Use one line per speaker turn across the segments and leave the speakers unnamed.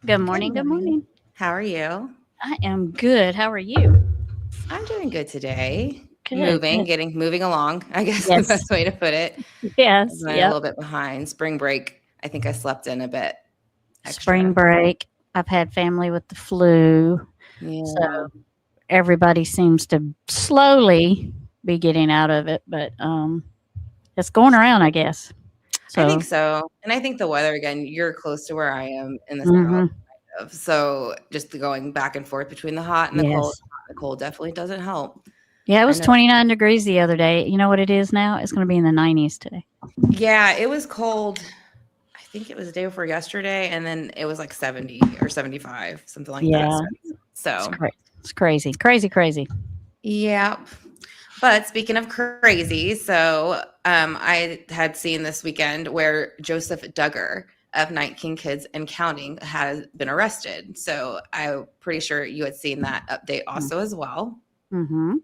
Good
Good
morning. Good
morning.
morning.
How are you?
I am good. How are you?
I'm doing good today.
Good. Good.
Moving along, I guess the
Yes.
best way to put it. I'm
Yes.
running a
Yep.
little bit behind. Spring break, I think I slept in a bit
Spring
extra.
break. I've had family with the flu. So
Yeah,
everybody seems to slowly be getting out of it, but it's going around, I guess.
I think
So,
so. And I think the weather, again, you're close to where I am in the south.
hmm
So just the going back and forth between the hot and the cold.
yes.
The cold definitely doesn't help.
Yeah, it
I
was
know.
29 degrees the other day. You know what it is now? It's going to be in the 90s today.
Yeah, it was cold. I think it was the day before yesterday, and then it was like 70 or 75, something like that.
Yeah. It's
So
crazy. It's crazy. Crazy, crazy.
yeah. But speaking of crazy, so I had seen this weekend where Joseph Duggar of 19 Kids and Counting has been arrested. So I'm pretty sure you had seen that update also as well.
Mm-hmm.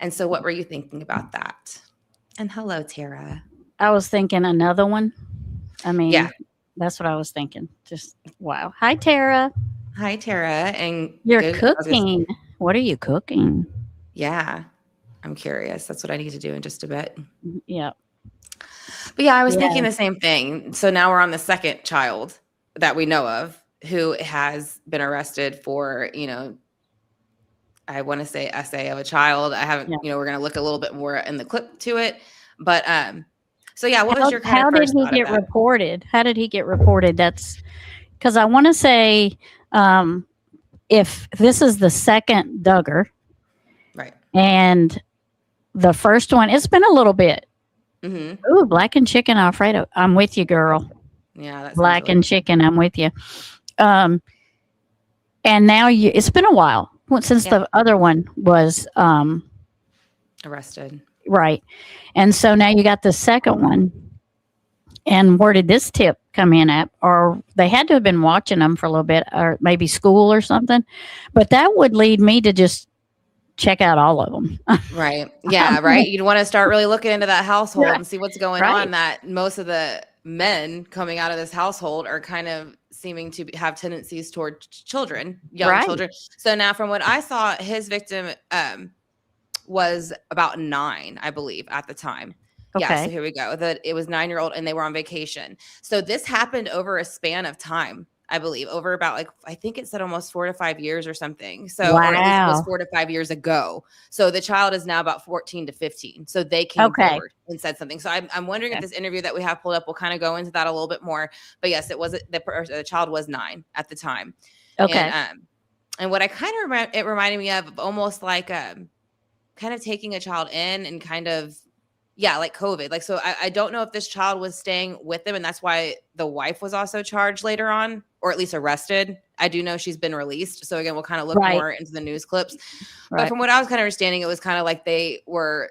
And so what were you thinking about that? And hello, Tara.
I was thinking another one. I
Yeah.
mean, that's what I was thinking. Just wow. Hi, Tara.
Hi, Tara. And
You're
good.
cooking. What are you cooking?
Yeah. I'm curious. That's what I need to do in just a bit.
Yeah.
But yeah, I was thinking
Yeah.
the same thing. So now we're on the second child that we know of who has been arrested for, I want to say essay of a child. I haven't,
Yeah.
we're going to look a little bit more in the clip to it. But so yeah, what was
How
your kind of
how did
first
he
thought of
get
that?
reported? How did he get reported? That's because I want to say um, if this is the second Duggar
Right.
and the first one, it's been a little bit.
Mm-hmm.
Ooh, blackened chicken Alfredo. I'm with you, girl.
Yeah, that sounds really
Blackened
good.
chicken. I'm with you. Um, and now it's been a while since
Yeah,
the other one was
arrested.
right. And so now you got the second one. And where did this tip come in at? Or they had to have been watching them for a little bit, or maybe school or something. But that would lead me to just check out all of them.
Right. Yeah, right. You'd want to start really looking into that household
Right.
and see what's going
Right.
on, that most of the men coming out of this household are kind of seeming to have tendencies toward children, young
Right.
children. So now from what I saw, his victim was about 9, I believe, at the time. Yeah, so
Okay.
here we go. That it was 9-year-old and they were on vacation. So this happened over a span of time, I believe, over about like I think it said almost 4 to 5 years or something. So or at least it was
Wow.
4 to 5 years ago. So the child is now about 14 to 15. So they came
Okay.
forward and said something. So I'm wondering if
Okay.
this interview that we have pulled up will kind of go into that a little bit more. But yes, it was the child was 9 at the time. And
Okay.
and what I kind of it reminded me of almost like kind of taking a child in and kind of yeah, like COVID. Like, so I don't know if this child was staying with them, and that's why the wife was also charged later on, or at least arrested. I do know she's been released. So again, we'll kind of look
Right.
more into the news clips. But
Right.
from what I was kind of understanding, it was kind of like they were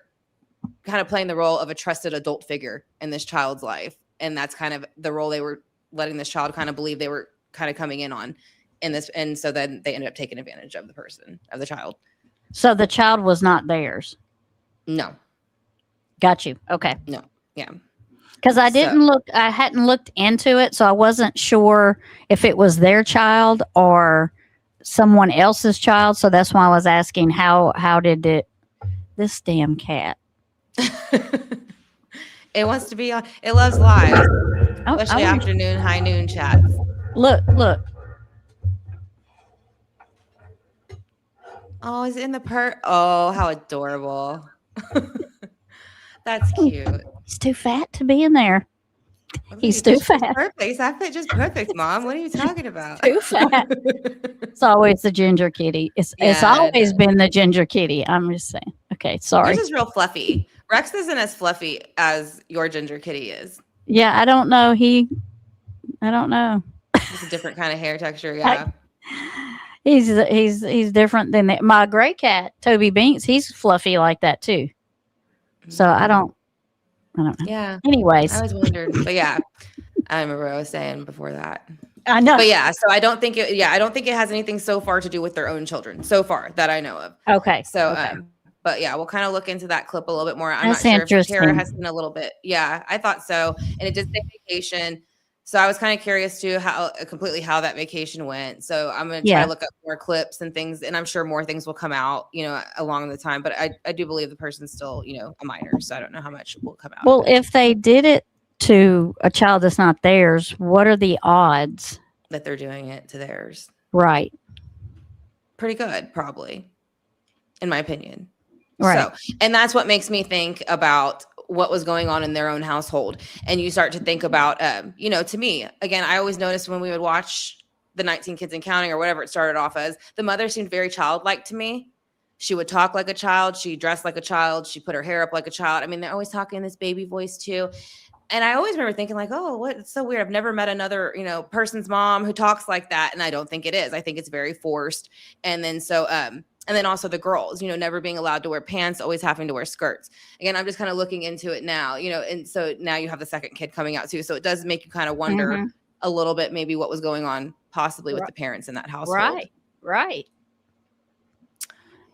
kind of playing the role of a trusted adult figure in this child's life. And that's kind of the role they were letting this child kind of believe they were kind of coming in on in this. And so then they ended up taking advantage of the person, of the child.
So the child was not theirs.
No,
Got you. Okay.
no. Yeah.
Because
So
I hadn't looked into it, so I wasn't sure if it was their child or someone else's child. So that's why I was asking how did it this damn cat.
it wants to be on, it loves live,
Oh, I
especially
want
afternoon, high noon chats.
look.
Oh, is it in the Oh, how adorable. That's cute.
He's too fat to be in there.
Okay,
He's too
just
fat.
perfect. That fit just perfect, Mom. What are you talking about?
Too fat. It's always the ginger kitty. It's
Yeah,
always been the ginger kitty. I'm just saying. Okay,
yours
sorry.
is real fluffy. Rex isn't as fluffy as your ginger kitty is.
Yeah, I don't know. I don't know.
Just a different kind of hair texture.
I,
Yeah.
he's different than my gray cat, Toby Binks. He's fluffy like that too. So I don't know.
Yeah. I
Anyways,
always wondered. But yeah, I remember what I was saying before that.
I know.
But yeah, so I don't think I don't think it has anything so far to do with their own children so far that I know of.
Okay.
So,
Okay.
But yeah, we'll kind of look into that clip a little bit more. I'm
That's
not sure if Tara
interesting.
has seen a little bit. Yeah, I thought so. And it did say vacation. So I was kind of curious too how that vacation went. So I'm going to try to look up more clips and things, and I'm sure more things will come out, along the time. But I do believe the person's still, a minor, so I don't know how much will come out.
Well, if they did it to a child that's not theirs, what are the odds
that they're doing it to theirs?
Right.
Pretty good, probably, in my opinion.
Right.
So, and that's what makes me think about what was going on in their own household. And you start to think about, to me, again, I always noticed when we would watch the 19 Kids and Counting or whatever it started off as, the mother seemed very childlike to me. She would talk like a child. She dressed like a child. She put her hair up like a child. I mean, they're always talking in this baby voice too. And I always remember thinking like, oh, what? It's so weird. I've never met another, person's mom who talks like that. And I don't think it is. I think it's very forced. And then and then also the girls, never being allowed to wear pants, always having to wear skirts. Again, I'm just kind of looking into it now, and so now you have the second kid coming out too. So it does make you kind of wonder a little bit maybe what was going on possibly with the parents in that household.
Right.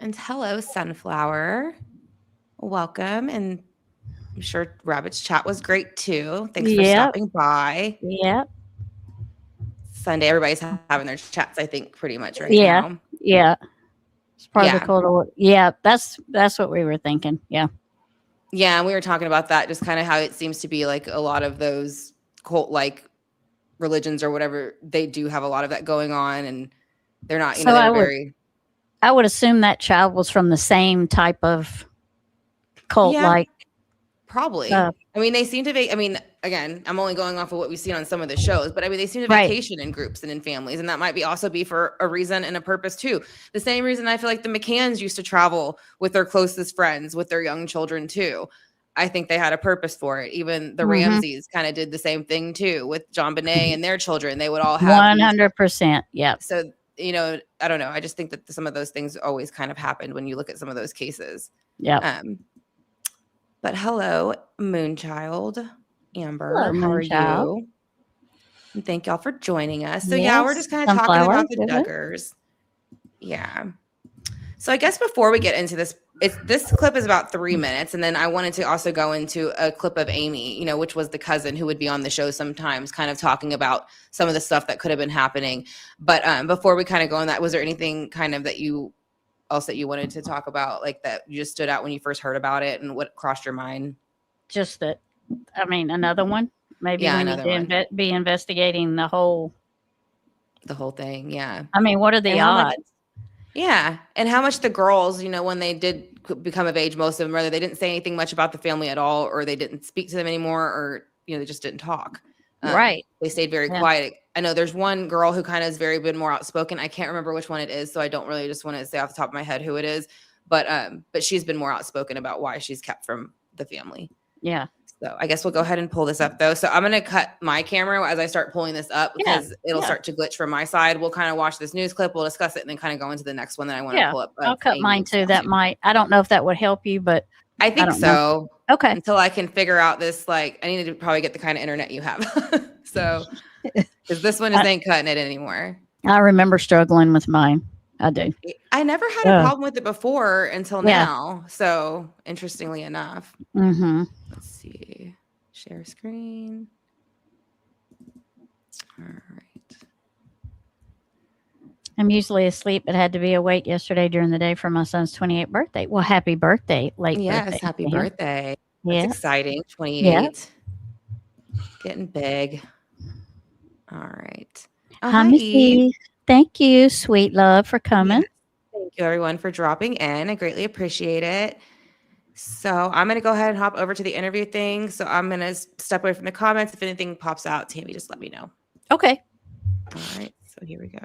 And hello, Sunflower. Welcome. And I'm sure Rabbit's chat was great too. Thanks for stopping by.
Yep.
Sunday, everybody's having their chats, I think, pretty much right now.
Yeah. Yeah, that's what we were thinking. Yeah.
Yeah, and we were talking about that, just kind of how it seems to be like a lot of those cult-like religions or whatever, they do have a lot of that going on, and they're not,
I would assume that child was from the same type of cult-like.
Probably. I mean, they seem to be, again, I'm only going off of what we've seen on some of the shows, but they seem to vacation in groups and in families. And that might also be for a reason and a purpose too. The same reason I feel like the McCanns used to travel with their closest friends, with their young children too. I think they had a purpose for it. Even the Ramseys kind of did the same thing too with John Bonet and their children. They would all have
100%. Yeah.
So, I don't know. I just think that some of those things always kind of happened when you look at some of those cases.
Yeah.
But hello, Moonchild. Amber,
hello,
how are you? And thank y'all for joining us. So we're just kind of talking about the Duggars. Yeah. So I guess before we get into this, this clip is about 3 minutes, and then I wanted to also go into a clip of Amy, which was the cousin who would be on the show sometimes, kind of talking about some of the stuff that could have been happening. But before we kind of go on that, was there anything kind of that you wanted to talk about, like that you just stood out when you first heard about it, and what crossed your mind?
Just that, another one. Maybe we need to be investigating the whole
thing. Yeah.
What are the odds?
Yeah. And how much the girls, when they did become of age, most of them, whether they didn't say anything much about the family at all, or they didn't speak to them anymore, or, they just didn't talk.
Right.
They stayed very quiet. I know there's one girl who kind of is been more outspoken. I can't remember which one it is, so I don't really just want to say off the top of my head who it is. But she's been more outspoken about why she's kept from the family.
Yeah.
So I guess we'll go ahead and pull this up though. So I'm going to cut my camera as I start pulling this up because it'll start to glitch from my side. We'll kind of watch this news clip. We'll discuss it and then kind of go into the next one that I want to pull up.
I'll cut mine too. That might, I don't know if that would help you, but
I think so.
Okay.
Until I can figure out this, I need to probably get the kind of internet you have. So, because this one ain't cutting it anymore.
I remember struggling with mine. I do.
I never had a problem with it before until now. So, interestingly enough.
Mm-hmm.
Let's see. Share screen. All right.
I'm usually asleep, but had to be awake yesterday during the day for my son's 28th birthday. Well, happy birthday.
Yes, happy birthday. That's exciting. 28.
Yeah.
Getting big. All right.
Hi, Missy. Thank you, sweet love, for coming.
Yes. Thank you, everyone, for dropping in. I greatly appreciate it. So I'm going to go ahead and hop over to the interview thing. So I'm going to step away from the comments. If anything pops out, Tammie, just let me know.
Okay.
All right. So here we go.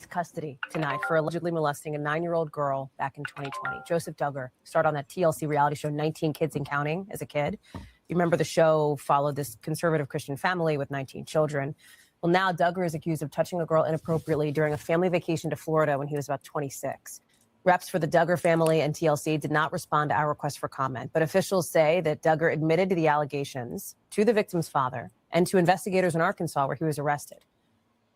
Custody tonight for allegedly molesting a 9-year-old girl back in 2020. Joseph Duggar starred on that TLC reality show 19 Kids and Counting as a kid. You remember the show followed this conservative Christian family with 19 children. Well, now Duggar is accused of touching a girl inappropriately during a family vacation to Florida when he was about 26. Reps for the Duggar family and TLC did not respond to our request for comment, but officials say that Duggar admitted to the allegations to the victim's father and to investigators in Arkansas where he was arrested.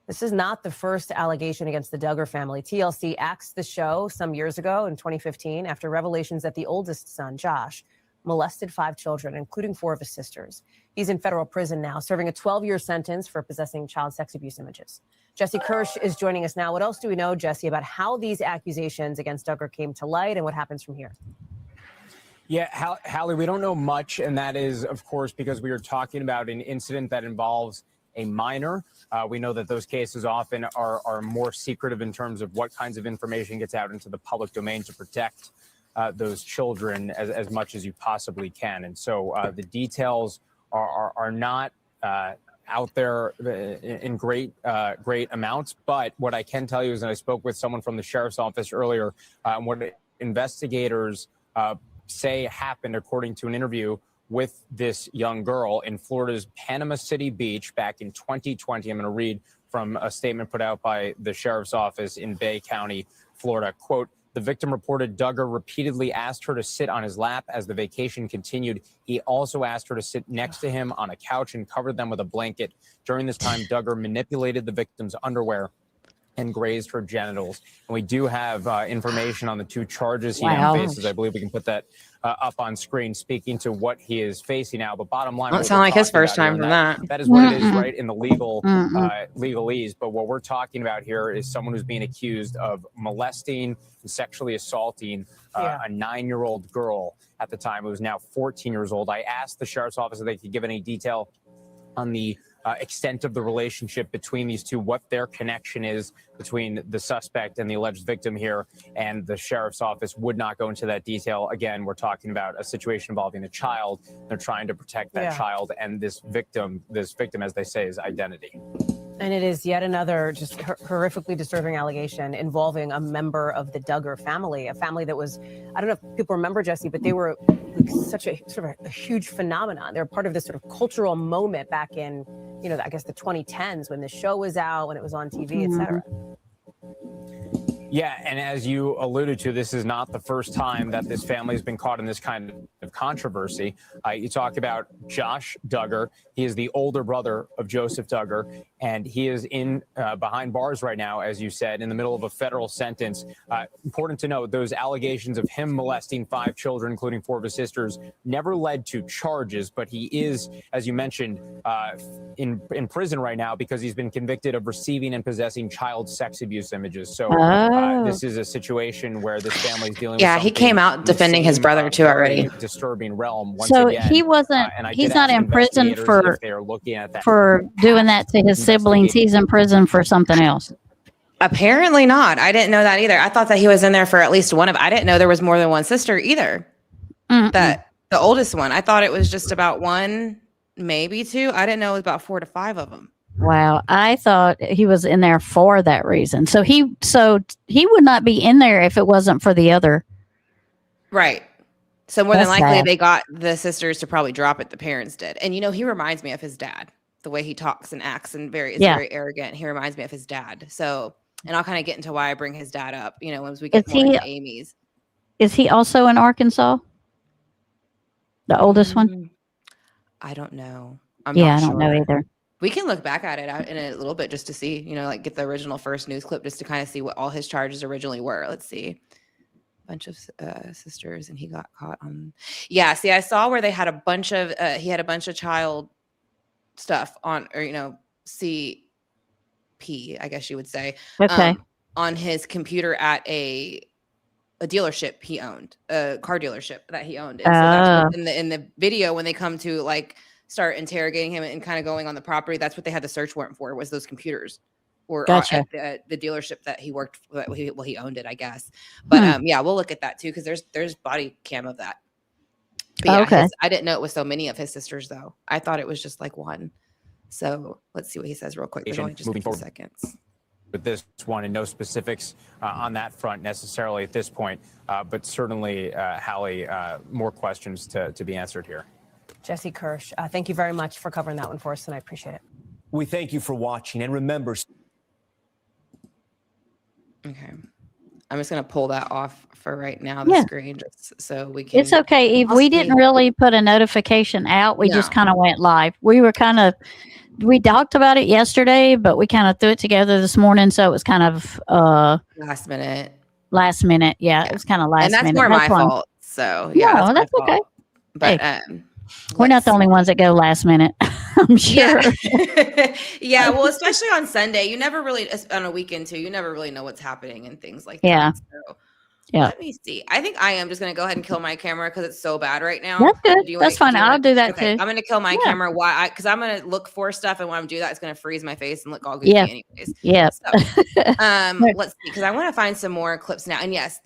This is not the first allegation against the Duggar family. TLC axed the show some years ago in 2015 after revelations that the oldest son, Josh, molested 5 children, including 4 of his sisters. He's in federal prison now, serving a 12-year sentence for possessing child sex abuse images. Jesse Kirsch is joining us now. What else do we know, Jesse, about how these accusations against Duggar came to light and what happens from here?
Yeah, Hallie, we don't know much, and that is, of course, because we are talking about an incident that involves a minor. We know that those cases often are more secretive in terms of what kinds of information gets out into the public domain to protect those children as much as you possibly can. And so the details are not out there in great amounts. But what I can tell you is that I spoke with someone from the sheriff's office earlier, and what investigators say happened, according to an interview with this young girl in Florida's Panama City Beach back in 2020. I'm going to read from a statement put out by the sheriff's office in Bay County, Florida. Quote, the victim reported Duggar repeatedly asked her to sit on his lap as the vacation continued. He also asked her to sit next to him on a couch and covered them with a blanket. During this time, Duggar manipulated the victim's underwear and grazed her genitals. And we do have information on the 2 charges he now faces. I believe we can put that up on screen, speaking to what he is facing now. But bottom line,
don't sound like his first time from that.
That is what it is, right, in the legalese. But what we're talking about here is someone who's being accused of molesting and sexually assaulting a 9-year-old girl at the time, who is now 14 years old. I asked the sheriff's office if they could give any detail on the extent of the relationship between these two, what their connection is between the suspect and the alleged victim here, and the sheriff's office would not go into that detail. Again, we're talking about a situation involving a child. They're trying to protect that child and this victim, as they say, is identity.
And it is yet another just horrifically disturbing allegation involving a member of the Duggar family, a family that was, I don't know if people remember, Jesse, but they were like such a sort of a huge phenomenon. They were part of this sort of cultural moment back in, you know, I guess the 2010s when the show was out, when it was on TV, et cetera.
Yeah, and as you alluded to, this is not the first time that this family has been caught in this kind of controversy. You talk about Josh Duggar. He is the older brother of Joseph Duggar, and he is in behind bars right now, as you said, in the middle of a federal sentence. Important to note, those allegations of him molesting 5 children, including 4 of his sisters, never led to charges, but he is, as you mentioned, in prison right now because he's been convicted of receiving and possessing child sex abuse images. So this is a situation where this family is dealing with.
Yeah, he came out defending his brother too already.
Disturbing realm. Once
so
again,
he wasn't. He's not in prison for doing that to his siblings. He's in prison for something else.
Apparently not. I didn't know that either. I thought that he was in there for at least one of. I didn't know there was more than one sister either. That the oldest one. I thought it was just about 1, maybe 2. I didn't know it was about 4 to 5 of them.
Wow, I thought he was in there for that reason. So he would not be in there if it wasn't for the other.
Right. So more than likely they got the sisters to probably drop it. The parents did. And you know, he reminds me of his dad. The way he talks and acts and very arrogant. He reminds me of his dad. So, and I'll kind of get into why I bring his dad up, you know, as we get more into Amy's. Is
he also in Arkansas? The oldest one?
I don't know.
I don't know either.
We can look back at it in a little bit just to see, you know, like get the original first news clip just to kind of see what all his charges originally were. Let's see. Bunch of sisters, and he got caught on. Yeah, see, I saw where they had a bunch of he had a bunch of child stuff on, or you know, CP, I guess you would say, on his computer at a dealership he owned, a car dealership that he owned. And so that's what in the video when they come to like start interrogating him and kind of going on the property, that's what they had the search warrant for, was those computers. Or at the dealership that he worked for, he owned it, I guess. But yeah, we'll look at that too, because there's body cam of that. But yeah, I didn't know it was so many of his sisters though. I thought it was just like one. So let's see what he says real quick. There's only just a few seconds.
With this one, and no specifics on that front necessarily at this point, but certainly, Hallie, more questions to be answered here.
Jesse Kirsch, thank you very much for covering that one for us, and I appreciate it.
We thank you for watching, and remember.
Okay, I'm just gonna pull that off for right now. The screen, just so we can.
It's okay, Eve. We didn't really put a notification out. We just kind of went live. We were kind of we talked about it yesterday, but we kind of threw it together this morning, so it was kind of
Last minute.
last minute. Yeah, it was kind of last
And that's
minute.
more my
why I'm-
fault. So yeah,
No,
that's my
okay.
fault. But
We're not
let's
the only ones that go last minute. I'm sure.
Yeah. Yeah, well, especially on Sunday, you never really, on a weekend too, you never really know what's happening and things like
Yeah.
that. So
Yeah.
let me see. I think I am just going to go ahead and kill my camera because it's so bad right now.
That's good.
Do you
That's
wanna-
fine. I'll do that
okay,
too.
I'm going to kill my
Yeah.
camera. Why? Because I'm going to look for stuff, and when I do that, it's going to freeze my face and look all goofy
Yeah.
anyways.
Yeah.
So, let's see, because I want to find some more clips now. And yes,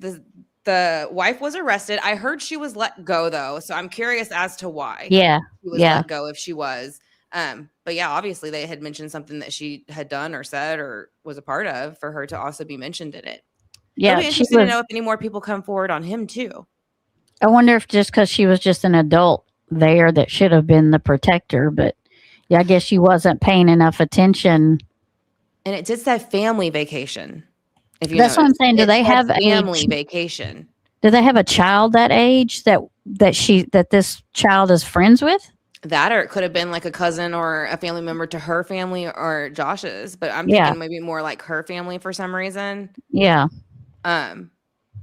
the wife was arrested. I heard she was let go though, so I'm curious as to why.
Yeah.
She was let go if she was. But yeah, obviously they had mentioned something that she had done or said or was a part of for her to also be mentioned in it.
Yeah.
I'd be interested to know if any more people come forward on him too.
I wonder if just because she was just an adult there that should have been the protector, but yeah, I guess she wasn't paying enough attention.
And it did say family vacation. If you
That's what I'm
noticed.
saying. Do
It
they
said
have
family
age?
vacation?
Do they have a child that age that this child is friends with?
That, or it could have been like a cousin or a family member to her family or Josh's, but I'm
Yeah.
thinking maybe more like her family for some reason.
Yeah.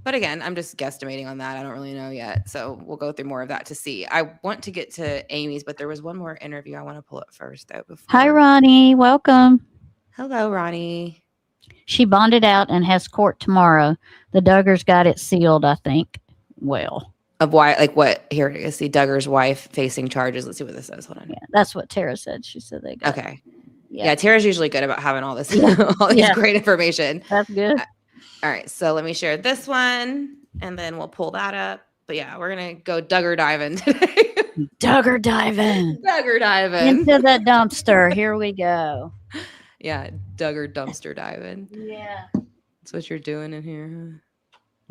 But again, I'm just guesstimating on that. I don't really know yet. So we'll go through more of that to see. I want to get to Amy's, but there was one more interview I want to pull up first though.
Hi, Ronnie. Welcome.
Hello, Ronnie.
She bonded out and has court tomorrow. The Duggars got it sealed, I think. Well,
Of why, like what? Here it is. See, Duggar's wife facing charges. Let's see what this says. Hold on.
yeah, that's what Tara said. She said they got
Okay.
Yeah.
Yeah, Tara's usually good about having all this, all these
Yeah.
great information.
That's good.
All right, so let me share this one, and then we'll pull that up. But yeah, we're gonna go Duggar diving today.
Duggar diving
Duggar diving.
into the dumpster. Here we go.
Yeah, Duggar dumpster diving.
Yeah.
That's what you're doing in here. Huh?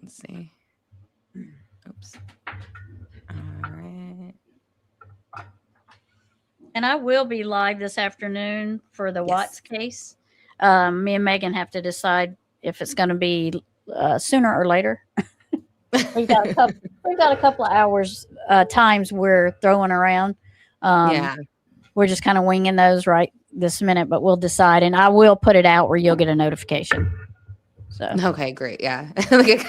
Let's see. Oops. All right.
And I will be live this afternoon for the
Yes.
Watts case. Me and Megan have to decide if it's going to be sooner or later. we've got a couple of hours times we're throwing around.
Yeah.
We're just kind of winging those right this minute, but we'll decide, and I will put it out where you'll get a notification. So
Okay, great. Yeah. Good,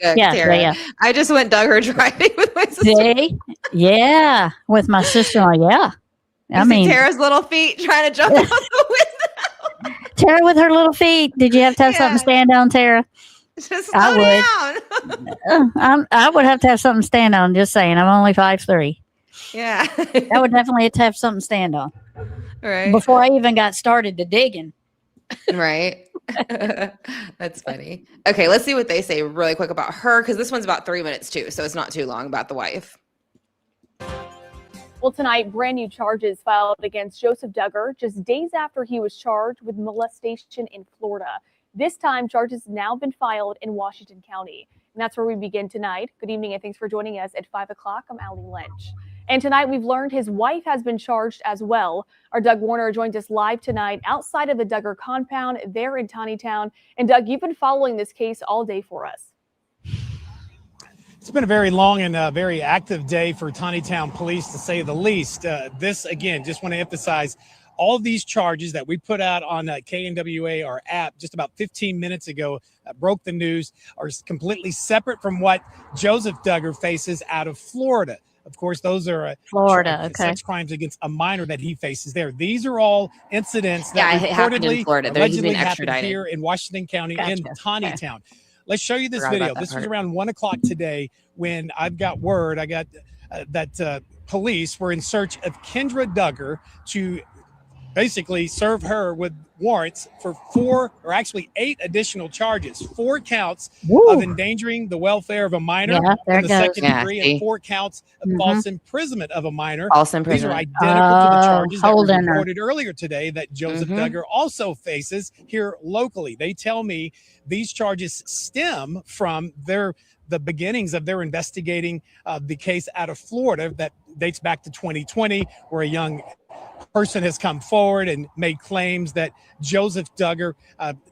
Tara.
yeah.
I just went Duggar driving with my sister.
See? Yeah, with my sister-in-law. Yeah,
You see Tara's little feet trying to jump out the window.
Tara with her little feet. Did you have to have something to stand on, Tara?
Just
I
slow down.
I would have to have something to stand on. Just saying, I'm only 5'3".
Yeah.
I would definitely have to have something to stand on
Right.
before I even got started to digging.
Right. That's funny. Okay, let's see what they say really quick about her, because this one's about 3 minutes too, so it's not too long about the wife.
Well, tonight, brand new charges filed against Joseph Duggar just days after he was charged with molestation in Florida. This time, charges have now been filed in Washington County. And that's where we begin tonight. Good evening, and thanks for joining us at 5 o'clock. I'm Allie Lynch. And tonight, we've learned his wife has been charged as well. Our Doug Warner joins us live tonight outside of the Duggar compound there in Taneytown. And Doug, you've been following this case all day for us.
It's been a very long and very active day for Taneytown police, to say the least. This, again, just want to emphasize, all of these charges that we put out on KNWA, our app, just about 15 minutes ago, broke the news, are completely separate from what Joseph Duggar faces out of Florida. Of course, those are
Florida, okay.
sex crimes against a minor that he faces there. These are all incidents
Yeah,
that
it happened in
reportedly,
Florida. He's
allegedly
been
happened
extradited.
here in Washington County in
Gotcha.
Taneytown. Let's show you this
Forgot
video.
about that
This was
part.
around 1 o'clock today when I've got word. I got that police were in search of Kendra Duggar to basically serve her with warrants for 4 or actually 8 additional charges. 4 counts
Woo.
of endangering the welfare of a minor
Yeah, there
in the
it goes.
second
Yeah,
degree,
see?
and 4 counts of
Mhm.
false imprisonment of a minor.
False
These are
imprisonment.
identical to the charges that were
holding her.
reported earlier today that Joseph
Mhm.
Duggar also faces here locally. They tell me these charges stem from the beginnings of their investigating the case out of Florida that dates back to 2020, where a young person has come forward and made claims that Joseph Duggar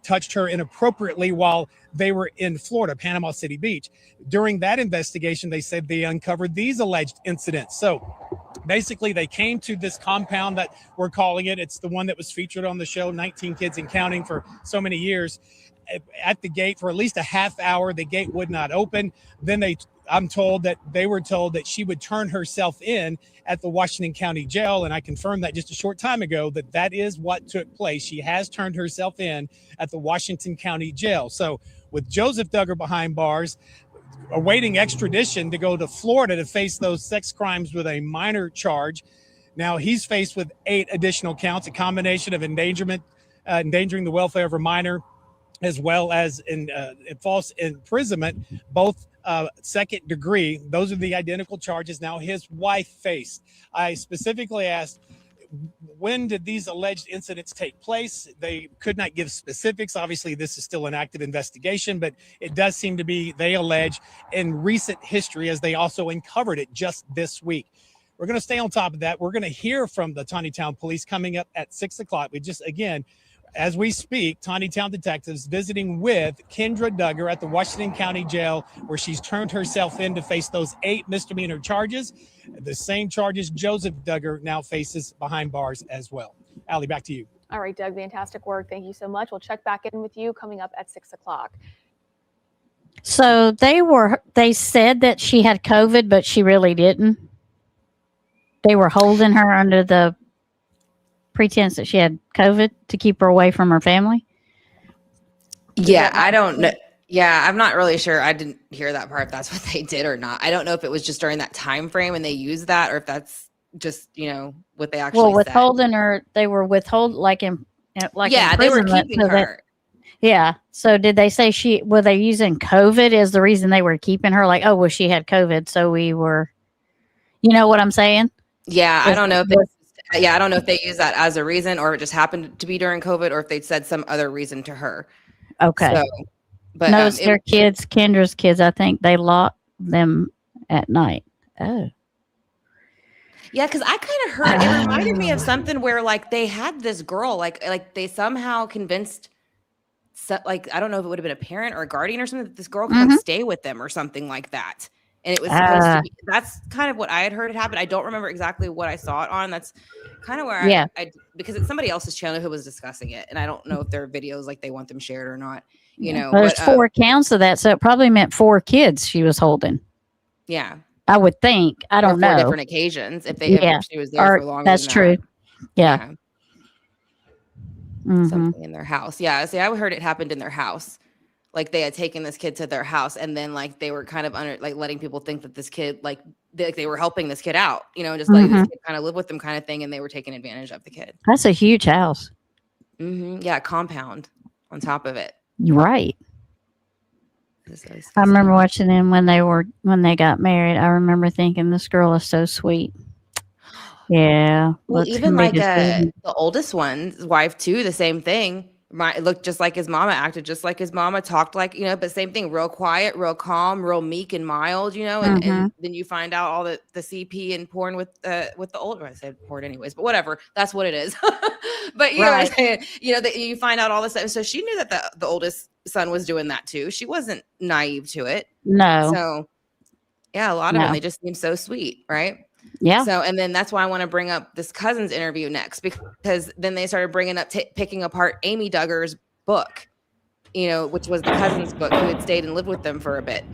touched her inappropriately while they were in Florida, Panama City Beach. During that investigation, they said they uncovered these alleged incidents. So Basically, they came to this compound that we're calling it. It's the one that was featured on the show, 19 Kids and Counting, for so many years. At the gate for at least a half hour, the gate would not open. Then I'm told that they were told that she would turn herself in at the Washington County Jail. And I confirmed that just a short time ago, that is what took place. She has turned herself in at the Washington County Jail. So with Joseph Duggar behind bars, awaiting extradition to go to Florida to face those sex crimes with a minor charge. Now he's faced with 8 additional counts, a combination of endangering the welfare of a minor, as well as in false imprisonment, both second degree. Those are the identical charges now his wife faced. I specifically asked, when did these alleged incidents take place? They could not give specifics. Obviously, this is still an active investigation, but it does seem to be, they allege, in recent history, as they also uncovered it just this week. We're going to stay on top of that. We're going to hear from the Taneytown Police coming up at 6 o'clock. We just, again, as we speak, Taneytown detectives visiting with Kendra Duggar at the Washington County Jail, where she's turned herself in to face those 8 misdemeanor charges, the same charges Joseph Duggar now faces behind bars as well. Allie, back to you.
All right, Doug, fantastic work. Thank you so much. We'll check back in with you coming up at 6 o'clock.
So they said that she had COVID, but she really didn't. They were holding her under the pretense that she had COVID to keep her away from her family.
Yeah, I don't know. Yeah, I'm not really sure. I didn't hear that part, if that's what they did or not. I don't know if it was just during that time frame and they used that, or if that's just, what they actually said.
Withholding her, they were in
they were keeping her.
Yeah. So did they say were they using COVID as the reason they were keeping her? Like, oh, well, she had COVID, so we were, you know what I'm saying?
Yeah, I don't know if I don't know if they use that as a reason, or it just happened to be during COVID, or if they'd said some other reason to her.
Okay.
So, but
no, it's their kids, Kendra's kids. I think they locked them at night. Oh.
Yeah, because I kind of heard it reminded me of something where like they had this girl, like they somehow convinced, I don't know if it would have been a parent or a guardian or something, that this girl could come stay with them or something like that. And it was supposed to be, that's kind of what I had heard it happen. I don't remember exactly what I saw it on. That's kind of where I because it's somebody else's channel who was discussing it. And I don't know if their videos, like they want them shared or not,
There's 4 counts of that. So it probably meant 4 kids she was holding.
Yeah.
I would think. I don't know.
4 different occasions if she was there for longer.
That's true. Yeah. Mm-hmm.
Something in their house. Yeah. See, I heard it happened in their house. Like they had taken this kid to their house, and then like they were kind of letting people think that this kid, they were helping this kid out, just letting this kid kind of live with them kind of thing. And they were taking advantage of the kid.
That's a huge house.
Mm-hmm. Yeah. Compound on top of it.
You're right. I remember watching them when they got married. I remember thinking, this girl is so sweet. Yeah.
Well, even like the oldest one's wife too, the same thing. It looked just like his mama, acted just like his mama, talked like, but same thing, real quiet, real calm, real meek and mild, and then you find out all the CP and porn with the older, I said porn anyways, but whatever, that's what it is. But you know what I'm saying, that you find out all this stuff. So she knew that the oldest son was doing that too. She wasn't naive to it.
No.
So yeah, a lot of them, they just seem so sweet, right?
Yeah.
So, and then that's why I want to bring up this cousin's interview next, because then they started bringing up, picking apart Amy Duggar's book, which was the cousin's book, who had stayed and lived with them for a bit.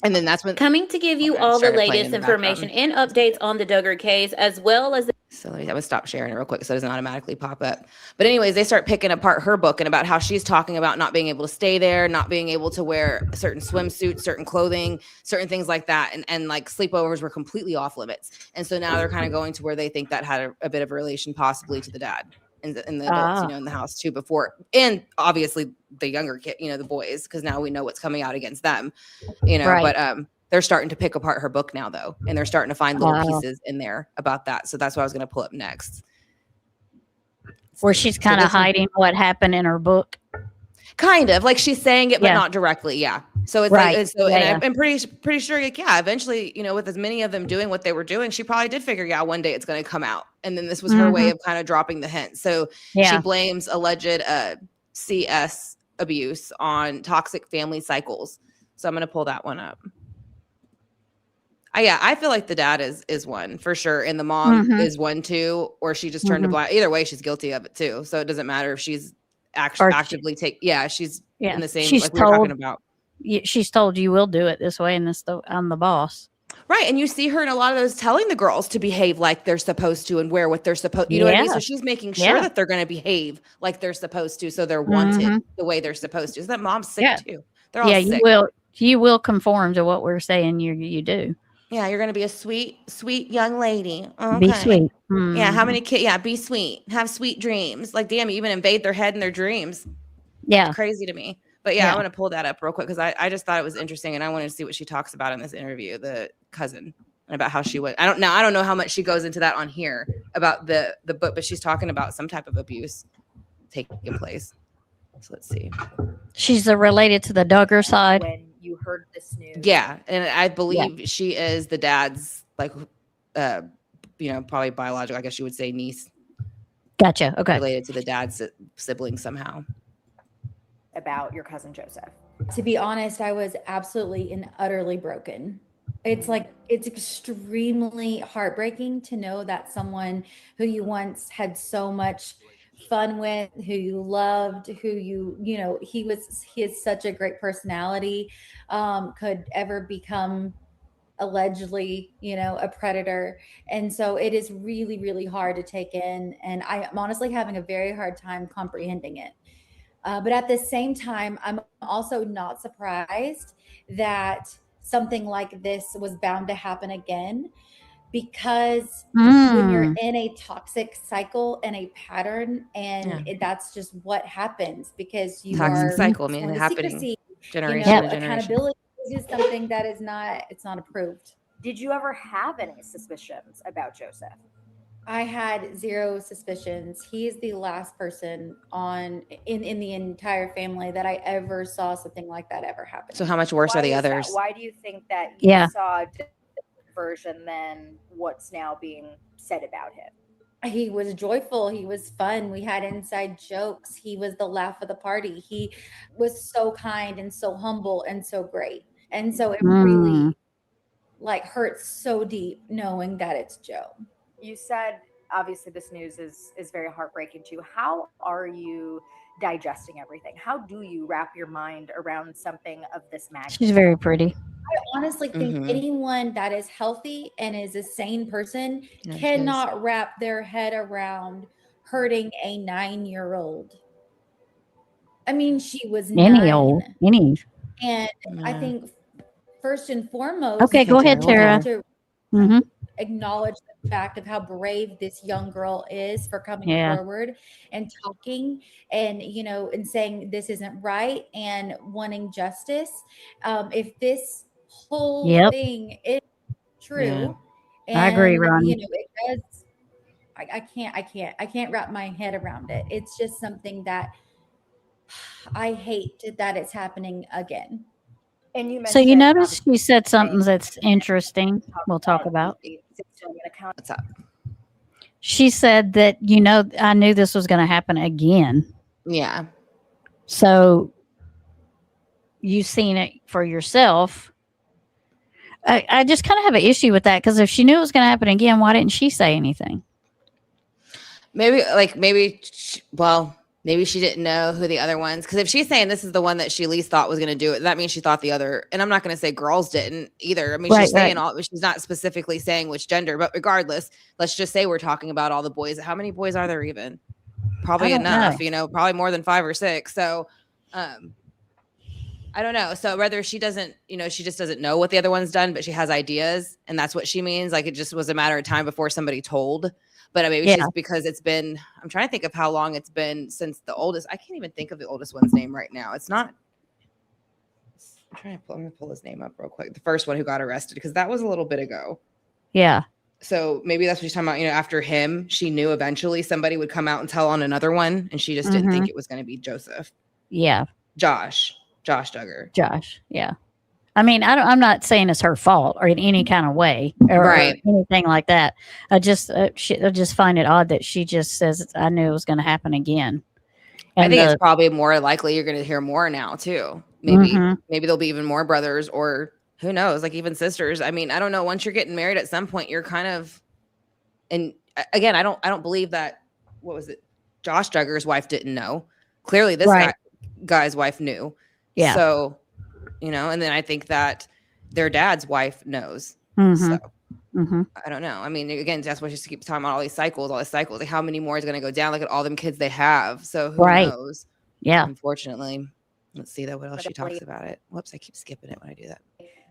And then that's when
coming to give you all the latest information and updates on the Duggar case, as well as
so I'm gonna stop sharing it real quick so it doesn't automatically pop up. But anyways, they start picking apart her book and about how she's talking about not being able to stay there, not being able to wear certain swimsuits, certain clothing, certain things like that. And like sleepovers were completely off limits. And so now they're kind of going to where they think that had a bit of a relation possibly to the dad and the adults, in the house too before. And obviously the younger kid, the boys, because now we know what's coming out against them, but they're starting to pick apart her book now, though, and they're starting to find little pieces in there about that. So that's what I was going to pull up next.
Where she's kind of hiding what happened in her book.
Kind of like she's saying it, but not directly. Yeah. So it's I'm pretty sure. Eventually, with as many of them doing what they were doing, she probably did figure out one day it's going to come out. And then this was her way of kind of dropping the hint. So she blames alleged CS abuse on toxic family cycles. So I'm going to pull that one up. I feel like the dad is one for sure, and the mom is one too, or she just turned a blind. Either way, she's guilty of it too. So it doesn't matter if she's actively she's in the same
she's
like we were talking about.
She's told you will do it this way, and I'm the boss.
Right. And you see her in a lot of those telling the girls to behave like they're supposed to and wear what they're supposed, you know what I mean? So she's making sure that they're going to behave like they're supposed to. So they're wanted the way they're supposed to. Is that mom's sick too? They're all sick.
You will conform to what we're saying you do.
Yeah. You're going to be a sweet young lady. Okay.
Be sweet.
Yeah. How many kids? Yeah. Be sweet. Have sweet dreams. Like, damn, you even invade their head and their dreams.
Yeah.
Crazy to me. But I want to pull that up real quick because I just thought it was interesting and I wanted to see what she talks about in this interview, the cousin, and about how she would. I don't know how much she goes into that on here about the book, but she's talking about some type of abuse taking place. So let's see.
She's related to the Duggar side.
When you heard this news,
yeah, and I believe she is the dad's probably biological. I guess you would say niece.
Gotcha. Okay.
Related to the dad's sibling somehow.
About your cousin Joseph.
To be honest, I was absolutely and utterly broken. It's extremely heartbreaking to know that someone who you once had so much fun with, who you loved, who he has such a great personality, could ever become allegedly, a predator. And so it is really, really hard to take in. And I am honestly having a very hard time comprehending it. But at the same time, I'm also not surprised that something like this was bound to happen again, because when you're in a toxic cycle and a pattern, and that's just what happens, because you
toxic
are
cycle. I mean, happening
secrecy,
generation to generation.
Accountability is something that is not approved.
Did you ever have any suspicions about Joseph?
I had zero suspicions. He is the last person in the entire family that I ever saw something like that ever happen.
So how much worse are the others?
Why do you think that you saw a different version than what's now being said about him?
He was joyful. He was fun. We had inside jokes. He was the laugh of the party. He was so kind and so humble and so great. And so it really hurts so deep knowing that it's Joe.
You said, obviously, this news is very heartbreaking to you. How are you digesting everything? How do you wrap your mind around something of this magnitude?
She's very pretty.
I honestly think anyone that is healthy and is a sane person cannot wrap their head around hurting a 9-year-old. I mean, she was
any.
And I think first and foremost,
okay, go ahead, Tara.
Acknowledge the fact of how brave this young girl is for coming forward and talking and and saying this isn't right and wanting justice. If this whole thing is true, and
I agree, Ron.
it does. I can't wrap my head around it. It's just something that I hate that it's happening again.
And you
so you notice she said something that's interesting. We'll talk about.
What's up?
She said that, I knew this was going to happen again.
Yeah.
So you've seen it for yourself. I just kind of have an issue with that, because if she knew it was going to happen again, why didn't she say anything?
Maybe she didn't know who the other ones, because if she's saying this is the one that she least thought was going to do it, that means she thought the other, and I'm not going to say girls didn't either. I mean, she's saying she's not specifically saying which gender, but regardless, let's just say we're talking about all the boys. How many boys are there even? Probably enough, probably more than 5 or 6. So, I don't know. So whether she doesn't, she just doesn't know what the other one's done, but she has ideas, and that's what she means. Like, it just was a matter of time before somebody told. But maybe she's, because it's been, I'm trying to think of how long it's been since the oldest. I can't even think of the oldest one's name right now. It's not. I'm going to pull his name up real quick. The first one who got arrested, because that was a little bit ago.
Yeah.
So maybe that's what she's talking about. After him, she knew eventually somebody would come out and tell on another one, and she just didn't think it was going to be Joseph.
Yeah.
Josh Duggar.
Josh. Yeah. I mean, I'm not saying it's her fault or in any kind of way or anything like that. I just find it odd that she just says, I knew it was going to happen again. And
I think it's probably more likely you're going to hear more now too. Maybe there'll be even more brothers or who knows? Like even sisters. I mean, I don't know. Once you're getting married, at some point, you're kind of. And again, I don't believe that. What was it? Josh Duggar's wife didn't know. Clearly, this guy's wife knew.
Yeah.
So, and then I think that their dad's wife knows.
Mm-hmm.
So. I don't know. I mean, again, that's why she keeps talking about all these cycles. Like how many more is going to go down? Look at all them kids they have. So who knows?
Yeah.
Unfortunately. Let's see what else she talks about it. Whoops, I keep skipping it when I do that.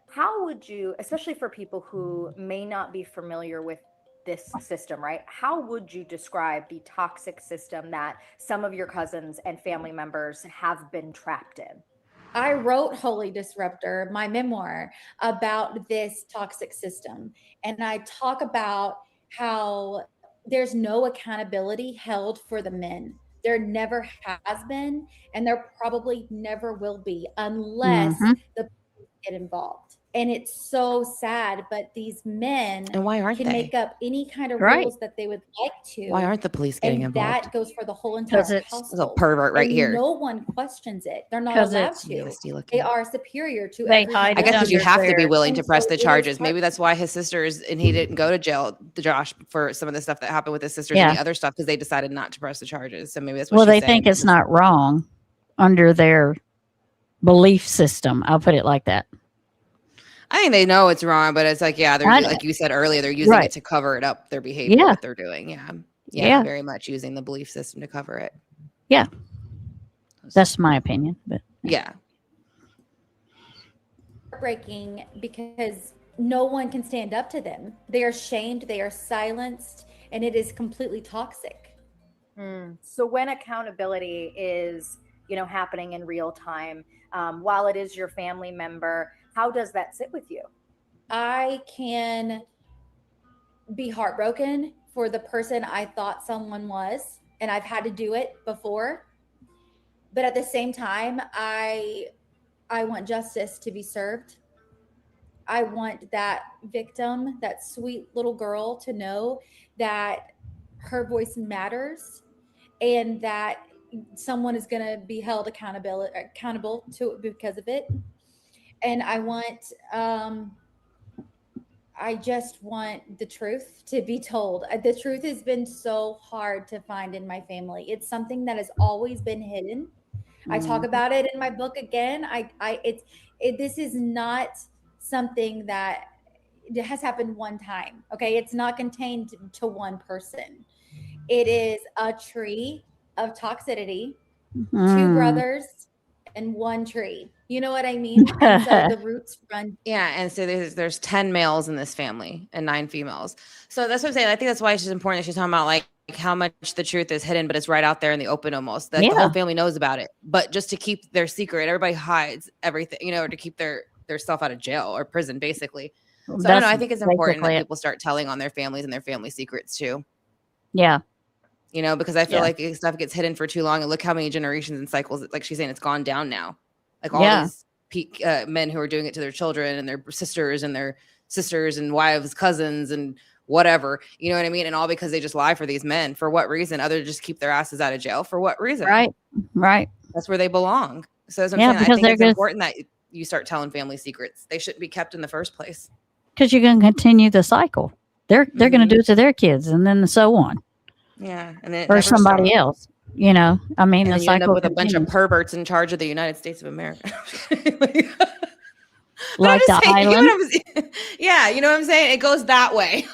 How would you, especially for people who may not be familiar with this system, right? How would you describe the toxic system that some of your cousins and family members have been trapped in?
I wrote Holy Disruptor, my memoir, about this toxic system. And I talk about how there's no accountability held for the men. There never has been, and there probably never will be unless the police get involved. And it's so sad, but these men
and why aren't
can
they?
make up any kind of rules that they would like to.
Why aren't the police getting involved?
That goes for the whole entire household.
It's a pervert right here.
No one questions it. They're not allowed to. They are superior to
everyone.
I guess because you have to be willing to press the charges. Maybe that's why his sisters, and he didn't go to jail, Josh, for some of the stuff that happened with his sisters and the other stuff, because they decided not to press the charges. So maybe that's what
they think it's not wrong under their belief system. I'll put it like that.
I think they know it's wrong, but it's like, they're like you said earlier, they're using it to cover it up, their behavior, what they're doing. Yeah, very much using the belief system to cover it.
Yeah, that's my opinion. But
yeah,
heartbreaking because no one can stand up to them. They are shamed, they are silenced, and it is completely toxic.
So when accountability is, happening in real time, while it is your family member, how does that sit with you?
I can be heartbroken for the person I thought someone was, and I've had to do it before. But at the same time, I want justice to be served. I want that victim, that sweet little girl, to know that her voice matters and that someone is going to be held accountable to it because of it. And I just want the truth to be told. The truth has been so hard to find in my family. It's something that has always been hidden. I talk about it in my book again. This is not something that has happened one time. Okay. It's not contained to one person. It is a tree of toxicity, two brothers and one tree. You know what I mean? And so the roots run.
Yeah, and so there's 10 males in this family and 9 females. So that's what I'm saying. I think that's why it's important that she's talking about like how much the truth is hidden, but it's right out there in the open almost. That the whole family knows about it. But just to keep their secret, everybody hides everything, or to keep their stuff out of jail or prison, basically. So I don't know. I think it's important that people start telling on their families and their family secrets too.
Yeah.
Because I feel like stuff gets hidden for too long. And look how many generations and cycles, like she's saying, it's gone down now. Like all these men who are doing it to their children and their sisters and wives, cousins, and whatever, you know what I mean? And all because they just lie for these men. For what reason? Other than just keep their asses out of jail. For what reason?
Right.
That's where they belong. So that's what I'm saying. I think it's important that you start telling family secrets. They shouldn't be kept in the first place.
Because you're going to continue the cycle. They're going to do it to their kids, and then so on.
Yeah, and then
or somebody else. I mean,
and you end up with a bunch of perverts in charge of the United States of America.
Like the island.
Yeah, you know what I'm saying? It goes that way.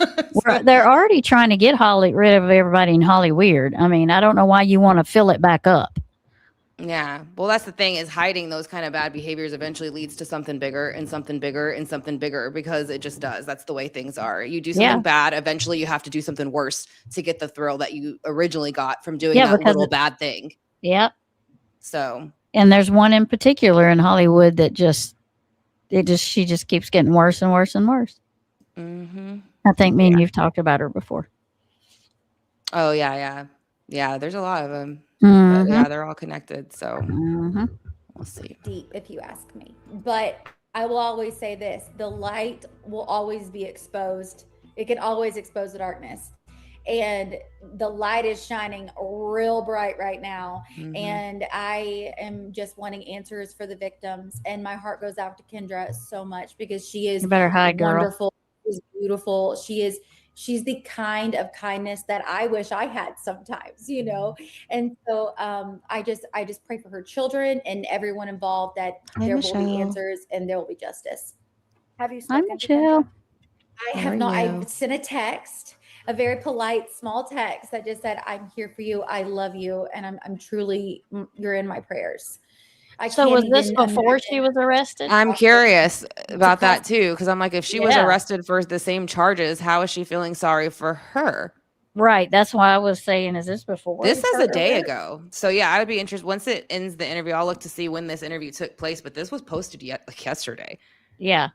They're already trying to get rid of everybody in Hollyweird. I mean, I don't know why you want to fill it back up.
Yeah. Well, that's the thing, is hiding those kind of bad behaviors eventually leads to something bigger and something bigger and something bigger, because it just does. That's the way things are. You do something bad, eventually you have to do something worse to get the thrill that you originally got from doing that little bad thing.
Yeah.
So.
And there's one in particular in Hollywood that she just keeps getting worse and worse and worse.
Mm-hmm.
I think me and you've talked about her before.
Oh, yeah. Yeah, there's a lot of them.
Mm-hmm.
But yeah, they're all connected. So
We'll see. Deep, if you ask me. But I will always say this: the light will always be exposed. It can always expose the darkness. and the light is shining real bright right now. And I am just wanting answers for the victims, and my heart goes out to Kendra so much because she is
You better hide, girl.
wonderful. She's beautiful. She's the kind of kindness that I wish I had sometimes, you know? And so I just pray for her children and everyone involved that there will be answers and there will be justice.
Have you
I'm
spoken to
Jill.
Kendra?
I have not. I sent a text, a very polite, small text that just said, "I'm here for you. I love you, and I'm truly, you're in my prayers."
So was this before she was arrested?
I'm curious about that too, because I'm like, if she was arrested for the same charges, how is she feeling sorry for her?
Right. That's why I was saying, is this before?
This is a day ago. So yeah, I would be interested. Once it ends the interview, I'll look to see when this interview took place. But this was posted yesterday.
Yeah.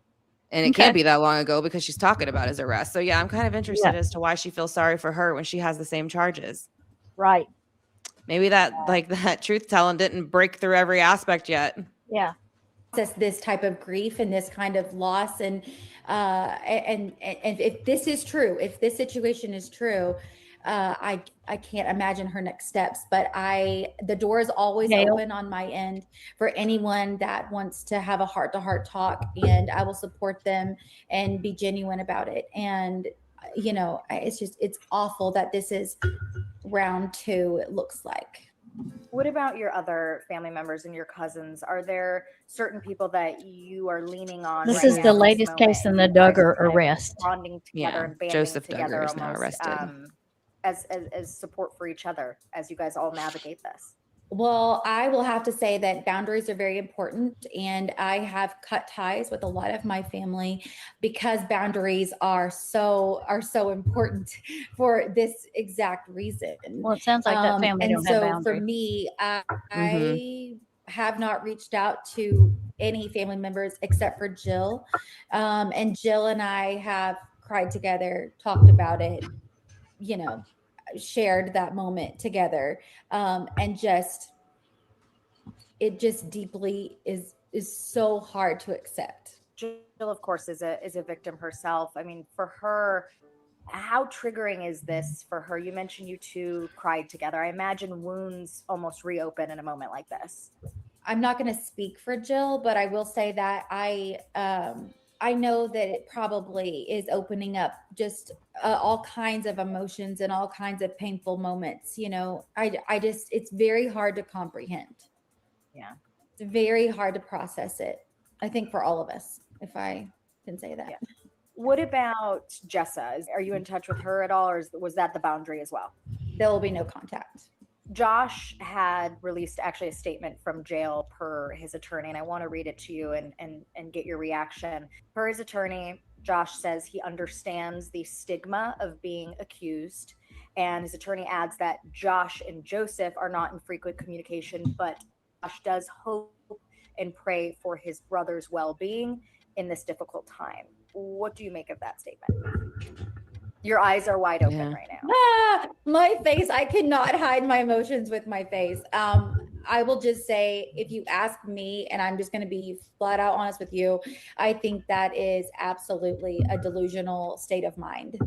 And it can't be that long ago because she's talking about his arrest. So yeah, I'm kind of interested as to why she feels sorry for her when she has the same charges.
Right.
Maybe that truth telling didn't break through every aspect yet.
Yeah.
This type of grief and this kind of loss, and if this is true, if this situation is true, I can't imagine her next steps, but the door is always open on my end for anyone that wants to have a heart-to-heart talk, and I will support them and be genuine about it. And you know, it's awful that this is round 2, it looks like.
What about your other family members and your cousins? Are there certain people that you are leaning on?
This is the latest case in the Duggar arrest.
Bonding together and banding
Joseph
together
Duggar is now arrested.
As support for each other as you guys all navigate this.
Well, I will have to say that boundaries are very important, and I have cut ties with a lot of my family because boundaries are so important for this exact reason.
Well, it sounds like that family don't have boundaries.
For me, I have not reached out to any family members except for Jill, and Jill and I have cried together, talked about it, you know, shared that moment together, and it just deeply is so hard to accept.
Jill, of course, is a victim herself. I mean, for her, how triggering is this for her? You mentioned you two cried together. I imagine wounds almost reopen in a moment like this.
I'm not going to speak for Jill, but I will say that I know that it probably is opening up just all kinds of emotions and all kinds of painful moments. You know, it's very hard to comprehend.
Yeah.
It's very hard to process it, I think, for all of us, if I can say that.
Yeah. What about Jessa? Are you in touch with her at all, or was that the boundary as well?
There will be no contact.
Josh had released actually a statement from jail per his attorney, and I want to read it to you and get your reaction. Per his attorney, Josh says he understands the stigma of being accused, and his attorney adds that Josh and Joseph are not in frequent communication, but Josh does hope and pray for his brother's well-being in this difficult time. What do you make of that statement? Your eyes are wide open right now.
My face, I cannot hide my emotions with my face. I will just say, if you ask me, and I'm just going to be flat out honest with you, I think that is absolutely a delusional state of mind.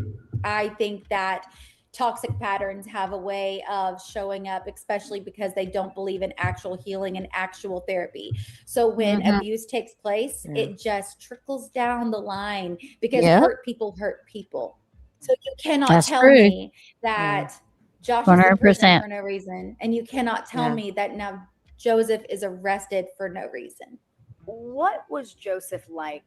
I think that toxic patterns have a way of showing up, especially because they don't believe in actual healing and actual therapy. So when abuse takes place, it just trickles down the line because hurt people hurt people. So you cannot tell me that Josh is in prison for no reason, and you cannot tell me that now Joseph is arrested for no reason.
What was Joseph like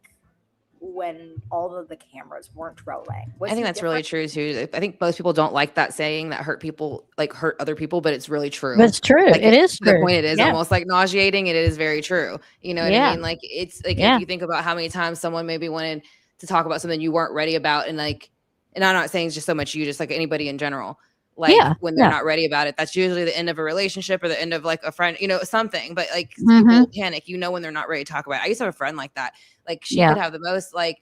when all of the cameras weren't rolling?
I think that's really true too. I think most people don't like that saying that hurt people like hurt other people, but it's really true.
It's true.
Like,
it is true.
The point it is almost like nauseating. It is very true. You know what I mean? Like it's like if you think about how many times someone maybe wanted to talk about something you weren't ready about, and like, and I'm not saying it's just so much you, just like anybody in general. Like when they're not ready about it, that's usually the end of a relationship or the end of like a friend, you know, something. But like people panic, you know, when they're not ready to talk about it. I used to have a friend like that. Like she could have the most like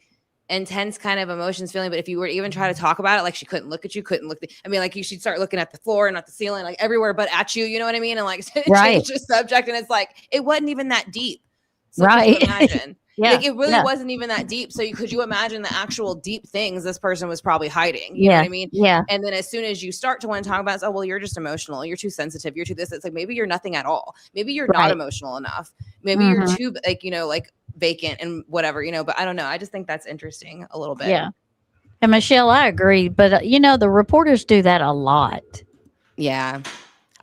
intense kind of emotions feeling, but if you were to even try to talk about it, like she couldn't look at you, I mean, like she'd start looking at the floor and at the ceiling, like everywhere but at you, you know what I mean? And like change the subject, and it's like it wasn't even that deep. So imagine.
Yeah.
Like it really
Yeah.
wasn't even that deep. So could you imagine the actual deep things this person was probably hiding? You know
Yeah.
what I mean?
Yeah.
And then as soon as you start to want to talk about it, oh, well, you're just emotional. You're too sensitive. You're too this. It's like, maybe you're nothing at all. Maybe you're not
Right.
emotional enough. Maybe you're too like, like vacant and whatever, but I don't know. I just think that's interesting a little bit.
Yeah. And Michelle, I agree. But, the reporters do that a lot.
Yeah.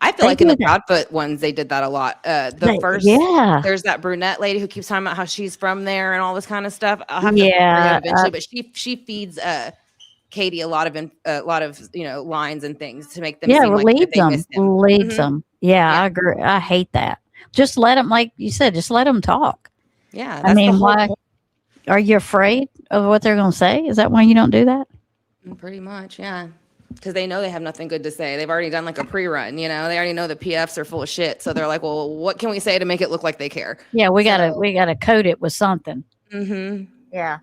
I feel
They
like in
do
the
that.
Proudfoot ones, they did that a lot. There's that brunette lady who keeps talking about how she's from there and all this kind of stuff. I'll have to bring it up eventually, but she feeds Katie a lot of lines and things to make them seem like
leads
they
them.
missed him.
Leads them. Yeah,
Yeah.
I agree. I hate that. Just let them, like you said, just let them talk.
Yeah,
I
that's the
mean,
whole
why? Are you afraid of what they're going to say? Is that why you don't do that?
pretty much, yeah. Because they know they have nothing good to say. They've already done like a pre-run, they already know the PFs are full of shit. So they're like, well, what can we say to make it look like they care?
Yeah, we gotta code it with something.
Mm-hmm.
Yeah.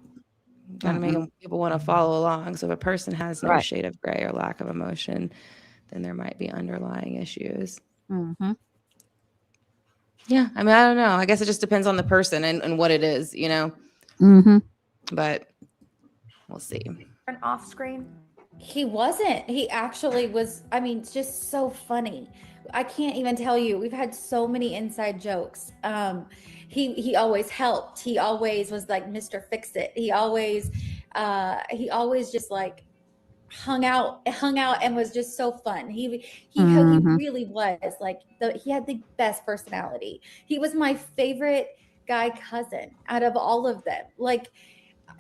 Gotta make people want to follow along. So if a person has no shade of gray or lack of emotion, then there might be underlying issues.
Mm-hmm.
Yeah, I mean, I don't know. I guess it just depends on the person and what it is,
Mm-hmm.
But we'll see.
Off screen.
He wasn't. He actually was. I mean, just so funny. I can't even tell you. We've had so many inside jokes. He always helped. He always was like Mr. Fix It. He always just like hung out and was just so fun. He really was like he had the best personality. He was my favorite guy cousin out of all of them. Like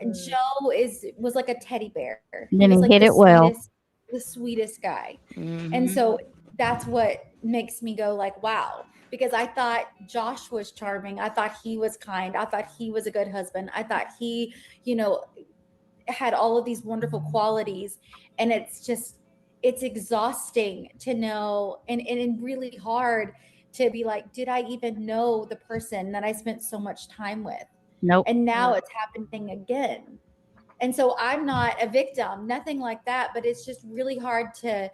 Joe was like a teddy bear.
Then he
was like
hit it well.
The sweetest guy.
Mm-hmm.
And so that's what makes me go like, wow, because I thought Josh was charming. I thought he was kind. I thought he was a good husband. I thought he, had all of these wonderful qualities. And it's exhausting to know and really hard to be like, did I even know the person that I spent so much time with?
Nope.
And now it's happening again. And so I'm not a victim, nothing like that, but it's just really hard to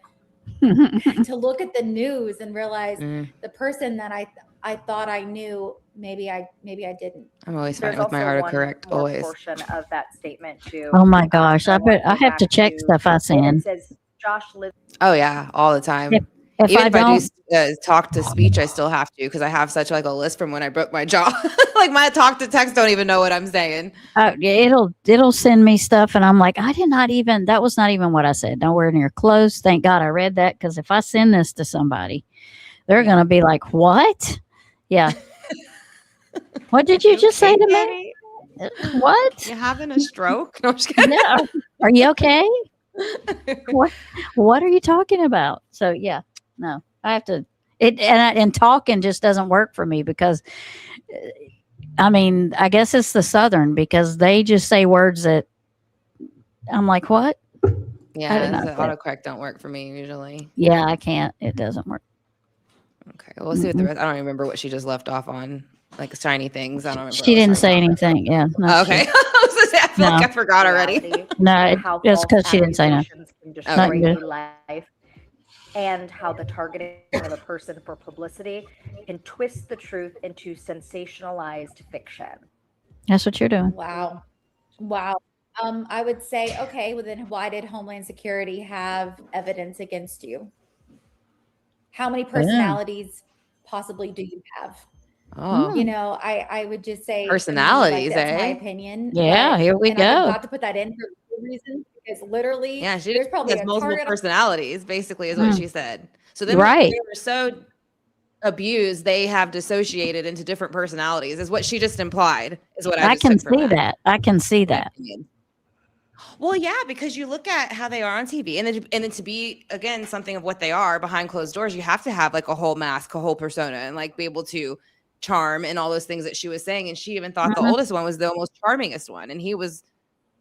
look at the news and realize the person that I thought I knew, maybe I didn't.
I'm always fine with my autocorrect. Always.
Portion of that statement too.
Oh my gosh! I have to check stuff I send.
It says Josh lives.
Oh yeah, all the time.
If I
do talk to speech, I still have to because I have such like a list from when I broke my jaw. Like my talk to text don't even know what I'm saying.
It'll send me stuff, and I'm like, that was not even what I said. Nowhere near close. Thank God I read that, because if I send this to somebody, they're gonna be like, "What? Yeah, what did you just say to me? What?
You having a stroke? No, I'm just kidding.
Yeah. Are you okay? What are you talking about?" So yeah, no, I have to. And talking just doesn't work for me because, I mean, I guess it's the Southern, because they just say words that I'm like, what?
Yeah, the autocorrect don't work for me usually.
Yeah, I can't. It doesn't work.
Okay, well, we'll see what the rest. I don't remember what she just left off on, like shiny things. I don't remember.
She didn't say anything. Yeah.
No, okay. I feel like I forgot already.
No, it's because she didn't say nothing.
Life, and how the targeting of a person for publicity can twist the truth into sensationalized fiction.
That's what you're doing.
Wow. I would say, okay, well then why did Homeland Security have evidence against you? How many personalities possibly do you have?
Oh,
I would just say
personalities,
that's my opinion.
Yeah, here we go.
I'm about to put that in for a reason, because literally,
there's probably multiple personalities. Basically, is what she said. So then,
right,
they were so abused, they have dissociated into different personalities. Is what she just implied. Is what I
can see that. I can see that.
Well, yeah, because you look at how they are on TV, and then to be again something of what they are behind closed doors, you have to have like a whole mask, a whole persona, and like be able to charm and all those things that she was saying. And she even thought the oldest one was the most charmingest one, and he was.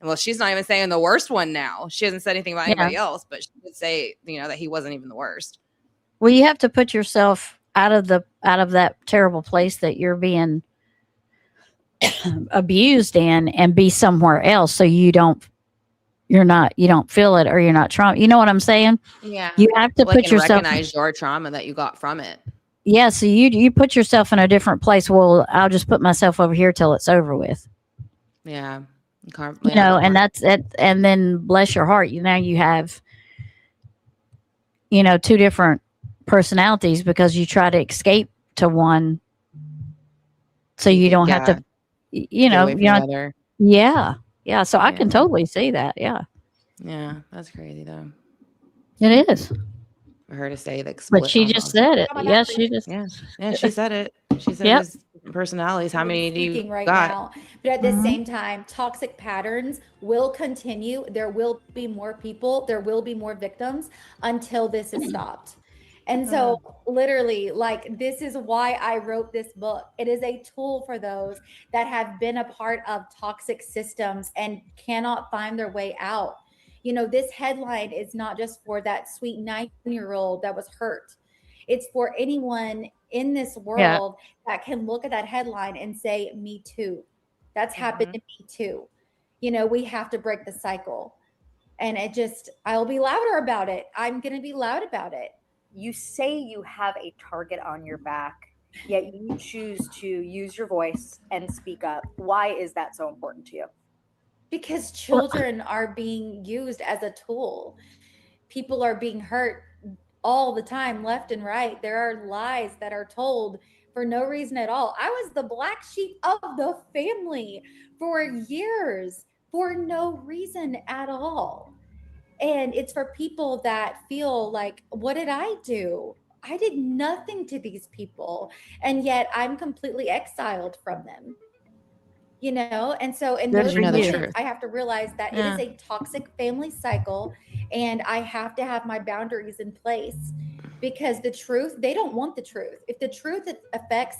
Well, she's not even saying the worst one now. She hasn't said anything about anybody else, but she did say, that he wasn't even the worst.
Well, you have to put yourself out of that terrible place that you're being abused in, and be somewhere else, so you don't feel it, or you're not trauma. You know what I'm saying?
Yeah.
You have to put yourself,
recognize your trauma that you got from it.
Yeah. So you put yourself in a different place. Well, I'll just put myself over here till it's over with.
Mm-hmm.
Yeah. So you put yourself in a different place. Well, I'll just put myself over here till it's over with. Yeah. So you put yourself in a different place. Well, I'll just put myself over here till it's over with. Yeah. So you put yourself in a different place. Well, I'll just put myself over here till it's over with.
Yeah.
You know, and that's it. And then bless your heart, now you have, two different personalities because you try to escape to one so you don't have to,
get away from the other.
Yeah. Yeah. So I can totally see that. Yeah.
Yeah. That's crazy though.
It is.
For her to say that
But she just said it. Yeah. She just.
Yeah. She said it. She said
Yep.
his personalities. How many do you
right
got?
now? But at the same time, toxic patterns will continue. There will be more people. There will be more victims until this is stopped. And so literally, like, this is why I wrote this book. It is a tool for those that have been a part of toxic systems and cannot find their way out. This headline is not just for that sweet 9-year-old that was hurt. It's for anyone in this world that can look at that headline and say, me too. That's happened to me too. We have to break the cycle. And I'll be louder about it. I'm going to be loud about it.
You say you have a target on your back, yet you choose to use your voice and speak up. Why is that so important to you?
Because children are being used as a tool. People are being hurt all the time, left and right. There are lies that are told for no reason at all. I was the black sheep of the family for years for no reason at all. And it's for people that feel like, what did I do? I did nothing to these people. And yet I'm completely exiled from them. And so in those moments, I have to realize that it is a toxic family cycle, and I have to have my boundaries in place, because the truth, they don't want the truth. If the truth affects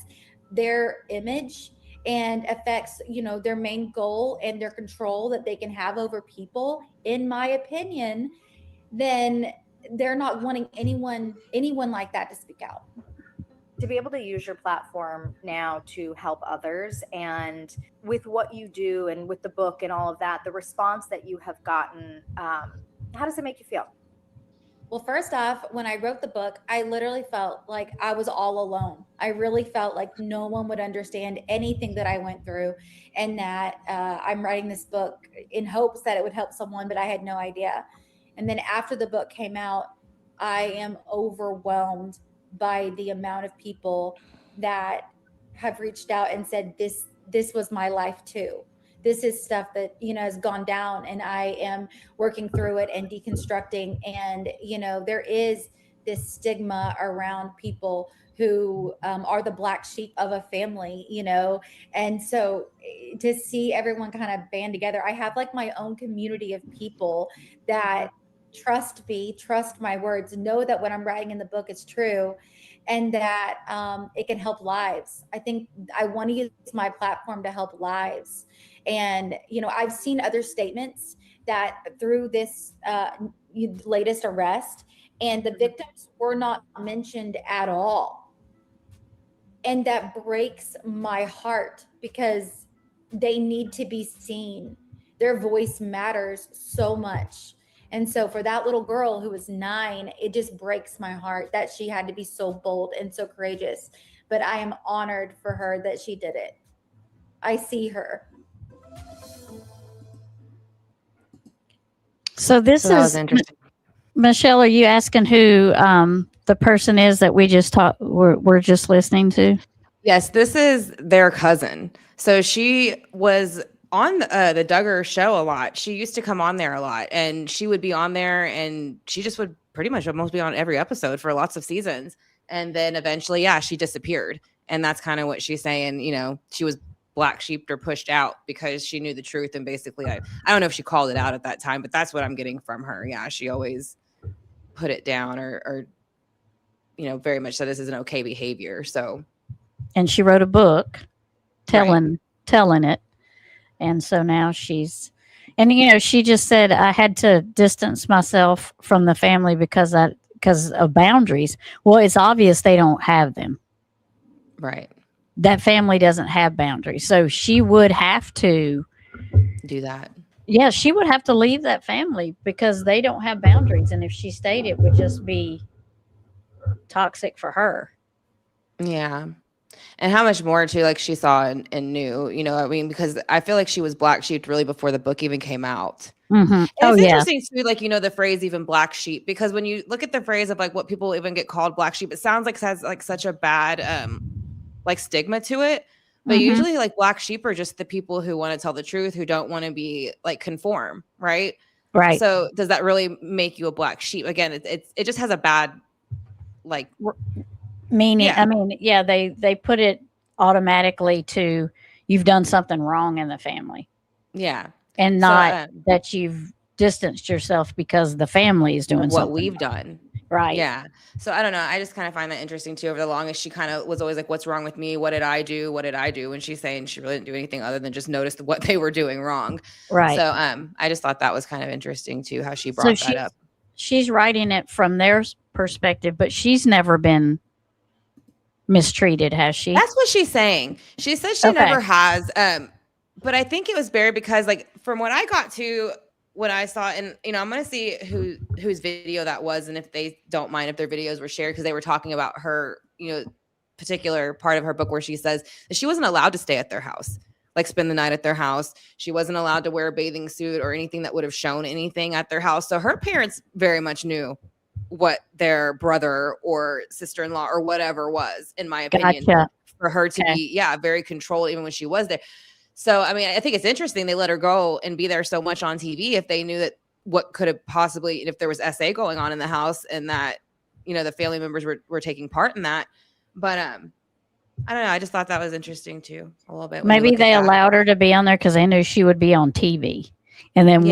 their image and affects, their main goal and their control that they can have over people, in my opinion, then they're not wanting anyone like that to speak out.
To be able to use your platform now to help others, and with what you do and with the book and all of that, the response that you have gotten, how does it make you feel?
Well, first off, when I wrote the book, I literally felt like I was all alone. I really felt like no one would understand anything that I went through, and that I'm writing this book in hopes that it would help someone, but I had no idea. And then after the book came out, I am overwhelmed by the amount of people that have reached out and said, this was my life too. This is stuff that, has gone down, and I am working through it and deconstructing. And, there is this stigma around people who are the black sheep of a family, and so to see everyone kind of band together, I have like my own community of people that trust me, trust my words, know that what I'm writing in the book is true, and that it can help lives. I think I want to use my platform to help lives. And, I've seen other statements that through this latest arrest, and the victims were not mentioned at all. And that breaks my heart, because they need to be seen. Their voice matters so much. And so for that little girl who was 9, it just breaks my heart that she had to be so bold and so courageous. But I am honored for her that she did it. I see her.
So this is interesting. Michelle, are you asking who the person is that we just we're just listening to?
Yes, this is their cousin. So she was on the Duggars show a lot. She used to come on there a lot, and she would be on there, and she just would pretty much almost be on every episode for lots of seasons. And then eventually, she disappeared. And that's kind of what she's saying. She was black sheeped or pushed out because she knew the truth. And basically, I don't know if she called it out at that time, but that's what I'm getting from her. Yeah, she always put it down or very much said this is an okay behavior. So,
and she wrote a book telling it. And so now she's, and she just said, I had to distance myself from the family because of boundaries. Well, it's obvious they don't have them.
Right.
That family doesn't have boundaries. So she would have to
do that.
Yeah, she would have to leave that family because they don't have boundaries. And if she stayed, it would just be toxic for her.
Yeah. And how much more too, like she saw and knew, you know what I mean? Because I feel like she was black sheep really before the book even came out.
Mm-hmm.
And
Oh,
it's
yeah.
interesting too, like, you know, the phrase even black sheep, because when you look at the phrase of like what people even get called black sheep, it sounds like it has like such a bad like stigma to it. But
Mm-hmm.
usually like black sheep are just the people who want to tell the truth, who don't want to be like conform, right?
Right.
So does that really make you a black sheep? Again, it just has a bad like
meaning.
Yeah.
I mean, yeah, they put it automatically to you've done something wrong in the family.
Yeah.
And
So,
not that you've distanced yourself because the family is doing
what
something
we've
wrong.
done.
Right.
Yeah. So I don't know. I just kind of find that interesting too. Over the longest, she kind of was always like, what's wrong with me? What did I do? What did I do? And she's saying she really didn't do anything other than just notice what they were doing wrong.
Right.
So I just thought that was kind of interesting too, how she brought that up.
She's writing it from their perspective, but she's never been mistreated, has she?
That's what she's saying. She says she never has. But I think it was buried because, like, from what I got to when I saw, and you know, I'm gonna see whose video that was, and if they don't mind if their videos were shared, because they were talking about her, you know, particular part of her book where she says that she wasn't allowed to stay at their house, like spend the night at their house. She wasn't allowed to wear a bathing suit or anything that would have shown anything at their house. So her parents very much knew what their brother or sister-in-law or whatever was, in my opinion, for her to be, very controlled even when she was there. So, I mean, I think it's interesting they let her go and be there so much on TV if they knew that what could have possibly, if there was SA going on in the house and that, you know, the family members were taking part in that. But I don't know. I just thought that was interesting too, a little bit.
Maybe they allowed her to be on there because they knew she would be on TV. And then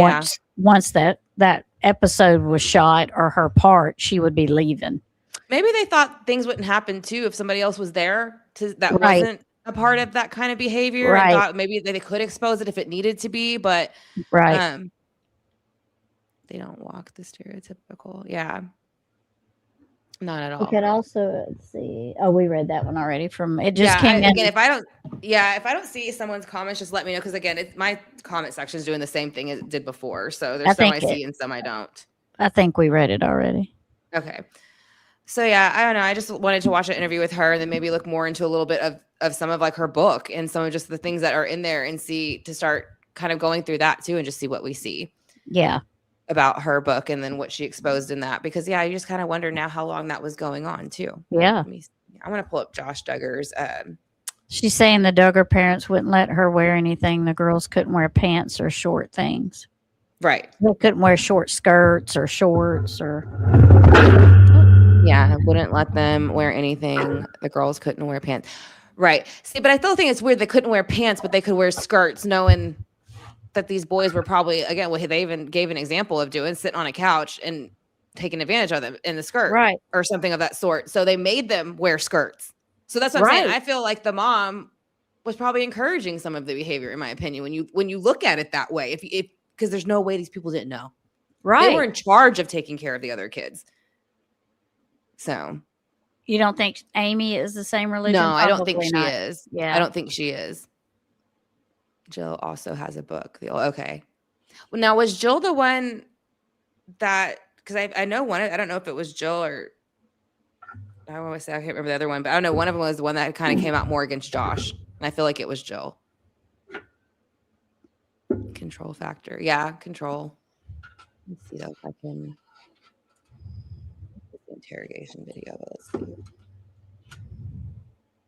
once that episode was shot or her part, she would be leaving.
Maybe they thought things wouldn't happen too if somebody else was there that wasn't a part of that kind of behavior, and thought maybe they could expose it if it needed to be, but they don't walk the stereotypical. Yeah. Not at all.
We could also see. Oh, we read that one already. From it just came in.
Again, if I don't see someone's comments, just let me know, because again, my comment section is doing the same thing as it did before. So there's some I see and some I don't.
I think we read it already.
Okay. So yeah, I don't know. I just wanted to watch an interview with her and then maybe look more into a little bit of some of like her book and some of just the things that are in there, and to start kind of going through that too and just see what we see.
Yeah.
About her book and then what she exposed in that, because you just kind of wonder now how long that was going on too.
Yeah.
I want to pull up Josh Duggars.
She's saying the Duggar parents wouldn't let her wear anything. The girls couldn't wear pants or short things.
Right.
They couldn't wear short skirts or shorts or.
Yeah, wouldn't let them wear anything. The girls couldn't wear pants. Right. See, but I still think it's weird they couldn't wear pants, but they could wear skirts, knowing that these boys were probably, again, what they even gave an example of doing, sitting on a couch and taking advantage of them in the skirt,
right,
or something of that sort. So they made them wear skirts. So that's what I'm saying. I feel like the mom was probably encouraging some of the behavior, in my opinion, when you look at it that way. If because there's no way these people didn't know.
Right.
They were in charge of taking care of the other kids. So
you don't think Amy is the same religion?
No, I don't think she is.
Yeah,
I don't think she is. Jill also has a book. Okay. Well, now was Jill the one that? Because I know one. I don't know if it was Jill or I always say I can't remember the other one, but I don't know. One of them was the one that kind of came out more against Josh, and I feel like it was Jill. Control factor, yeah, control. Let's see though if I can. Interrogation video, but let's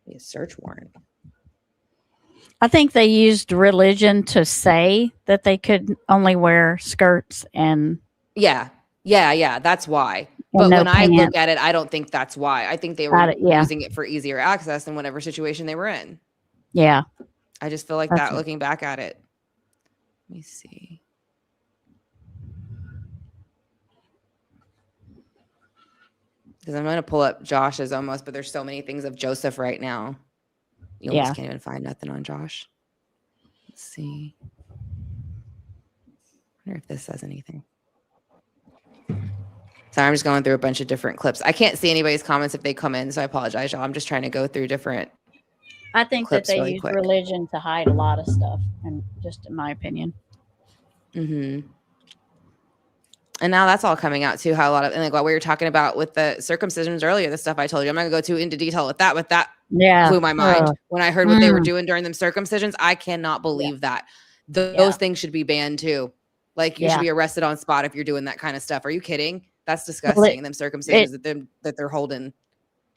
see. A search warrant.
I think they used religion to say that they could only wear skirts and
yeah, that's why. But when I look at it, I don't think that's why. I think they were using it for easier access in whatever situation they were in.
Yeah.
I just feel like that looking back at it. Let me see. Because I'm going to pull up Josh's almost, but there's so many things of Joseph right now. You almost can't even find nothing on Josh. Let's see. I wonder if this says anything. So I'm just going through a bunch of different clips. I can't see anybody's comments if they come in, so I apologize, y'all. I'm just trying to go through different.
I think that they use religion to hide a lot of stuff, and just in my opinion.
Mm-hmm. And now that's all coming out too. How a lot of, and like what we were talking about with the circumcisions earlier, the stuff I told you, I'm not gonna go too into detail with that, but that blew my mind when I heard what they were doing during them circumcisions. I cannot believe that. Those things should be banned too. Like you should be arrested on spot if you're doing that kind of stuff. Are you kidding? That's disgusting. And them circumcisions that they're holding.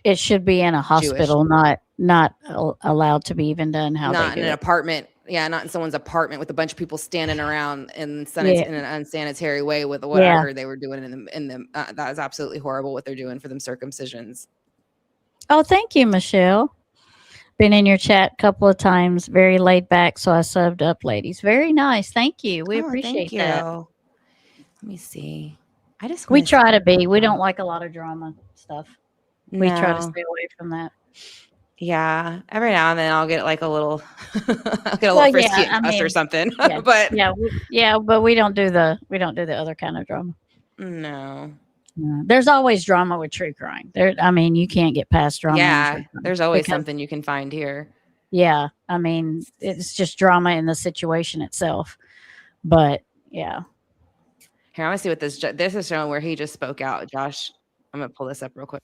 It should be in a hospital, not allowed to be even done.
Not in an apartment. Yeah, not in someone's apartment with a bunch of people standing around in an unsanitary way with what I heard they were doing in them. That is absolutely horrible what they're doing for them circumcisions.
Oh, thank you, Michelle. Been in your chat a couple of times. Very laid back, so I subbed up, ladies. Very nice. Thank you. We appreciate that.
Let me see.
We try to be. We don't like a lot of drama stuff. We try to stay away from that.
Yeah, every now and then I'll get like a little, frisky at us or something.
Yeah,
but
but we don't do the other kind of drama.
No.
There's always drama with true crime. You can't get past drama.
Yeah, there's always something you can find here.
Yeah, it's just drama in the situation itself. But yeah.
Here, I want to see what this is showing where he just spoke out. Josh, I'm gonna pull this up real quick.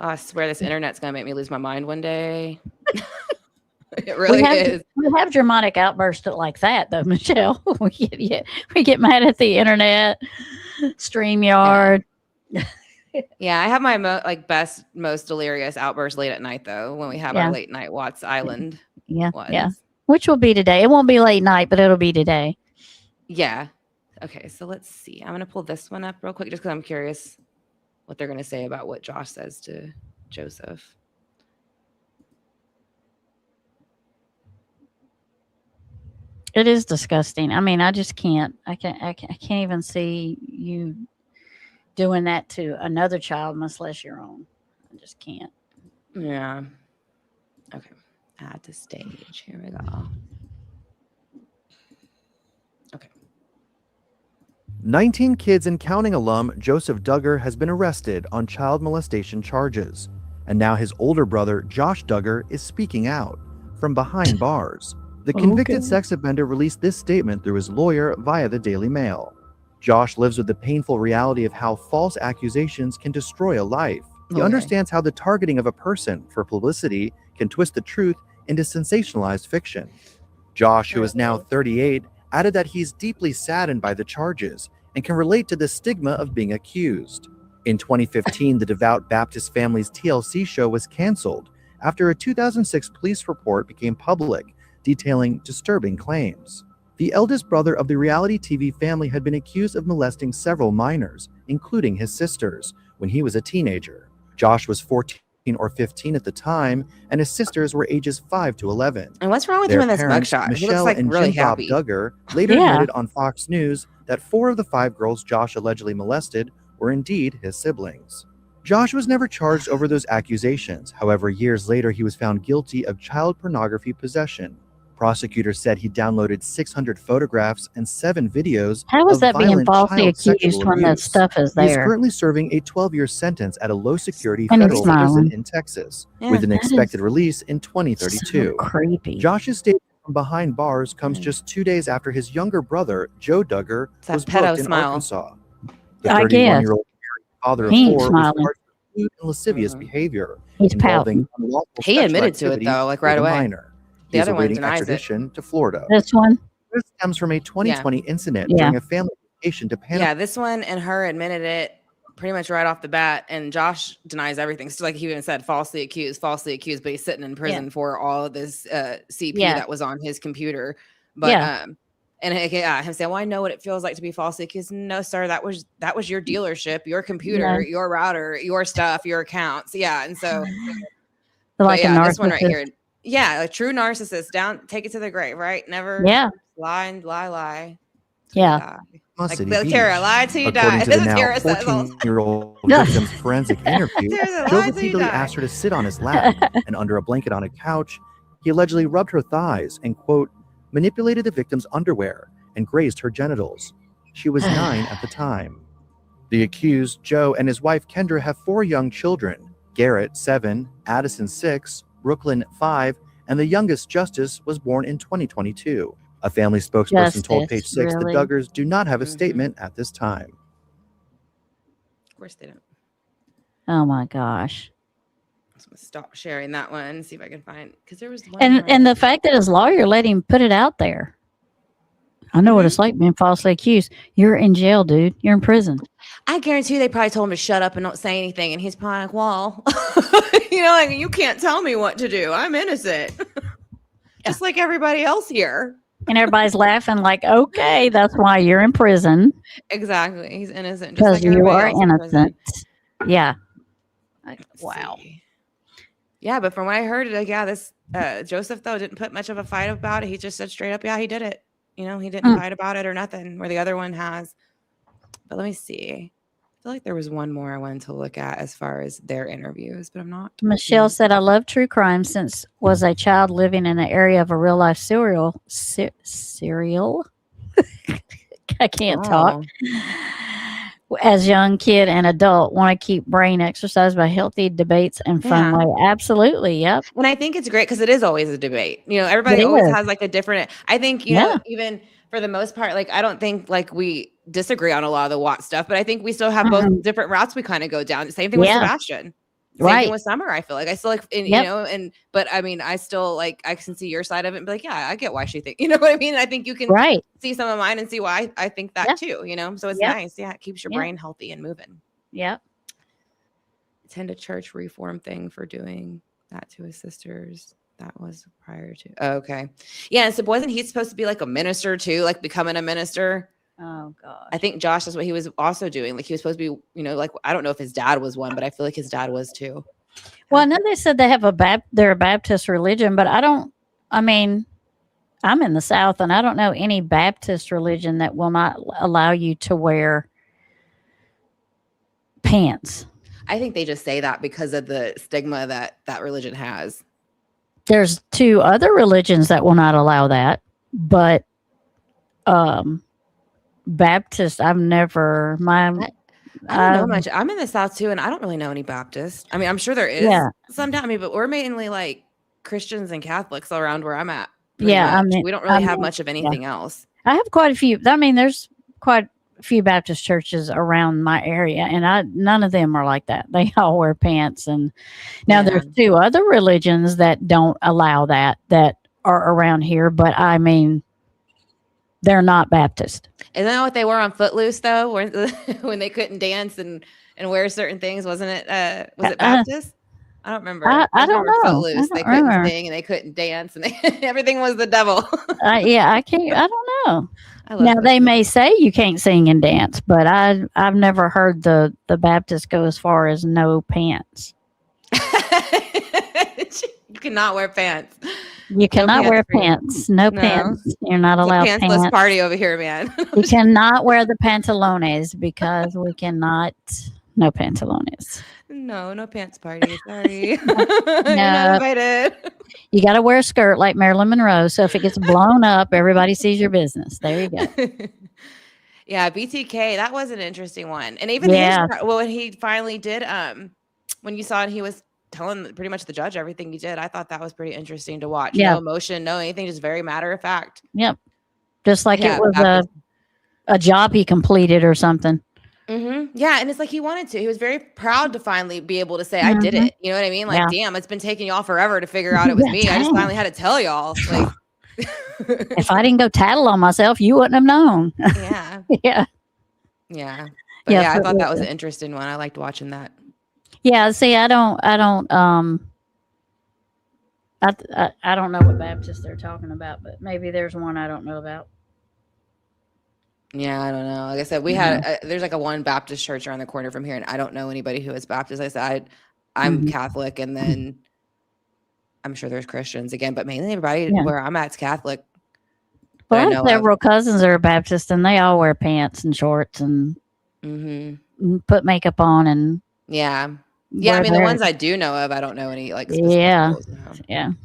Oh, I swear this internet's gonna make me lose my mind one day. It really is.
We have dramatic outbursts like that, though, Michelle. we get mad at the internet, StreamYard.
Yeah, I have my most delirious outburst late at night, though, when we have our late night Watts Island.
Yeah. Which will be today. It won't be late night, but it'll be today.
Yeah. Okay, so let's see. I'm gonna pull this one up real quick just because I'm curious what they're gonna say about what Josh says to Joseph.
It is disgusting. I just can't. I can't even see you doing that to another child, much less your own. I just can't.
Yeah. Okay. Add to stage. Here we go. Okay.
19 kids and counting alum Joseph Duggar has been arrested on child molestation charges, and now his older brother Josh Duggar is speaking out from behind bars. The convicted sex offender released this statement through his lawyer via the Daily Mail. Josh lives with the painful reality of how false accusations can destroy a life. He understands how the targeting of a person for publicity can twist the truth into sensationalized fiction. Josh, who is now 38, added that he's deeply saddened by the charges and can relate to the stigma of being accused. In 2015, the devout Baptist family's TLC show was canceled after a 2006 police report became public, detailing disturbing claims. The eldest brother of the reality TV family had been accused of molesting several minors, including his sisters, when he was a teenager. Josh was 14 or 15 at the time, and his sisters were ages 5 to 11.
And what's wrong with him in this mugshot? He looks like
and
really
Jim
happy.
Bob Duggar later admitted on Fox News that 4 of the 5 girls Josh allegedly molested were indeed his siblings. Josh was never charged over those accusations. However, years later, he was found guilty of child pornography possession. Prosecutors said he downloaded 600 photographs and 7 videos.
How is that being falsely accused when that
abuse.
stuff is there?
He's currently serving a 12-year sentence at a low-security federal prison in Texas, with an expected release in 2032.
So creepy.
Josh's statement from behind bars comes just 2 days after his younger brother, Joe Duggar, was booked in Arkansas. The 31-year-old father of 4 was charged with lewd and lascivious behavior involving unlawful
He admitted
sexual
to it, though, like
activity
right
with a
away.
minor.
The
He's
other one
awaiting
denies it.
extradition to Florida.
This one?
This stems from a 2020 incident during a family vacation to Panama.
Yeah, this one and her admitted it pretty much right off the bat, and Josh denies everything. So like he even said, falsely accused, but he's sitting in prison for all of this CP that was on his computer. But and him saying, well, I know what it feels like to be falsely accused. No, sir, that was your dealership, your computer, your router, your stuff, your accounts. Yeah, and so
like
this one right here. Yeah, a true narcissist. Take it to the grave, right? Never lie.
Yeah.
Like Tara, lie till you die.
According to the now 14-year-old victim's forensic interview, Joe repeatedly asked her to sit on his lap, and under a blanket on a couch, he allegedly rubbed her thighs and, quote, manipulated the victim's underwear and grazed her genitals. She was 9 at the time. The accused, Joe, and his wife Kendra have 4 young children, Garrett, 7, Addison, 6, Brooklyn, 5, and the youngest, Justice, was born in 2022. A family spokesperson told Page
Justice,
6
really?
the Duggars do not have a statement at this time.
Of course they don't.
Oh my gosh.
I'm gonna stop sharing that one and see if I can find, because there was one more.
And the fact that his lawyer let him put it out there. I know what it's like being falsely accused. You're in jail, dude. You're in prison.
I guarantee you they probably told him to shut up and don't say anything. And he's probably like, well, like, you can't tell me what to do. I'm innocent. Just like everybody else here.
And everybody's laughing like, okay, that's why you're in prison.
Exactly. He's innocent.
Because
Just like
you are
everybody else in prison.
innocent. Yeah.
Wow. Yeah, but from what I heard, this Joseph, though, didn't put much of a fight about it. He just said straight up, yeah, he did it. He didn't fight about it or nothing, where the other one has. But let me see. I feel like there was one more I wanted to look at as far as their interviews, but I'm not.
Michelle said, I love true crime since was a child living in an area of a real life serial. I can't talk. As young kid and adult, want to keep brain exercise by healthy debates and fun way. Absolutely. Yep.
And I think it's great because it is always a debate. Everybody always has like a different, I think, even for the most part, like, I don't think like we disagree on a lot of the Watt stuff, but I think we still have both different routes we kind of go down. Same thing with Sebastian. Same thing with Summer. I feel like I still like, but I mean, I still like, I can see your side of it and be like, yeah, I get why she thinks, you know what I mean? I think you can see some of mine and see why I think that too, so it's nice. Yeah. It keeps your brain healthy and moving.
Yeah.
Attend a church reform thing for doing that to his sisters. That was prior to. Oh, okay. Yeah. So wasn't he supposed to be like a minister too? Like becoming a minister?
Oh God.
I think Josh is what he was also doing. Like he was supposed to be, like, I don't know if his dad was one, but I feel like his dad was too.
Well, I know they said they have they're a Baptist religion, but I'm in the South and I don't know any Baptist religion that will not allow you to wear pants.
I think they just say that because of the stigma that religion has.
There's 2 other religions that will not allow that, but Baptist, I've never
I don't know much. I'm in the South too, and I don't really know any Baptists. I mean, I'm sure there is some down me, but we're mainly like Christians and Catholics around where I'm at.
Yeah,
much. We don't really have much of anything else.
I have quite a few. I mean, there's quite a few Baptist churches around my area, and none of them are like that. They all wear pants. And now there's 2 other religions that don't allow that are around here, but I mean, they're not Baptist.
Isn't that what they were on Footloose though? When they couldn't dance and wear certain things, wasn't it? Was it Baptist? I don't remember.
I don't know.
Footloose. They couldn't sing and they couldn't dance, and everything was the devil.
I can't. I don't know. Now they may say you can't sing and dance, but I've never heard the Baptists go as far as no pants.
You cannot wear pants.
You cannot wear pants. No pants. You're not allowed
pants. Pantsless party over here, man.
You cannot wear the pantalones because we cannot. No pantalones.
No pants party. Sorry. You're not invited.
You got to wear a skirt like Marilyn Monroe. So if it gets blown up, everybody sees your business. There you go.
Yeah, BTK. That was an interesting one. And even when he finally did, when you saw it, he was telling pretty much the judge everything he did. I thought that was pretty interesting to watch. No emotion, no anything, just very matter of fact.
Yep. Just like it was a job he completed or something.
Mm-hmm. Yeah. And it's like he wanted to. He was very proud to finally be able to say, I did it. You know what I mean? Like, damn, it's been taking y'all forever to figure out it was me. I just finally had to tell y'all. Like,
if I didn't go tattle on myself, you wouldn't have known.
Yeah.
Yeah.
Yeah. But I thought that was an interesting one. I liked watching that.
Yeah, see, I don't know what Baptist they're talking about, but maybe there's one I don't know about.
Yeah, I don't know. Like I said, we had there's like a one Baptist church around the corner from here, and I don't know anybody who is Baptist. I said I'm Catholic, and then I'm sure there's Christians again, but mainly everybody where I'm at's Catholic.
Well, I have several cousins that are Baptist, and they all wear pants and shorts and put makeup on and
yeah, I mean, the ones I do know of, I don't know any like specific rules
now.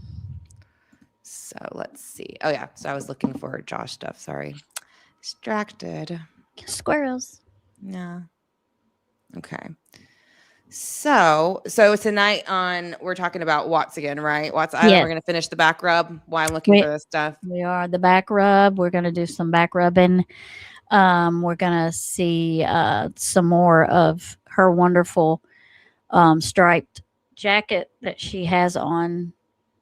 So let's see. Oh yeah, so I was looking for Josh stuff. Sorry, distracted.
Squirrels.
Yeah. Okay. So tonight we're talking about Watts again, right? Watts Island.
Yes.
We're going to finish the back rub while I'm looking for this stuff.
We are the back rub. We're going to do some back rubbing. We're going to see some more of her wonderful striped jacket that she has on,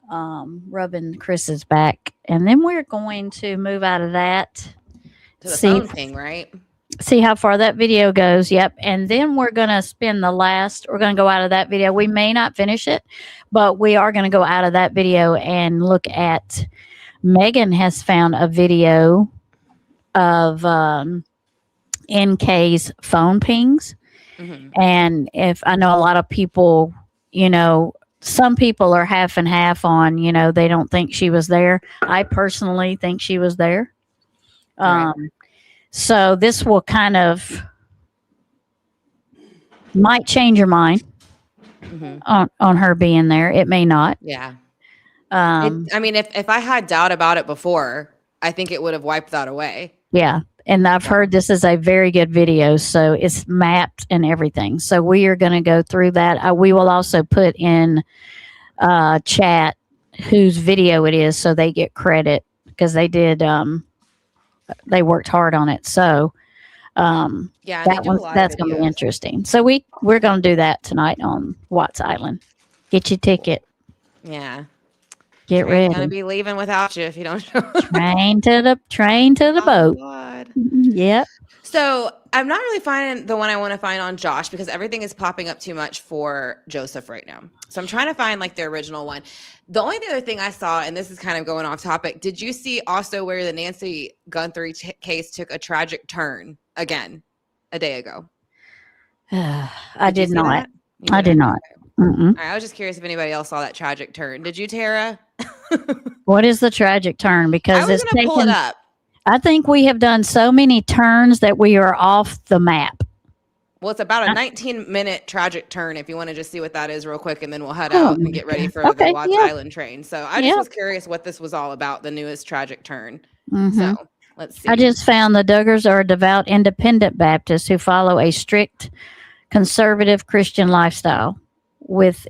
rubbing Chris's back. And then we're going to move out of that.
To the phone thing, right?
See how far that video goes. Yep. And then we're going to spend we're going to go out of that video. We may not finish it, but we are going to go out of that video and look at, Megan has found a video of NK's phone pings. Mm-hmm. And if I know a lot of people, some people are half and half on, they don't think she was there. I personally think she was there. Right. So this will kind of might change your mind on her being there. It may not.
Yeah. If I had doubt about it before, I think it would have wiped that away.
Yeah. And I've heard this is a very good video. So it's mapped and everything. So we are going to go through that. We will also put in chat whose video it is so they get credit because they did. They worked hard on it. So that's going to be interesting. So we're going to do that tonight on Watts Island. Get your ticket.
Yeah.
Get ready.
Going to be leaving without you if you don't show.
Train to the boat.
God.
Yep.
So I'm not really finding the one I want to find on Josh because everything is popping up too much for Joseph right now. So I'm trying to find like the original one. The only other thing I saw, and this is kind of going off topic, did you see also where the Nancy Guthrie case took a tragic turn again a day ago?
I did not. I did not.
All right, I was just curious if anybody else saw that tragic turn. Did you, Tara?
What is the tragic turn? Because
I was going to pull it up.
I think we have done so many turns that we are off the map.
Well, it's about a 19-minute tragic turn if you want to just see what that is real quick, and then we'll head out and get ready for the Watts Island train. So I just was curious what this was all about, the newest tragic turn. Mm-hmm. So let's see.
I just found the Duggars are devout independent Baptists who follow a strict conservative Christian lifestyle with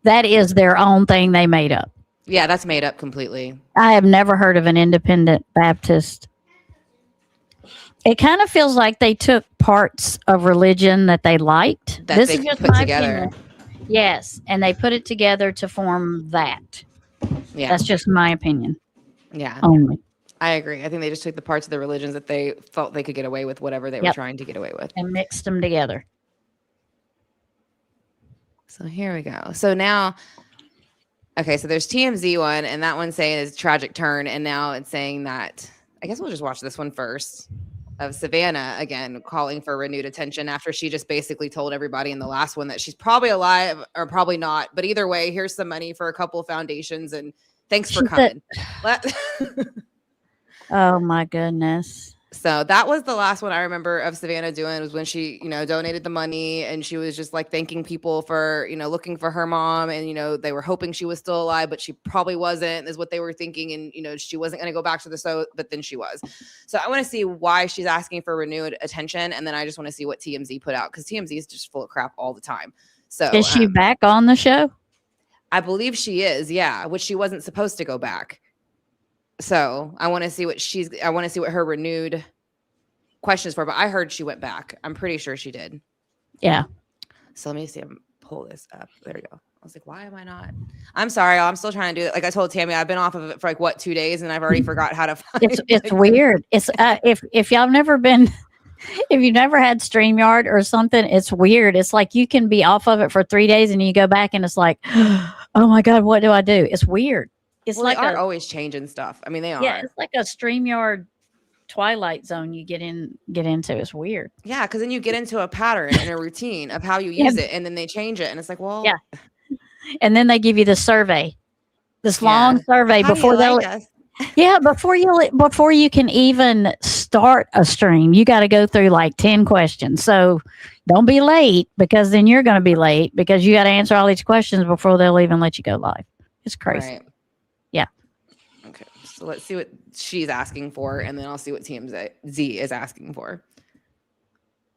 that is their own thing they made up.
Yeah, that's made up completely.
I have never heard of an independent Baptist. It kind of feels like they took parts of religion that they liked.
This is just put together.
Opinion. Yes, and they put it together to form that. Yeah. That's just my opinion.
Yeah.
Only.
I agree. I think they just took the parts of the religions that they felt they could get away with whatever they were trying to get away with.
And mixed them together.
So here we go. So now... Okay, so there's TMZ one, and that one's saying it's tragic turn, and now it's saying that, I guess we'll just watch this one first, of Savannah, again, calling for renewed attention after she just basically told everybody in the last one that she's probably alive or probably not, but either way, here's some money for a couple of foundations, and thanks for coming.
Oh, my goodness.
So that was the last one I remember of Savannah doing was when she, donated the money and she was just like thanking people for, looking for her mom and, they were hoping she was still alive, but she probably wasn't is what they were thinking. And, she wasn't going to go back to the show, but then she was. So I want to see why she's asking for renewed attention. And then I just want to see what TMZ put out because TMZ is just full of crap all the time. So
is she back on the show?
I believe she is. Yeah. Which she wasn't supposed to go back. So I want to see what her renewed questions for, but I heard she went back. I'm pretty sure she did.
Yeah.
So let me see. I'm pull this up. There we go. I was like, why am I not? I'm sorry. I'm still trying to do it. Like I told Tammie, I've been off of it for 2 days and I've already forgot how to find
it's weird. It's if y'all never been if you've never had StreamYard or something, it's weird. It's like you can be off of it for 3 days and you go back and it's like, oh my God, what do I do? It's weird. It's
like they are always changing stuff. I mean, they are.
Yeah, it's like a StreamYard twilight zone you get into. It's weird.
Yeah, because then you get into a pattern and a routine of how you use it, and then they change it, and it's like, well,
yeah. And then they give you the survey, this long survey before they'll. Yeah, before you can even start a stream, you got to go through like 10 questions. So don't be late because then you're going to be late because you got to answer all these questions before they'll even let you go live. It's crazy.
Right.
Yeah.
Okay. So let's see what she's asking for, and then I'll see what TMZ is asking for.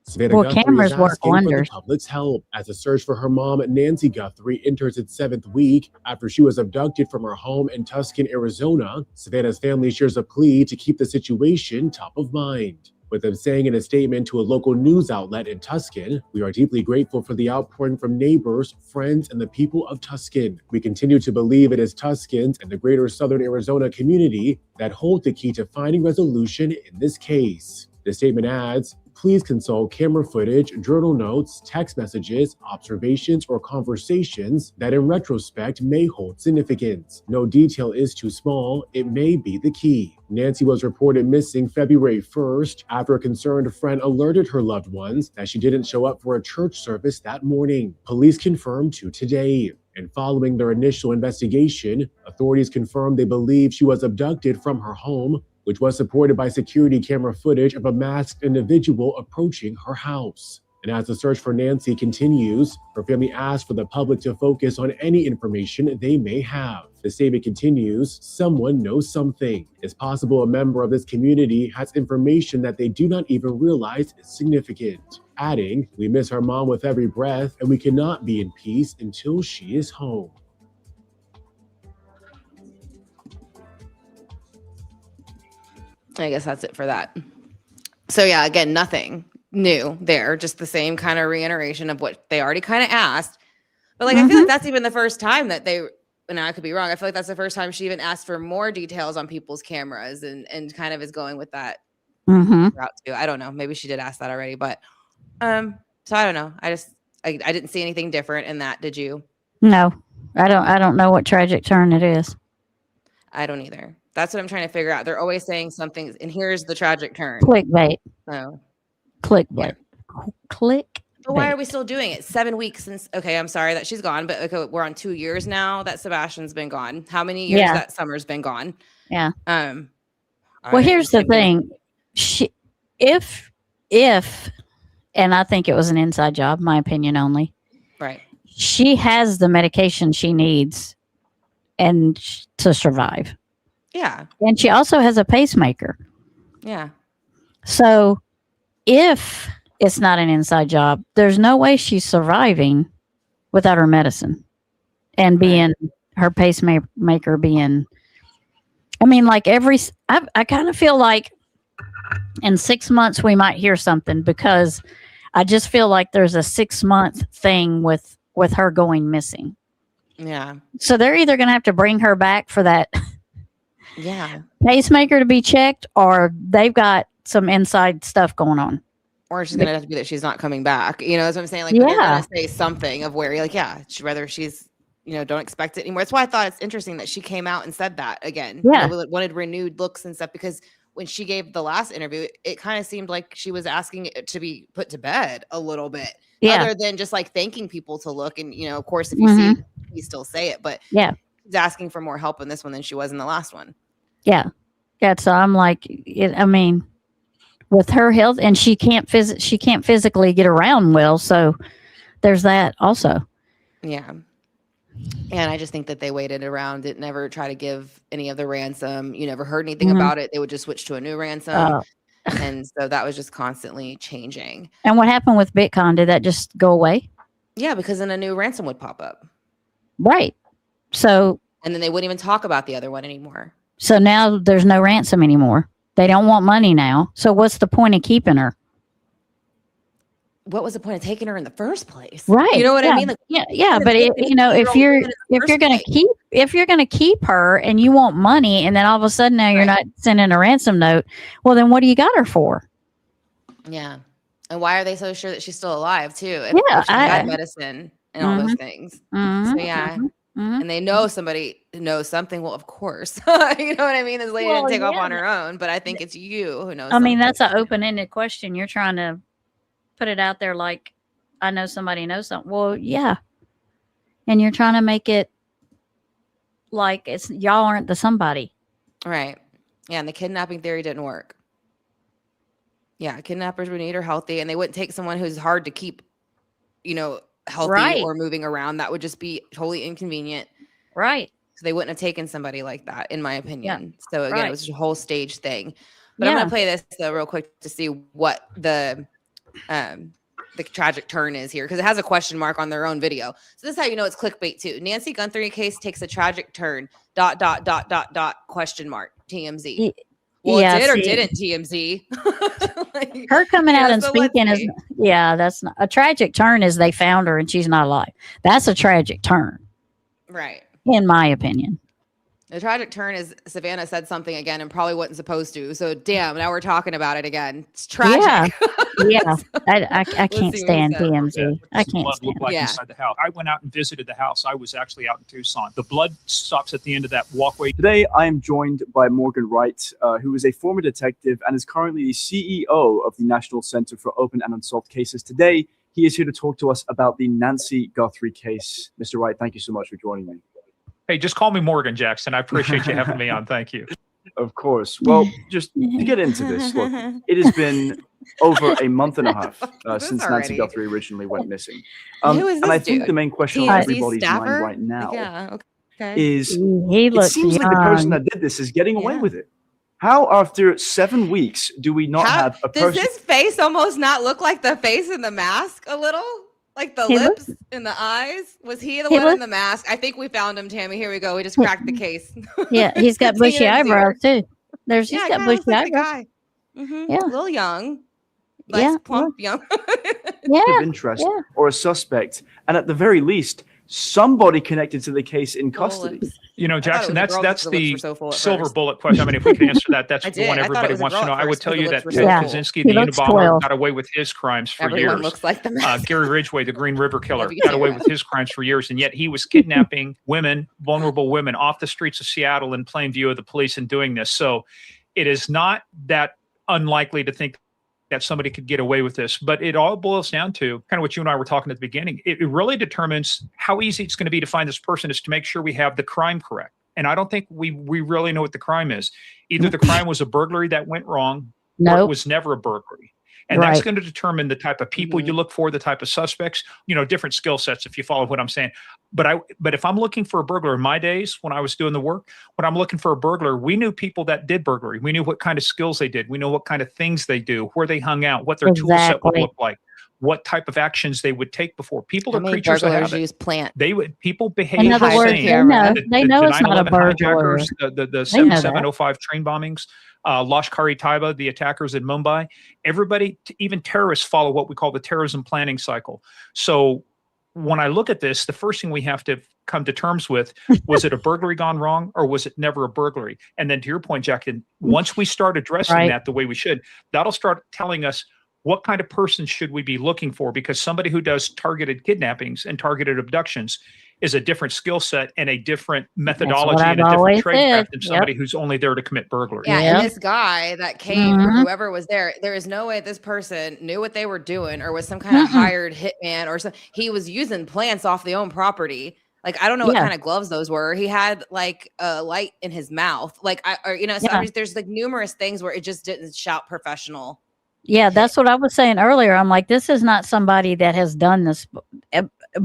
Savannah
Well,
Guthrie is
cameras work
asking for the
wonders.
public's help as the search for her mom, Nancy Guthrie, enters its 7th week after she was abducted from her home in Tucson, Arizona. Savannah's family shares a plea to keep the situation top of mind, with them saying in a statement to a local news outlet in Tucson, "We are deeply grateful for the outpouring from neighbors, friends, and the people of Tucson. We continue to believe it is Tucsons and the greater Southern Arizona community that hold the key to finding resolution in this case." The statement adds, "Please consult camera footage, journal notes, text messages, observations, or conversations that in retrospect may hold significance. No detail is too small. It may be the key." Nancy was reported missing February 1st after a concerned friend alerted her loved ones that she didn't show up for a church service that morning. Police confirmed to Today. And following their initial investigation, authorities confirmed they believe she was abducted from her home, which was supported by security camera footage of a masked individual approaching her house. And as the search for Nancy continues, her family asked for the public to focus on any information they may have. The statement continues, "Someone knows something. It's possible a member of this community has information that they do not even realize is significant." Adding, "We miss our mom with every breath, and we cannot be in peace until she is home."
I guess that's it for that. So yeah, again, nothing new there, just the same kind of reiteration of what they already kind of asked. But like, I feel like that's even the first time that they, and I could be wrong, I feel like that's the first time she even asked for more details on people's cameras and kind of is going with that route too. I don't know. Maybe she did ask that already, but so I don't know. I didn't see anything different in that. Did you?
No, I don't know what tragic turn it is.
I don't either. That's what I'm trying to figure out. They're always saying something, and here's the tragic turn.
Clickbait.
So,
clickbait. Click.
But why are we still doing it? 7 weeks since. Okay, I'm sorry that she's gone, but okay, we're on 2 years now that Sebastian's been gone. How many years that Summer's been gone?
Yeah.
Well,
here's the thing. If, and I think it was an inside job, my opinion only.
Right.
She has the medication she needs, and to survive.
Yeah.
And she also has a pacemaker.
Yeah.
So if it's not an inside job, there's no way she's surviving without her medicine and being her pacemaker being, I mean, like I kind of feel like in 6 months we might hear something, because I just feel like there's a 6-month thing with her going missing.
Yeah.
So they're either going to have to bring her back for that pacemaker to be checked, or they've got some inside stuff going on.
Or she's gonna have to be that she's not coming back. You know, that's what I'm saying. Like, they're gonna say something of where you're like, whether she's, don't expect it anymore. That's why I thought it's interesting that she came out and said that again.
Yeah.
Wanted renewed looks and stuff, because when she gave the last interview, it kind of seemed like she was asking it to be put to bed a little bit.
Yeah.
Other than just like thanking people to look. And, of course, if you see, you still say it. But she's asking for more help in this one than she was in the last one.
Yeah. Yeah. So I'm like, I mean, with her health, and she can't physically get around well. So there's that also.
Yeah. And I just think that they waited around. It never try to give any of the ransom. You never heard anything about it. They would just switch to a new ransom. And so that was just constantly changing.
And what happened with Bitcoin? Did that just go away?
Yeah, because then a new ransom would pop up.
Right. So.
And then they wouldn't even talk about the other one anymore.
So now there's no ransom anymore. They don't want money now. So what's the point of keeping her?
What was the point of taking her in the first place?
Right.
You know what I mean? Like,
yeah. But if you're gonna keep her and you want money, and then all of a sudden now you're not sending a ransom note, well, then what do you got her for?
Yeah. And why are they so sure that she's still alive too? If she had medicine and all those things. So yeah. And they know somebody knows something. Well, of course, you know what I mean? This lady didn't take off on her own, but I think it's you who knows.
I mean, that's an open-ended question. You're trying to put it out there like, I know somebody knows something. Well, yeah. And you're trying to make it like it's y'all aren't the somebody.
Right. Yeah. And the kidnapping theory didn't work. Yeah. Kidnappers would need her healthy, and they wouldn't take someone who's hard to keep, healthy or moving around. That would just be totally inconvenient.
Right.
So they wouldn't have taken somebody like that, in my opinion. So again, it was a whole stage thing. But I'm going to play this though real quick to see what the the tragic turn is here, because it has a question mark on their own video. So this is how you know it's clickbait too. Nancy Guthrie case takes a tragic turn. ... question mark TMZ. Well,
yeah,
it did or
see,
didn't TMZ. Like,
her coming out and
so let's
speaking is,
see.
that's not, a tragic turn is they found her and she's not alive. That's a tragic turn,
Right.
in my opinion.
The tragic turn is Savannah said something again and probably wasn't supposed to. So damn, now we're talking about it again. It's tragic.
Yeah. I can't
see what he
stand
said.
TMZ. I can't
blood
stand
looked like
Yeah.
inside the house. I went out and visited the house. I was actually out in Tucson. The blood stops at the end of that walkway.
Today, I am joined by Morgan Wright, who is a former detective and is currently the CEO of the National Center for Open and Unsolved Cases. Today, he is here to talk to us about the Nancy Guthrie case. Mr. Wright, thank you so much for joining me.
Hey, just call me Morgan, Jackson. I appreciate you having me on. Thank you.
Of course. Well, just to get into this, look, it has been over a month and a half since Nancy Guthrie originally went missing.
Who is
and I
this
think
dude?
the main question on
TMZ
everybody's
staffer?
mind right now
Yeah. Okay.
is,
He
it
looks
seems
young.
like the person that did this is getting away with it. How, after 7 weeks, do we not have a
Does
person?
his face almost not look like the face in the mask a little? Like the
He
lips
looks-
and the eyes? Was he the
he
one in
looks-
the mask? I think we found him, Tammy. Here we go. We just cracked the case.
Yeah, he's got bushy
TMZ.
eyebrows too. He's
Yeah,
got
kinda
bushy
looks like the
eyebrows.
guy. Mhm.
Yeah.
A little young. Nice,
Yeah,
plump, young.
Yeah.
of interest
yeah.
or a suspect, and at the very least, somebody connected to the case in custody.
You know, Jackson,
I thought it was a girl
that's
because the lips
the
were so full at
silver
first.
bullet question. I mean, if we can answer that, that's
I
the one
did. I thought
everybody
it was a
wants
girl
to know.
at
I would
first
tell
because
you
the
that
lips
Ted
were
Yeah.
so full.
Kaczynski,
He
the
looks
Unabomber,
12.
got away with his crimes for
Everyone
years.
looks like the mask.
Gary Ridgway, the Green River Killer,
Love you
got
too,
away
man.
with his crimes for years, and yet he was kidnapping women, vulnerable women, off the streets of Seattle in plain view of the police and doing this. So it is not that unlikely to think that somebody could get away with this, but it all boils down to kind of what you and I were talking at the beginning. It really determines how easy it's going to be to find this person is to make sure we have the crime correct. And I don't think we really know what the crime is. Either the crime was a burglary that went wrong, or it
Nope.
was never a burglary. And that's
Right.
going to determine the type of people you look for, the type of suspects, different skill sets, if you follow what I'm saying. But if I'm looking for a burglar in my days when I was doing the work, when I'm looking for a burglar, we knew people that did burglary. We knew what kind of skills they did. We know what kind of things they do, where they hung out, what their tool set would
Exactly.
look like, what type of actions they would take before. People
How
are
many
creatures of
burglars
habit.
use plant?
People behave
In other
the
words,
same.
they know it's not a
9/11
burglar.
hijackers, the
They know that.
7705 train bombings, Lashkar-e-Taiba, the attackers in Mumbai. Everybody, even terrorists, follow what we call the terrorism planning cycle. So when I look at this, the first thing we have to come to terms with, was it a burglary gone wrong, or was it never a burglary? And then to your point, Jack, once we start addressing
Right.
that the way we should, that'll start telling us what kind of person should we be looking for, because somebody who does targeted kidnappings and targeted abductions is a different skill set and a different methodology
I've
and a different
always
tradecraft
said.
than
Yep.
somebody who's only there to commit burglary.
Yeah,
Yep.
and this guy that came, or
Mhm.
whoever was there is no way this person knew what they were doing or was some kind of hired hitman or something. He was using plants off the own property. Like, I don't know what
Yeah.
kind of gloves those were. He had like a light in his mouth. Like, so
Yeah.
there's like numerous things where it just didn't shout professional.
Yeah, that's what I was saying earlier. I'm like, this is not somebody that has done this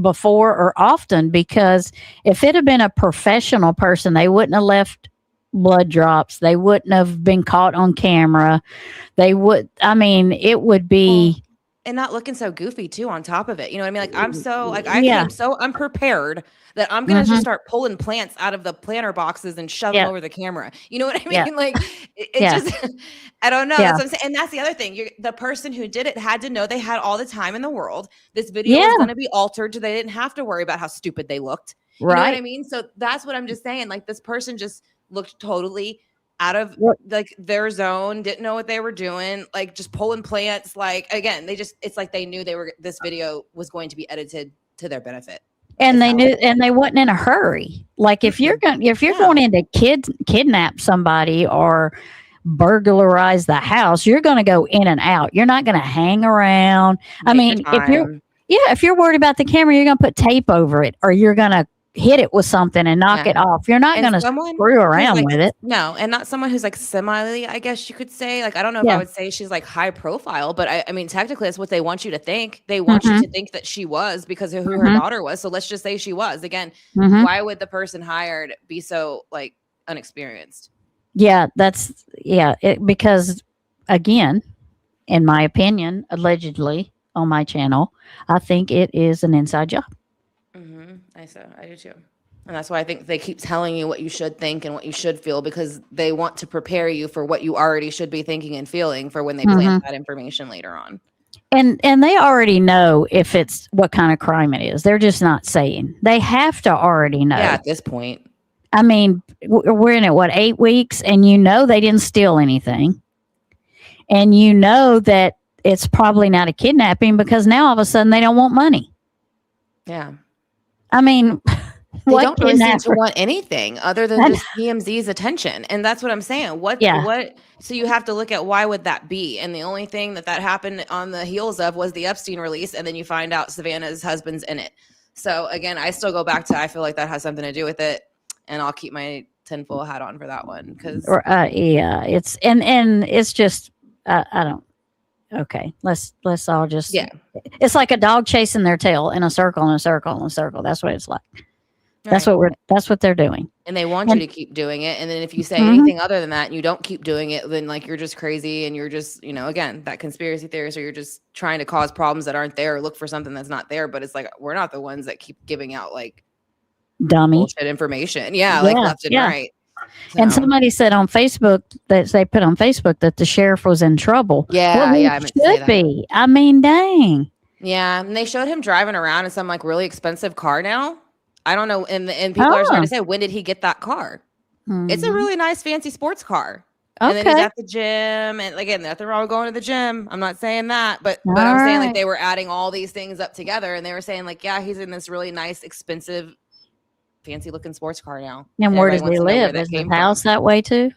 before or often, because if it had been a professional person, they wouldn't have left blood drops. They wouldn't have been caught on camera. It would be.
And not looking so goofy too on top of it. You know what I mean? Like, I'm so like, I
Yeah.
came so unprepared that I'm going to
Mhm.
just start pulling plants out of the planter boxes and shove them
Yeah.
over the camera. You know what I mean?
Yeah.
Like, it
Yeah.
just, I don't know.
Yeah.
That's what I'm saying. And that's the other thing. The person who did it had to know they had all the time in the world. This video was
Yeah.
going to be altered so they didn't have to worry about how stupid they looked. You know what I
Right.
mean? So that's what I'm just saying. Like, this person just looked totally out of
What-
like their zone, didn't know what they were doing, like just pulling plants. Like, again, it's like they knew this video was going to be edited to their benefit.
And they
That's
knew, and they wasn't in a hurry. Like, if you're going in to kidnap somebody or burglarize the house, you're going to go in and out. You're not going to hang around. If you're worried about the camera, you're going to put tape over it, or you're going to hit it with something and knock
Yeah.
it off. You're not
And
going to
someone
screw
who's,
around
like,
with it.
No, and not someone who's like semi, I guess you could say. Like, I don't know if
Yeah.
I would say she's like high profile, but I mean, technically that's what they want you to think. They want you to think that she was because of who her daughter was. So let's just say she was. Again, why would the person hired be so like unexperienced?
Yeah, because again, in my opinion, allegedly on my channel, I think it is an inside job.
I do too. And that's why I think they keep telling you what you should think and what you should feel, because they want to prepare you for what you already should be thinking and feeling for when they plant that information later on.
And they already know if it's what kind of crime it is. They're just not saying. They have to already know.
Yeah, at this point.
I mean, we're in it, 8 weeks, and you know they didn't steal anything. And you know that it's probably not a kidnapping because now all of a sudden they don't want money.
Yeah.
I mean,
they don't really seem to want anything other than just TMZ's attention. And that's what I'm saying. What? So you have to look at why would that be? And the only thing that happened on the heels of was the Epstein release. And then you find out Savannah's husband's in it. So again, I still go back to, I feel like that has something to do with it. And I'll keep my tinfoil hat on for that one. Cause
it's, and it's just, I don't, okay. Let's all just, it's like a dog chasing their tail in a circle and a circle and a circle. That's what it's like. That's what they're doing.
And they want you to keep doing it. And then if you say anything other than that and you don't keep doing it, then like you're just crazy and you're just, again, that conspiracy theorist, or you're just trying to cause problems that aren't there or look for something that's not there. But it's like, we're not the ones that keep giving out like
dummy
bullshit information. Yeah, like left and right. So.
And somebody said on Facebook that they put on Facebook that the sheriff was in trouble.
Yeah,
well,
I meant to say that.
Be. I mean, dang.
Yeah, and they showed him driving around in some like really expensive car now. I don't know, and people are trying to say, when did he get that car? It's a really nice, fancy sports car. And then he's at the gym, and again, nothing wrong with going to the gym. I'm not saying that, but I'm saying like they were adding all these things up together, and they were saying like, yeah, he's in this really nice, expensive, fancy looking sports car now.
And where does he live? Is his house that way too?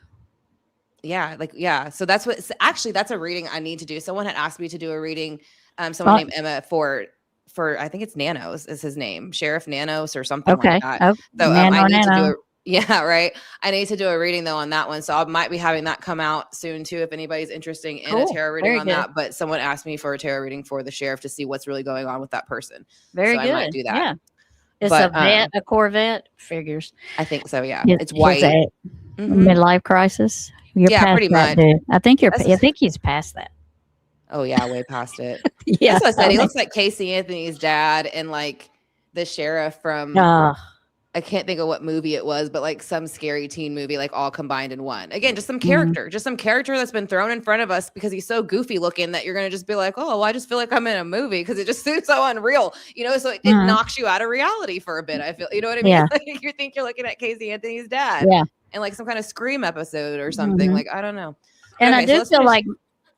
Yeah. So that's that's a reading I need to do. Someone had asked me to do a reading. Someone named Emma for I think it's Nanos is his name, Sheriff Nanos or something like that. So I need to do I need to do a reading though on that one. So I might be having that come out soon too, if anybody's interested in a tarot reading on that. But someone asked me for a tarot reading for the sheriff to see what's really going on with that person.
Very good.
I might do that.
Yeah. It's a vet, a Corvette, figures.
I think so. Yeah, it's white.
Midlife crisis. You're past
pretty
that,
much.
Dude. I think he's past that.
Oh yeah, way past it.
Yeah,
that's what I said. He looks like Casey Anthony's dad and like the sheriff from I can't think of what movie it was, but like some scary teen movie, like all combined in one. Again, just some character, that's been thrown in front of us because he's so goofy looking that you're gonna just be like, oh, well, I just feel like I'm in a movie because it just seems so unreal, So it knocks you out of reality for a bit. I feel, you know what I mean?
Yeah.
Like you think you're looking at Casey Anthony's dad, and like some kind of Scream episode or something. Like I don't know.
And I do feel like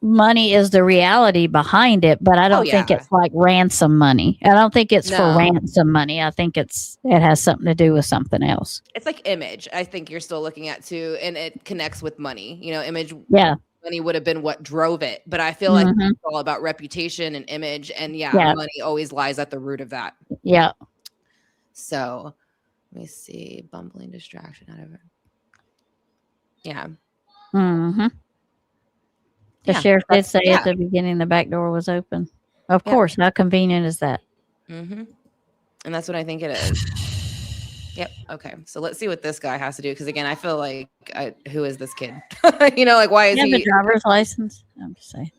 money is the reality behind it, but I don't think it's like ransom money. I don't think it's for ransom money. I think it has something to do with something else.
It's like image. I think you're still looking at too, and it connects with money. Image.
Yeah.
Money would have been what drove it, but I feel like it's all about reputation and image, and money always lies at the root of that.
Yeah.
So let me see. Bumbling distraction out of it. Yeah.
Mm-hmm. The sheriff did say at the beginning the back door was open. Of course. How convenient is that?
And that's what I think it is. Yep. Okay. So let's see what this guy has to do. Because again, I feel like, who is this kid? Like why is he?
The driver's license. I'm just saying.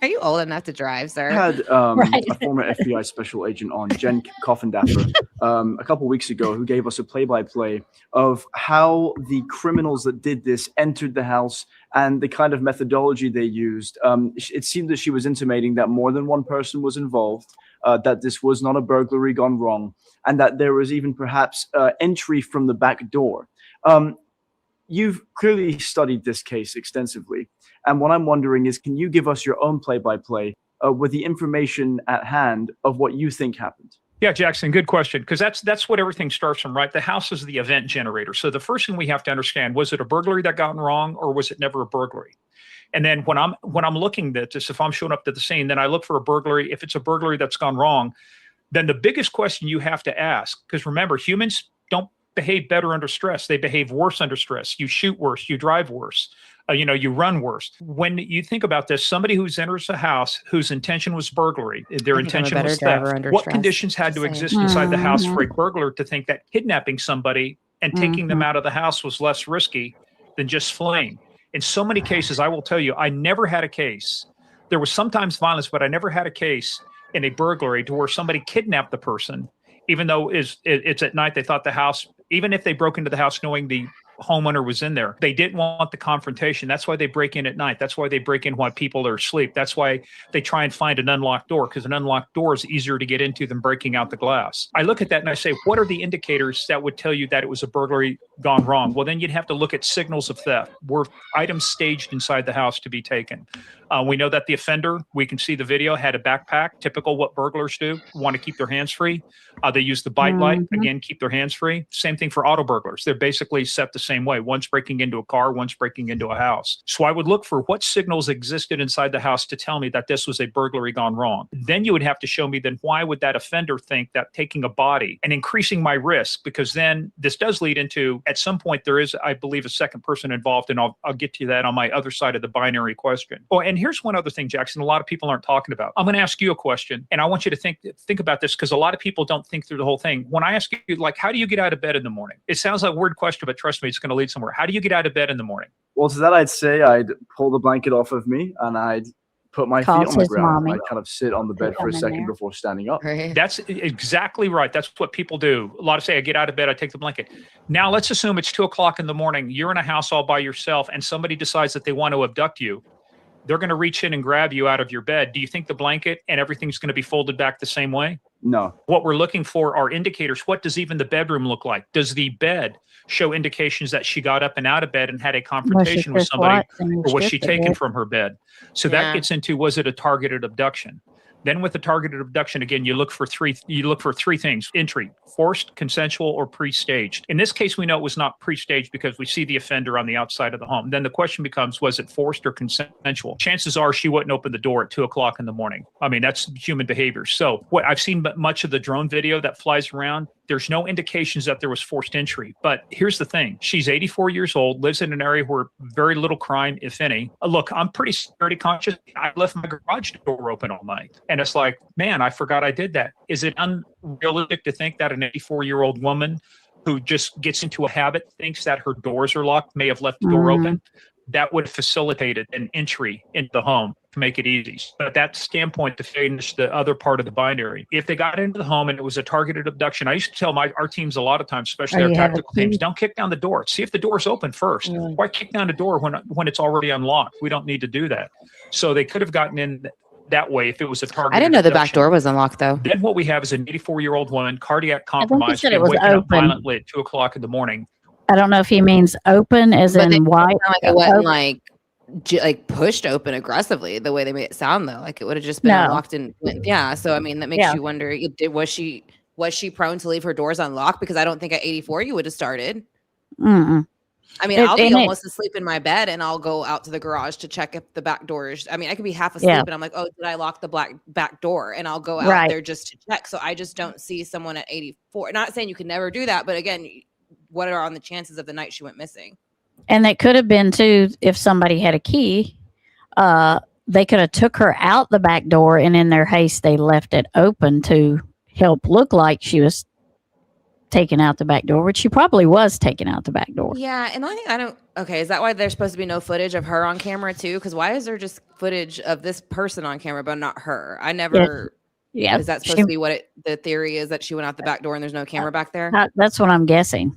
Are you old enough to drive, sir?
I had a former FBI special agent on, Jen Coffindaffer, a couple weeks ago, who gave us a play-by-play of how the criminals that did this entered the house and the kind of methodology they used. It seemed that she was intimating that more than one person was involved, that this was not a burglary gone wrong, and that there was even perhaps entry from the back door. You've clearly studied this case extensively. And what I'm wondering is, can you give us your own play-by-play with the information at hand of what you think happened?
Yeah, Jackson, good question, because that's what everything starts from, right? The house is the event generator. So the first thing we have to understand, was it a burglary that got wrong, or was it never a burglary? And then when I'm looking at this, if I'm showing up to the scene, then I look for a burglary. If it's a burglary that's gone wrong, then the biggest question you have to ask, because remember, humans don't behave better under stress. They behave worse under stress. You shoot worse, you drive worse. You run worse. When you think about this, somebody who enters a house whose intention was burglary, their intention was theft. What conditions had to exist inside the house for a burglar to think that kidnapping somebody and taking them out of the house was less risky than just fleeing? In so many cases, I will tell you, I never had a case. There was sometimes violence, but I never had a case in a burglary to where somebody kidnapped the person, even though it's at night. They thought the house, even if they broke into the house knowing the homeowner was in there, they didn't want the confrontation. That's why they break in at night. That's why they break in while people are asleep. That's why they try and find an unlocked door, because an unlocked door is easier to get into than breaking out the glass. I look at that and I say, what are the indicators that would tell you that it was a burglary gone wrong? Well, then you'd have to look at signals of theft. Were items staged inside the house to be taken? We know that the offender, we can see the video, had a backpack, typical what burglars do, want to keep their hands free. They use the bite light, again, keep their hands free. Same thing for auto burglars. They're basically set the same way. One's breaking into a car, one's breaking into a house. So I would look for what signals existed inside the house to tell me that this was a burglary gone wrong. Then you would have to show me, then why would that offender think that taking a body and increasing my risk, because then this does lead into, at some point there is, I believe, a second person involved, and I'll get to that on my other side of the binary question. Oh, and here's one other thing, Jackson, a lot of people aren't talking about. I'm going to ask you a question, and I want you to think about this, because a lot of people don't think through the whole thing. When I ask you, like, how do you get out of bed in the morning? It sounds like a weird question, but trust me, it's going to lead somewhere. How do you get out of bed in the morning?
Well, to that I'd say I'd pull the blanket off of me and I'd put my feet on the ground. I'd kind of sit on the bed for a second before standing up.
That's exactly right. That's what people do. A lot of say, I get out of bed, I take the blanket. Now let's assume it's 2 o'clock in the morning. You're in a house all by yourself and somebody decides that they want to abduct you. They're going to reach in and grab you out of your bed. Do you think the blanket and everything's going to be folded back the same way?
No.
What we're looking for are indicators. What does even the bedroom look like? Does the bed show indications that she got up and out of bed and had a confrontation with somebody, or was she taken from her bed? So that gets into, was it a targeted abduction? Then with the targeted abduction, again, you look for three things: entry, forced, consensual, or pre-staged. In this case, we know it was not pre-staged because we see the offender on the outside of the home. Then the question becomes, was it forced or consensual? Chances are she wouldn't open the door at 2 o'clock in the morning. I mean, that's human behavior. So what I've seen much of the drone video that flies around, there's no indications that there was forced entry. But here's the thing. She's 84 years old, lives in an area where very little crime, if any. Look, I'm pretty security conscious. I left my garage door open all night. And it's like, man, I forgot I did that. Is it unrealistic to think that an 84-year-old woman who just gets into a habit, thinks that her doors are locked, may have left the door open? That would have facilitated an entry into the home to make it easy. But that standpoint, to finish the other part of the binary, if they got into the home and it was a targeted abduction, I used to tell our teams a lot of times, especially our tactical teams, don't kick down the door. See if the door's open first. Why kick down the door when it's already unlocked? We don't need to do that. So they could have gotten in that way if it was a target.
I didn't know the back door was unlocked, though.
Then what we have is an 84-year-old woman, cardiac compromise, and waking up violently at 2 o'clock in the morning.
I don't know if he means open as in white.
Like it wasn't like pushed open aggressively the way they made it sound, though. Like it would have just been unlocked and so I mean that makes you wonder, was she prone to leave her doors unlocked? Because I don't think at 84 you would have started. I mean, I'll be almost asleep in my bed and I'll go out to the garage to check if the back doors, I mean, I could be half asleep and I'm like, oh, did I lock the back door? And I'll go out there just to check. So I just don't see someone at 84. Not saying you can never do that, but again, what are on the chances of the night she went missing?
And that could have been too, if somebody had a key, they could have took her out the back door, and in their haste, they left it open to help look like she was taken out the back door, which she probably was taken out the back door.
Yeah, and okay, is that why there's supposed to be no footage of her on camera too? Because why is there just footage of this person on camera, but not her? I never...
Yeah.
Is that supposed to be what the theory is, that she went out the back door and there's no camera back there?
That's what I'm guessing.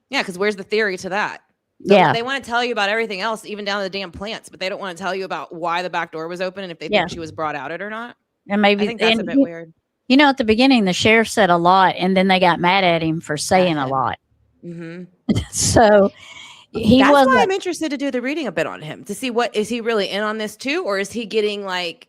Yeah, because where's the theory to that? They want to tell you about everything else, even down to the damn plants, but they don't want to tell you about why the back door was open and if they think she was brought out it or not.
And maybe
I think that's a bit weird.
You know, at the beginning, the sheriff said a lot, and then they got mad at him for saying a lot. So
that's why I'm interested to do the reading a bit on him, to see what is he really in on this too, or is he getting like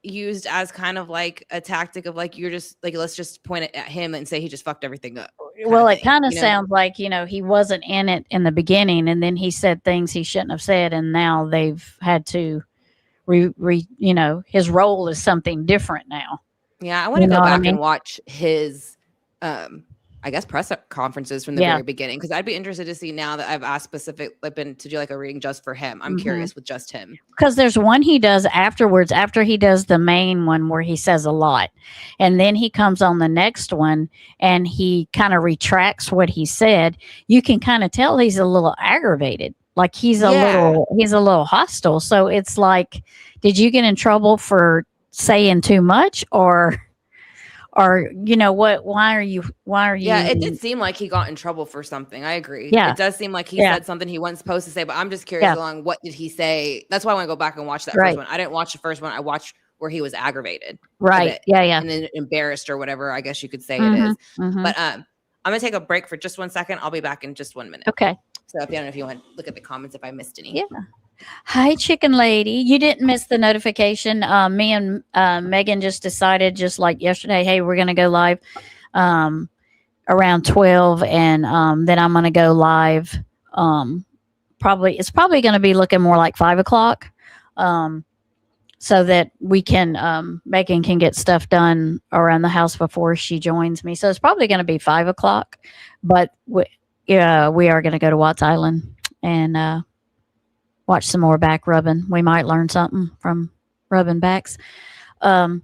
used as kind of like a tactic of like, you're just like, let's just point it at him and say he just fucked everything up.
Well, it kind of sounds like, he wasn't in it in the beginning, and then he said things he shouldn't have said, and now they've had to his role is something different now.
Yeah, I want to go back and watch his I guess press conferences from the very beginning, because I'd be interested to see, now that I've asked been to do like a reading just for him. I'm curious with just him.
Because there's one he does afterwards, after he does the main one where he says a lot. And then he comes on the next one and he kind of retracts what he said. You can kind of tell he's a little aggravated. Like he's a little hostile. So it's like, did you get in trouble for saying too much, or you know what? Why are you?
Yeah, it did seem like he got in trouble for something. I agree.
Yeah.
It does seem like he said something he wasn't supposed to say, but I'm just curious along what did he say? That's why I want to go back and watch that first one. I didn't watch the first one. I watched where he was aggravated.
Right. Yeah.
And then embarrassed or whatever, I guess you could say it is. But I'm going to take a break for just 1 second. I'll be back in just 1 minute.
Okay.
So I don't know if you want to look at the comments if I missed any.
Yeah. Hi, chicken lady. You didn't miss the notification. Me and Megan just decided, just like yesterday, hey, we're going to go live around 12, and then I'm going to go live. It's probably going to be looking more like 5 o'clock, so that we can Megan can get stuff done around the house before she joins me. So it's probably going to be 5 o'clock, but we are going to go to Watts Island and watch some more back rubbing. We might learn something from rubbing backs. So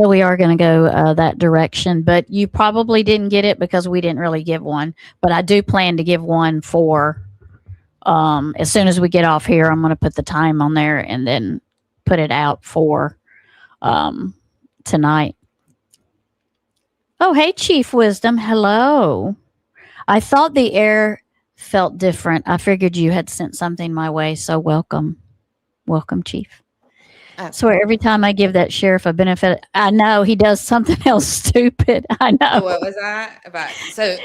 we are going to go that direction, but you probably didn't get it because we didn't really give one, but I do plan to give one for, as soon as we get off here, I'm going to put the time on there and then put it out for, tonight. Oh, hey, Chief Wisdom. Hello. I thought the air felt different. I figured you had sent something my way. So welcome. Welcome, Chief. I swear every time I give that sheriff a benefit, I know he does something else stupid. I know.
What was that about? So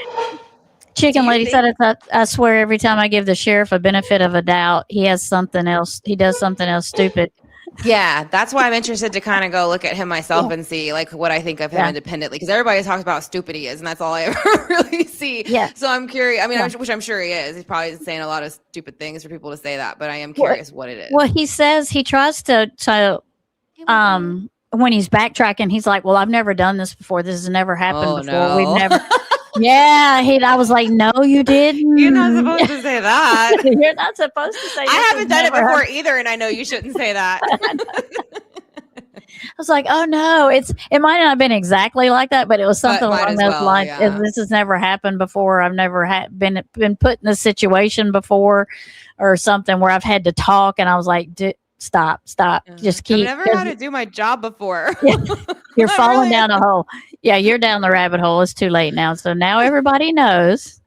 Chicken Lady said, I swear every time I give the sheriff a benefit of a doubt, he has something else. He does something else stupid.
Yeah, that's why I'm interested to kind of go look at him myself and see like what I think of him independently, because everybody talks about how stupid he is, and that's all I ever really see. Yeah. So I'm curious. I mean, which I'm sure he is. He's probably saying a lot of stupid things for people to say that, but I am curious what it is.
Well, he says he tries to when he's backtracking, he's like, "Well, I've never done this before. This has never happened before.
No.
We've never." Yeah, I was like, "No, you didn't.
You're not supposed to say that.
You're not supposed to say.
I haven't done it before either, and I know you shouldn't say that."
I was like, "Oh no, it might not have been exactly like that, but it was something along those lines. Yeah. This has never happened before. I've never been put in a situation before, or something where I've had to talk, and I was like, stop, just keep."
I've never had to do my job before.
You're falling down a hole. Yeah, you're down the rabbit hole. It's too late now. So now everybody knows.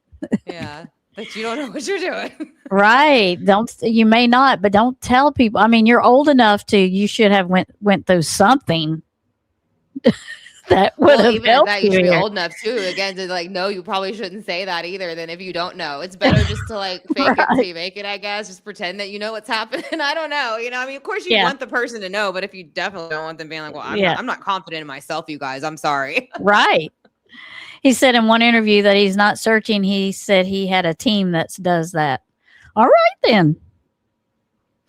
Yeah, that you don't know what you're doing.
Right. You may not, but don't tell people. I mean, you're old enough you should have went through something that would have
even
helped
at that, you should be
here.
old enough too. Again, to like, no, you probably shouldn't say that either. Then if you don't know, it's better just to like fake it till you make it. I guess just pretend that you know what's happening. I don't know. I mean, of course you want the person to know, but if you definitely don't want them being like, well, I'm not confident in myself, you guys. I'm sorry.
Right. He said in one interview that he's not searching. He said he had a team that does that. All right, then.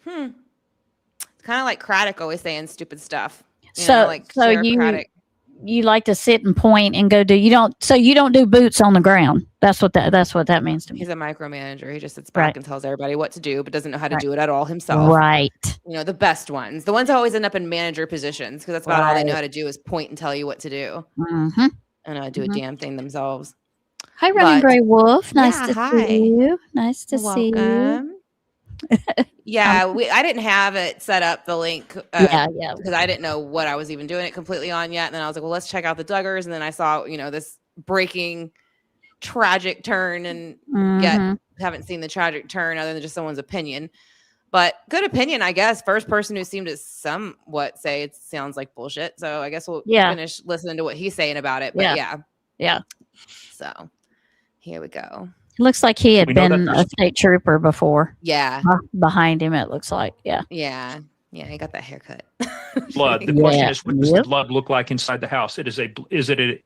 It's kind of like Craddock always saying stupid stuff.
So you like to sit and point and go do. You don't do boots on the ground. That's what that means to me.
He's a micromanager. He just sits back and tells everybody what to do, but doesn't know how to do it at all himself.
Right.
The best ones, the ones that always end up in manager positions, because that's about all they know how to do is point and tell you what to do.
Mm-hmm.
And do a damn thing themselves.
Hi, Running Gray Wolf. Nice to see you. Nice to see you.
Yeah, I didn't have it set up, the link.
Because
I didn't know what I was even doing it completely on yet. And then I was like, well, let's check out the Duggars. And then I saw, this breaking tragic turn, and yet haven't seen the tragic turn other than just someone's opinion. But good opinion, I guess. First person who seemed to somewhat say it sounds like bullshit. So I guess we'll finish listening to what he's saying about it. But
yeah.
So here we go.
It looks like he had been a state trooper before.
Yeah.
Behind him, it looks like. Yeah.
Yeah. Yeah. He got that haircut.
Blood. The question is, what does the blood look like inside the house? Is it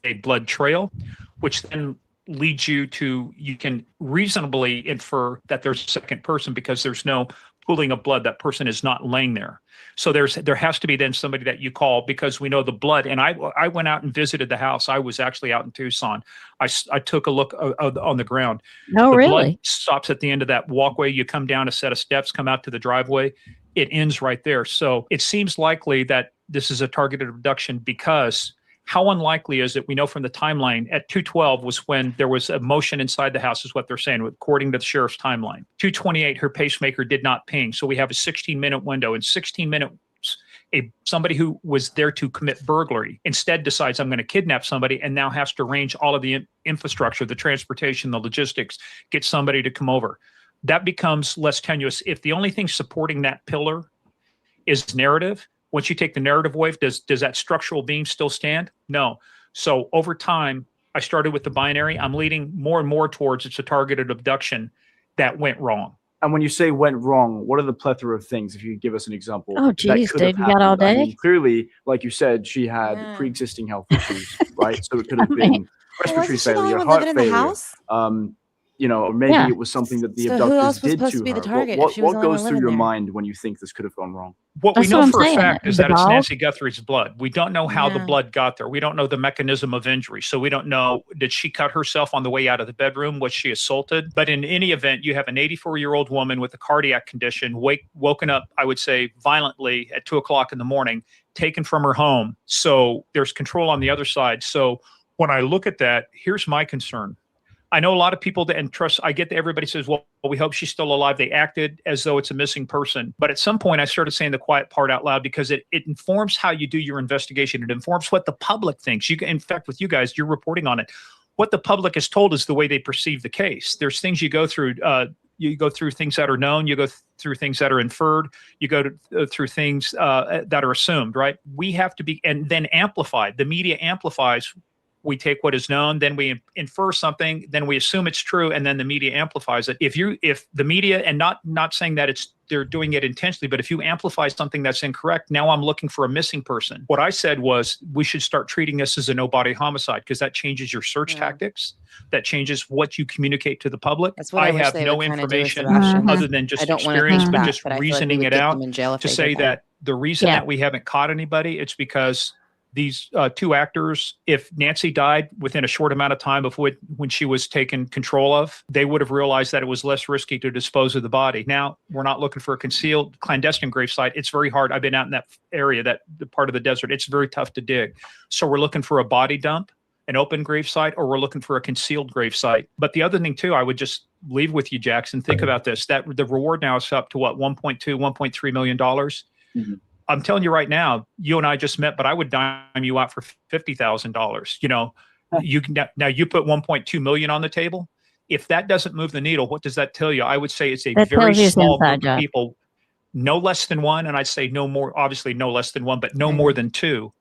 a blood trail, which then leads you can reasonably infer that there's a second person because there's no pooling of blood. That person is not laying there. So there has to be then somebody that you call, because we know the blood. And I went out and visited the house. I was actually out in Tucson. I took a look on the ground.
Oh,
the
really?
Blood stops at the end of that walkway. You come down a set of steps, come out to the driveway. It ends right there. So it seems likely that this is a targeted abduction because How unlikely is it? We know from the timeline at 2:12 was when there was a motion inside the house, is what they're saying, according to the sheriff's timeline. 2:28, her pacemaker did not ping. So we have a 16-minute window. In 16 minutes, somebody who was there to commit burglary instead decides I'm going to kidnap somebody and now has to arrange all of the infrastructure, the transportation, the logistics, get somebody to come over. That becomes less tenuous. If the only thing supporting that pillar is narrative, once you take the narrative away, does that structural beam still stand? No. So over time, I started with the binary. I'm leading more and more towards it's a targeted abduction that went wrong.
And when you say went wrong, what are the plethora of things? If you could give us an example.
Oh, geez, dude, you got all day?
I mean, clearly, like you said, she had pre-existing health issues, right? So it could have been respiratory failure, heart failure. You know, or maybe it was something that the abductors did to her. What goes through your mind when you think this could have gone wrong?
What we know for a fact is that it's Nancy Guthrie's blood. We don't know how the blood got there. We don't know the mechanism of injury. So we don't know, did she cut herself on the way out of the bedroom? Was she assaulted? But in any event, you have an 84-year-old woman with a cardiac condition, woken up, I would say, violently at 2 o'clock in the morning, taken from her home. So there's control on the other side. So when I look at that, here's my concern. I know a lot of people that, and trust, I get that everybody says, well, we hope she's still alive. They acted as though it's a missing person. But at some point, I started saying the quiet part out loud because it informs how you do your investigation. It informs what the public thinks. In fact, with you guys, you're reporting on it. What the public is told is the way they perceive the case. There's things you go through. You go through things that are known. You go through things that are inferred. You go through things that are assumed, right? We have to be, and then amplified. The media amplifies. We take what is known, then we infer something, then we assume it's true, and then the media amplifies it. If the media, and not saying that they're doing it intentionally, but if you amplify something that's incorrect, now I'm looking for a missing person. What I said was we should start treating this as a no-body homicide because that changes your search tactics. That changes what you communicate to the public.
I
have no information other than just experience, but just reasoning it out to say that the reason that we haven't caught anybody, it's because these two actors, if Nancy died within a short amount of time of when she was taken control of, they would have realized that it was less risky to dispose of the body. Now, we're not looking for a concealed clandestine gravesite. It's very hard. I've been out in that area, the part of the desert. It's very tough to dig. So we're looking for a body dump, an open gravesite, or we're looking for a concealed gravesite. But the other thing, too, I would just leave with you, Jackson, think about this, that the reward now is up to what, $1.2, $1.3 million? Mm-hmm. I'm telling you right now, you and I just met, but I would dime you out for $50,000. You know, now you put 1.2 million on the table. If that doesn't move the needle, what does that tell you? I would say it's a very small group of people, no less than one. And I'd say no more, obviously no less than one, but no more than two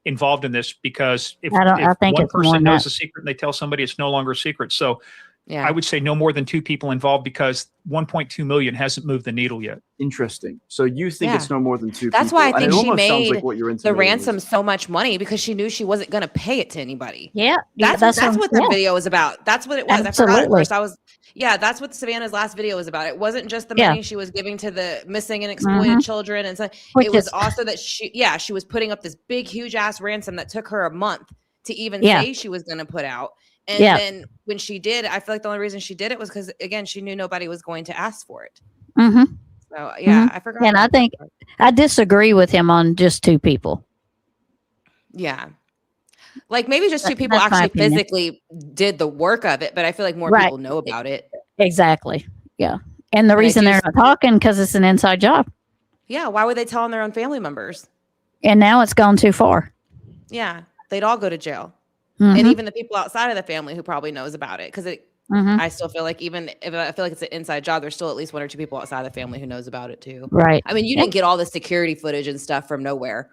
involved in this, because if one person knows a secret and they tell somebody, it's no longer a secret. So I would say no more than two people involved because 1.2 million hasn't moved the needle yet.
Interesting. So you think it's no more than two
That's
people.
why I think she
made
the ransom so much money, because she knew she wasn't going to pay it to anybody.
Yeah.
That's what the video was about. That's what it was.
Absolutely.
I forgot at first. That's what Savannah's last video was about. It wasn't just the money she was giving to the missing and exploited children. And so it was also that she was putting up this big, huge ass ransom that took her a month to even say she was going to put out. And then when she did, I feel like the only reason she did it was because, again, she knew nobody was going to ask for it.
Mm-hmm.
So, I forgot.
And I think I disagree with him on just two people.
Yeah. Like maybe just two people actually physically did the work of it, but I feel like more people know about it.
Exactly. Yeah. And the reason they're not talking because it's an inside job.
Yeah. Why would they tell on their own family members?
And now it's gone too far.
Yeah. They'd all go to jail. And even the people outside of the family who probably knows about it. Because I still feel like even if I feel like it's an inside job, there's still at least one or two people outside of the family who knows about it too.
Right.
I mean, you didn't get all the security footage and stuff from nowhere.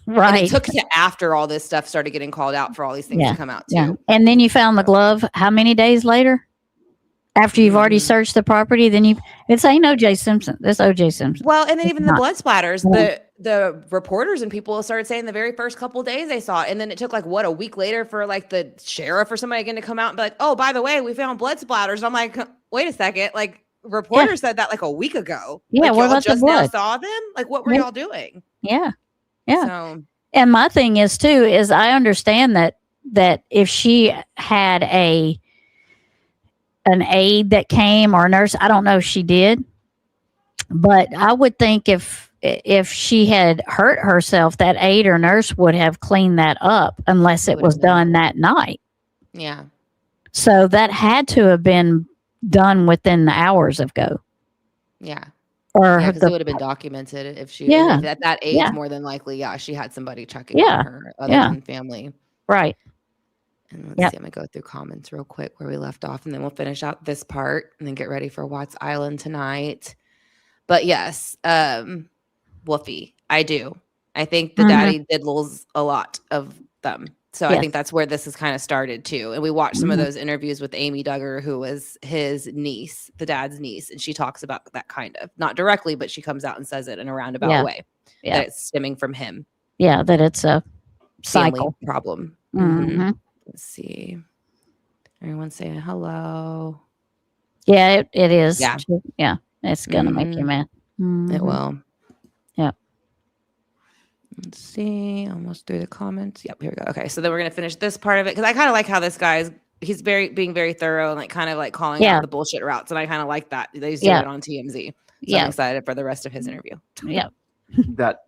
Right.
And it took to after all this stuff started getting called out for all these things to come out too.
Yeah. And then you found the glove how many days later? After you've already searched the property, then it's ain't O.J. Simpson. It's O.J. Simpson.
Well, and then even the blood splatters, the reporters and people started saying the very first couple of days they saw it. And then it took like a week later for like the sheriff or somebody again to come out and be like, oh, by the way, we found blood splatters. I'm like, wait a second. Like reporters said that like a week ago.
Yeah.
Like,
what about
just
the blood?
now saw them? Like what were y'all doing?
Yeah. Yeah.
So,
and my thing is too, is I understand that if she had an aide that came or a nurse, I don't know if she did, but I would think if if she had hurt herself, that aide or nurse would have cleaned that up unless it was done that night.
Yeah.
So that had to have been done within the hours ago.
Yeah.
Or
because it would have been documented if she,
Yeah.
if at that age,
Yeah.
more than likely, she had somebody checking
Yeah.
on her other
Yeah.
than family.
Right.
And let's
Yep.
see, I'm gonna go through comments real quick where we left off, and then we'll finish out this part and then get ready for Watts Island tonight. But yes, Woofy, I do. I think the daddy diddles a lot of them. So I
Yes.
think that's where this has kind of started too. And we watched some of
Mhm.
those interviews with Amy Duggar, who was his niece, the dad's niece, and she talks about that kind of, not directly, but she comes out and says it in a roundabout
Yeah.
way
Yeah.
that it's stemming from him.
Yeah, that it's a
Family
cycle.
problem.
Mhm.
Let's see. Everyone saying hello.
Yeah, it is.
Yeah.
Yeah, it's gonna make you
Mhm.
mad.
It
Mhm.
will.
Yeah.
Let's see. Almost through the comments. Yep, here we go. Okay, so then we're gonna finish this part of it because I kind of like how this guy's he's being very thorough and like kind of like calling
Yeah.
out the bullshit routes, and I kind of like that he's
Yeah.
doing it on TMZ. So
Yeah.
I'm excited for the rest of his interview.
Yeah.
That,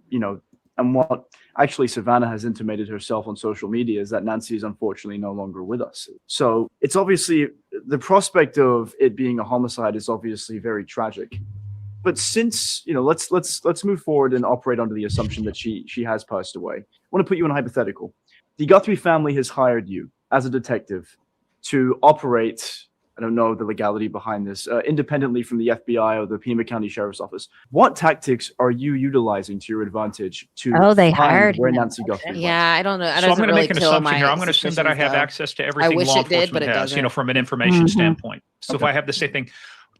and what actually Savannah has intimated herself on social media is that Nancy is unfortunately no longer with us. So it's obviously the prospect of it being a homicide is obviously very tragic. But since, let's move forward and operate under the assumption that she has passed away. I want to put you in a hypothetical. The Guthrie family has hired you as a detective to operate, I don't know the legality behind this, independently from the FBI or the Pima County Sheriff's Office. What tactics are you utilizing to your advantage to
They
find
hired
where
him.
Nancy Guthrie went?
Yeah, I don't know.
So I'm going to make an assumption here. I'm going to assume that I have
though.
access to everything
wish
law
it did, but
enforcement
it
has,
doesn't.
from an information
Mhm.
standpoint. So if I have the same thing,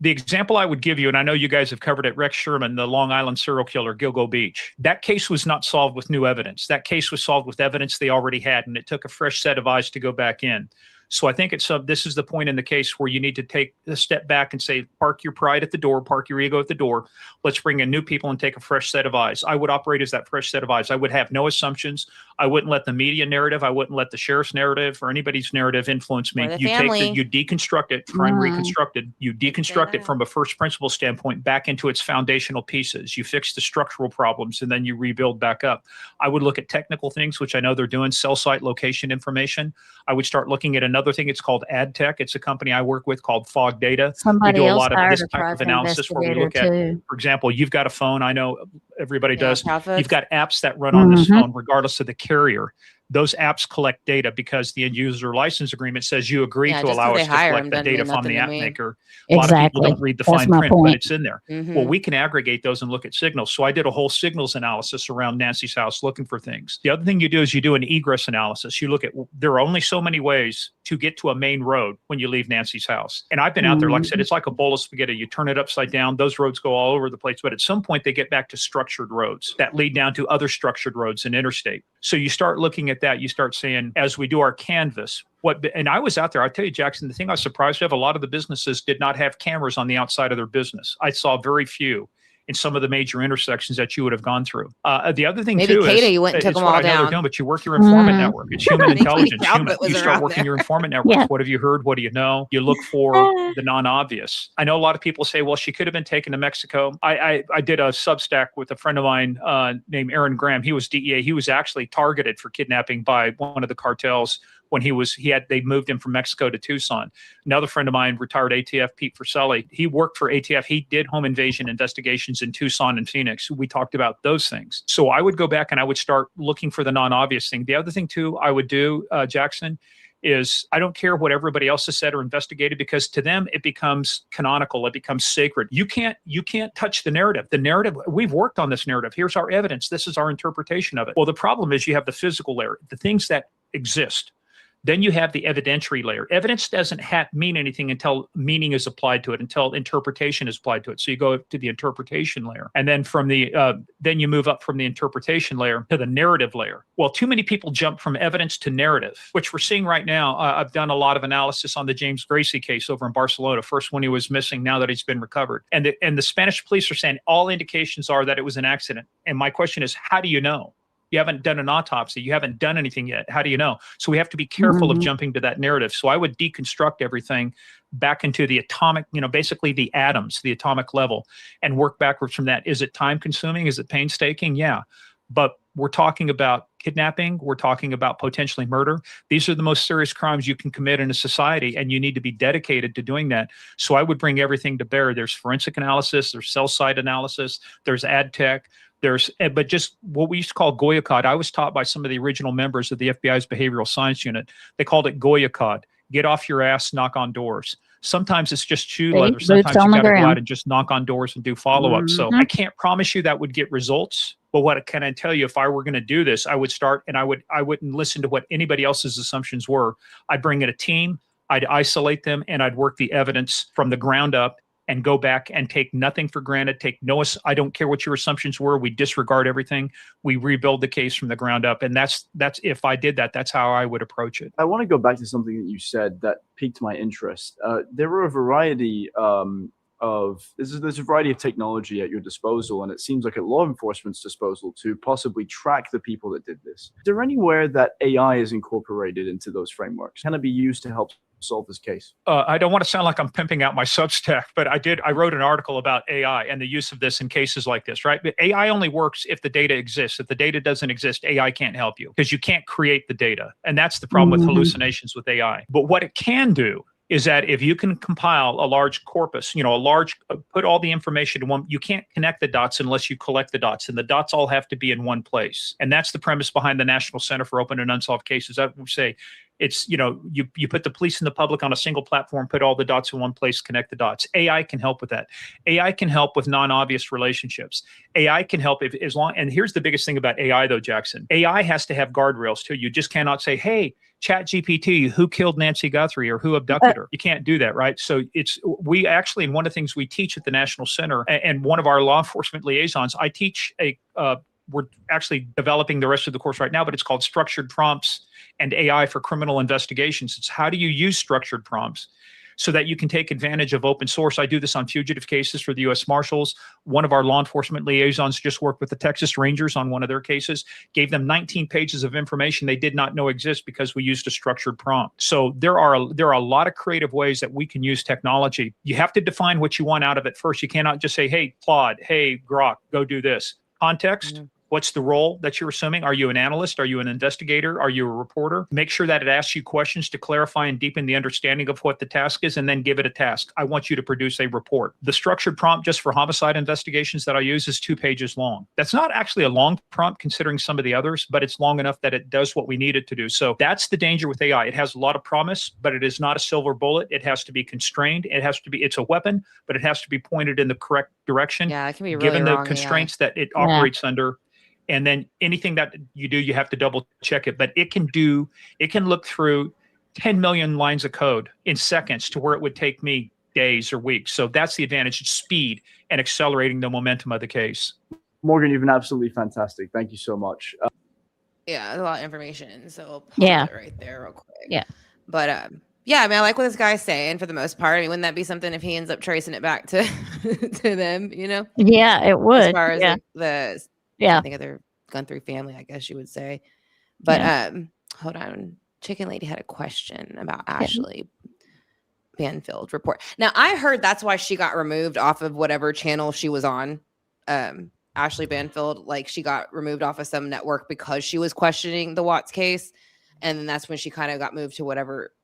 the example I would give you, and I know you guys have covered it, Rex Sherman, the Long Island serial killer, Gilgo Beach. That case was not solved with new evidence. That case was solved with evidence they already had, and it took a fresh set of eyes to go back in. So I think this is the point in the case where you need to take a step back and say, park your pride at the door, park your ego at the door. Let's bring in new people and take a fresh set of eyes. I would operate as that fresh set of eyes. I would have no assumptions. I wouldn't let the media narrative, I wouldn't let the sheriff's narrative or anybody's narrative influence me.
Or the
You
family.
you deconstruct it, try and
Mhm.
reconstruct it. You deconstruct it
that.
from a first principle standpoint back into its foundational pieces. You fix the structural problems and then you rebuild back up. I would look at technical things, which I know they're doing, cell site location information. I would start looking at another thing. It's called AdTech. It's a company I work with called Fog Data.
Somebody
we do a
else
lot of
hired
this
a
type of
private
analysis where we look at,
investigator, too.
for example, you've got a phone. I know everybody
Yeah,
does.
Prophets.
You've got apps that run on this
Mhm.
phone, regardless of the carrier. Those apps collect data because the end user license agreement says you agree
Yeah,
to
just
allow
'cause
us
they
to
hire
collect
them
that
doesn't
data
mean
from the
nothing
app
to me.
maker. A lot of people
Exactly.
don't read the
That's
fine
my
print, but
point.
it's in there.
Mhm.
Well, we can aggregate those and look at signals. So I did a whole signals analysis around Nancy's house looking for things. The other thing you do is you do an egress analysis. You look at, there are only so many ways to get to a main road when you leave Nancy's house. And I've been out there, like I said, it's like a bowl of spaghetti. You turn it upside down. Those roads go all over the place. But at some point, they get back to structured roads that lead down to other structured roads and interstate. So you start looking at that. You start saying, as we do our canvas, and I was out there, I'll tell you, Jackson, the thing I was surprised of, a lot of the businesses did not have cameras on the outside of their business. I saw very few in some of the major intersections that you would have gone through. The other thing
Maybe
too
Kata,
is,
you went and took
it's
them
what
all
I know they're
down.
doing, but you work your informant
Mhm.
network. It's human
Maybe
intelligence.
Proudfoot was
You start
around
working
there.
your informant network.
Yeah.
What have you heard? What do you know? You look for the non-obvious. I know a lot of people say, well, she could have been taken to Mexico. I did a Substack with a friend of mine named Aaron Graham. He was DEA. He was actually targeted for kidnapping by one of the cartels when they moved him from Mexico to Tucson. Another friend of mine, retired ATF, Pete Friselli, he worked for ATF. He did home invasion investigations in Tucson and Phoenix. We talked about those things. So I would go back and I would start looking for the non-obvious thing. The other thing too, I would do, Jackson, is I don't care what everybody else has said or investigated, because to them it becomes canonical, it becomes sacred. You can't touch the narrative. The narrative, we've worked on this narrative. Here's our evidence. This is our interpretation of it. Well, the problem is you have the physical layer, the things that exist. Then you have the evidentiary layer. Evidence doesn't mean anything until meaning is applied to it, until interpretation is applied to it. So you go to the interpretation layer, and then then you move up from the interpretation layer to the narrative layer. Well, too many people jump from evidence to narrative, which we're seeing right now. I've done a lot of analysis on the James Gracie case over in Barcelona. First, when he was missing, now that he's been recovered, and the Spanish police are saying all indications are that it was an accident. And my question is, how do you know? You haven't done an autopsy. You haven't done anything yet. How do you know? So we have to be careful of jumping to that narrative. So I would deconstruct everything back into the atomic, basically the atoms, the atomic level, and work backwards from that. Is it time consuming? Is it painstaking? Yeah. But we're talking about kidnapping. We're talking about potentially murder. These are the most serious crimes you can commit in a society, and you need to be dedicated to doing that. So I would bring everything to bear. There's forensic analysis, there's cell site analysis, there's ad tech, but just what we used to call Goya code. I was taught by some of the original members of the FBI's behavioral science unit. They called it Goya code. Get off your ass, knock on doors. Sometimes it's just shoe leather. Sometimes you got to go out and just knock on doors and do follow-up. So I can't promise you that would get results. But what can I tell you? If I were going to do this, I would start, and I wouldn't listen to what anybody else's assumptions were. I'd bring in a team, I'd isolate them, and I'd work the evidence from the ground up and go back and take nothing for granted. I don't care what your assumptions were. We disregard everything. We rebuild the case from the ground up. And that's if I did that, that's how I would approach it.
I want to go back to something that you said that piqued my interest. There were a variety there's a variety of technology at your disposal, and it seems like at law enforcement's disposal to possibly track the people that did this. Is there anywhere that AI is incorporated into those frameworks? Can it be used to help solve this case?
I don't want to sound like I'm pimping out my Substack, but I wrote an article about AI and the use of this in cases like this, right? But AI only works if the data exists. If the data doesn't exist, AI can't help you because you can't create the data. And that's the problem with hallucinations with AI. But what it can do is that if you can compile a large corpus, put all the information in one, you can't connect the dots unless you collect the dots, and the dots all have to be in one place. And that's the premise behind the National Center for Open and Unsolved Cases. I would say it's, you put the police and the public on a single platform, put all the dots in one place, connect the dots. AI can help with that. AI can help with non-obvious relationships. AI can help and here's the biggest thing about AI though, Jackson. AI has to have guardrails too. You just cannot say, hey, ChatGPT, who killed Nancy Guthrie or who abducted her? You can't do that, right? So we actually, and one of the things we teach at the National Center and one of our law enforcement liaisons, I teach we're actually developing the rest of the course right now, but it's called Structured Prompts and AI for Criminal Investigations. It's how do you use structured prompts so that you can take advantage of open source. I do this on fugitive cases for the U.S. Marshals. One of our law enforcement liaisons just worked with the Texas Rangers on one of their cases, gave them 19 pages of information they did not know exist because we used a structured prompt. So there are a lot of creative ways that we can use technology. You have to define what you want out of it first. You cannot just say, hey, Claude, hey, Grok, go do this. Context. What's the role that you're assuming? Are you an analyst? Are you an investigator? Are you a reporter? Make sure that it asks you questions to clarify and deepen the understanding of what the task is, and then give it a task. I want you to produce a report. The structured prompt just for homicide investigations that I use is 2 pages long. That's not actually a long prompt considering some of the others, but it's long enough that it does what we need it to do. So that's the danger with AI. It has a lot of promise, but it is not a silver bullet. It has to be constrained. It's a weapon, but it has to be pointed in the correct direction.
Yeah, it can be really
given the
wrong,
constraints
AI.
that it operates under. And then anything that you do, you have to double check it. But it can look through 10 million lines of code in seconds to where it would take me days or weeks. So that's the advantage, it's speed and accelerating the momentum of the case.
Morgan, you've been absolutely fantastic. Thank you so much.
Yeah, a lot of information. So I'll pause it right there real quick.
Yeah.
But yeah, I mean, I like what this guy's saying for the most part. I mean, wouldn't that be something if he ends up tracing it back to to them,
Yeah, it would.
As far as
I
think of their Guthrie family, I guess you would say. But hold on. Chicken Lady had a question about Ashley Banfield report. Now, I heard that's why she got removed off of whatever channel she was on. Ashley Banfield, like she got removed off of some network because she was questioning the Watts case. And then that's when she kind of got moved to whatever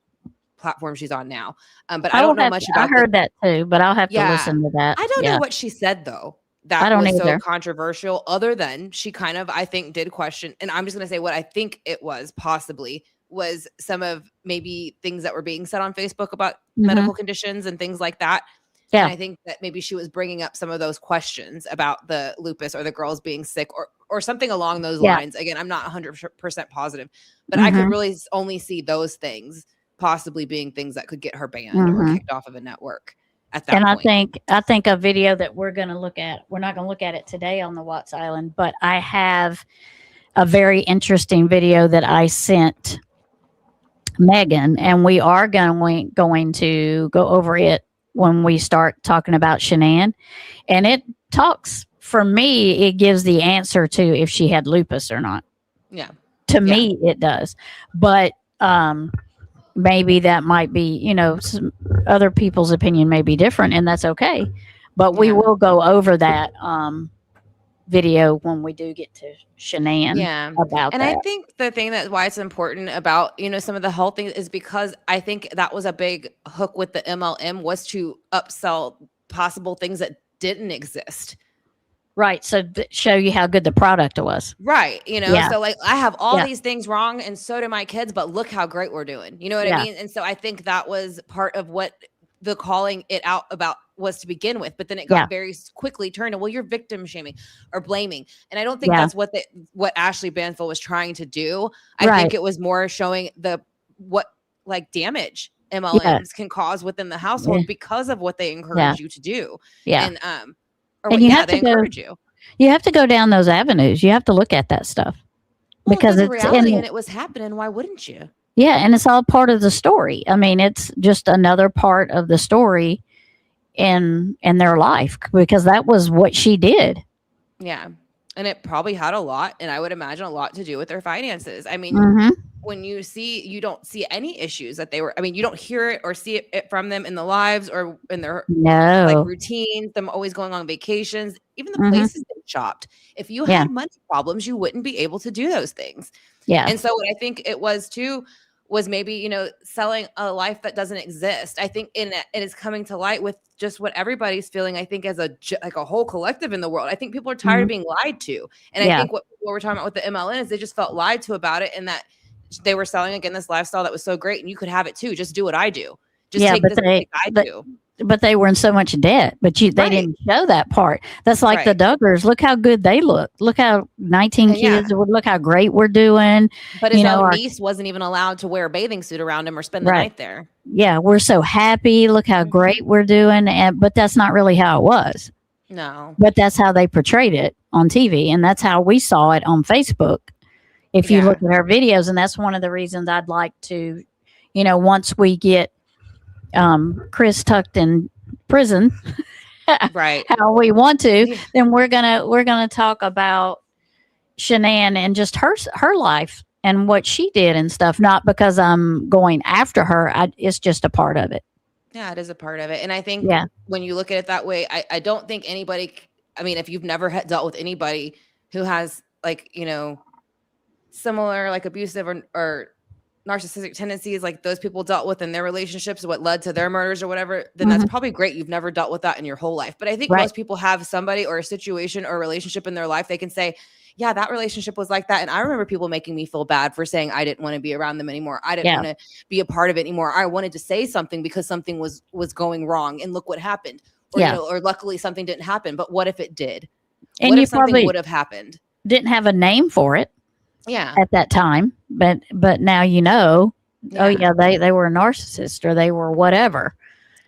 platform she's on now. But I don't know much about
I heard that too, but I'll have to listen to that.
I don't know what she said though. That was so controversial, other than she kind of, I think, did question, and I'm just going to say what I think it was possibly was some of maybe things that were being said on Facebook about medical conditions and things like that. Yeah. And I think that maybe she was bringing up some of those questions about the lupus or the girls being sick or something along those lines. Again, I'm not 100% positive, but I could really only see those things possibly being things that could get her banned or kicked off of a network. At that point.
I think a video that we're going to look at, we're not going to look at it today on the Watts Island, but I have a very interesting video that I sent Megan, and we are going to go over it when we start talking about Shanann. And it talks, for me, it gives the answer to if she had lupus or not.
Yeah.
To me, it does. But maybe that might be, some other people's opinion may be different, and that's okay. But we will go over that video when we do get to Shanann about
and
that.
I think the thing that why it's important about some of the health things is because I think that was a big hook with the MLM, was to upsell possible things that didn't exist.
Right. So show you how good the product was.
Right. So like I have all these things wrong and so do my kids, but look how great we're doing. You know what I mean? And so I think that was part of what the calling it out about was to begin with, but then it got very quickly turned to, well, you're victim shaming or blaming. And I don't think that's what Ashley Banfield was trying to do. I think it was more showing what damage MLMs can cause within the household because of what they encourage you to do. And you have to encourage you.
You have to go down those avenues. You have to look at that stuff because
it's reality and it was happening. Why wouldn't you?
Yeah, and it's all part of the story. I mean, it's just another part of the story in their life because that was what she did.
Yeah, and it probably had a lot, and I would imagine a lot to do with their finances. I mean, when you don't see any issues that they were. I mean, you don't hear it or see it from them in the lives or in their routines. Them always going on vacations, even the places they shopped. If you had money problems, you wouldn't be able to do those things.
Yeah,
and so what I think it was too was maybe selling a life that doesn't exist. I think it is coming to light with just what everybody's feeling. I think as a whole collective in the world, I think people are tired of being lied to, and I think what we're talking about with the MLN is they just felt lied to about it, and that they were selling again this lifestyle that was so great, and you could have it too. Just do what I do. Just take this like I do.
But they were in so much debt, but they didn't show that part. That's like the Duggars. Look how good they look. Look how 19 kids. Look how great we're doing.
But his own niece wasn't even allowed to wear a bathing suit around him or spend the night there.
Yeah, we're so happy. Look how great we're doing. But that's not really how it was.
No.
But that's how they portrayed it on TV, and that's how we saw it on Facebook. If you look at our videos, and that's one of the reasons I'd like to, once we get Chris tucked in prison, how we want to, then we're gonna talk about Shanann and just her life and what she did and stuff. Not because I'm going after her, it's just a part of it.
Yeah, it is a part of it, and I think when you look at it that way, I don't think anybody. I mean, if you've never dealt with anybody who has similar abusive or narcissistic tendencies like those people dealt with in their relationships, what led to their murders or whatever, then that's probably great. You've never dealt with that in your whole life. But I think most people have somebody or a situation or a relationship in their life. They can say, yeah, that relationship was like that. And I remember people making me feel bad for saying I didn't want to be around them anymore. I didn't want to be a part of it anymore. I wanted to say something because something was going wrong. And look what happened. Or, or luckily something didn't happen. But what if it did?
And
what
you
if something
probably
would have happened?
Didn't have a name for it.
Yeah.
At that time. But now oh yeah, they were a narcissist or they were whatever.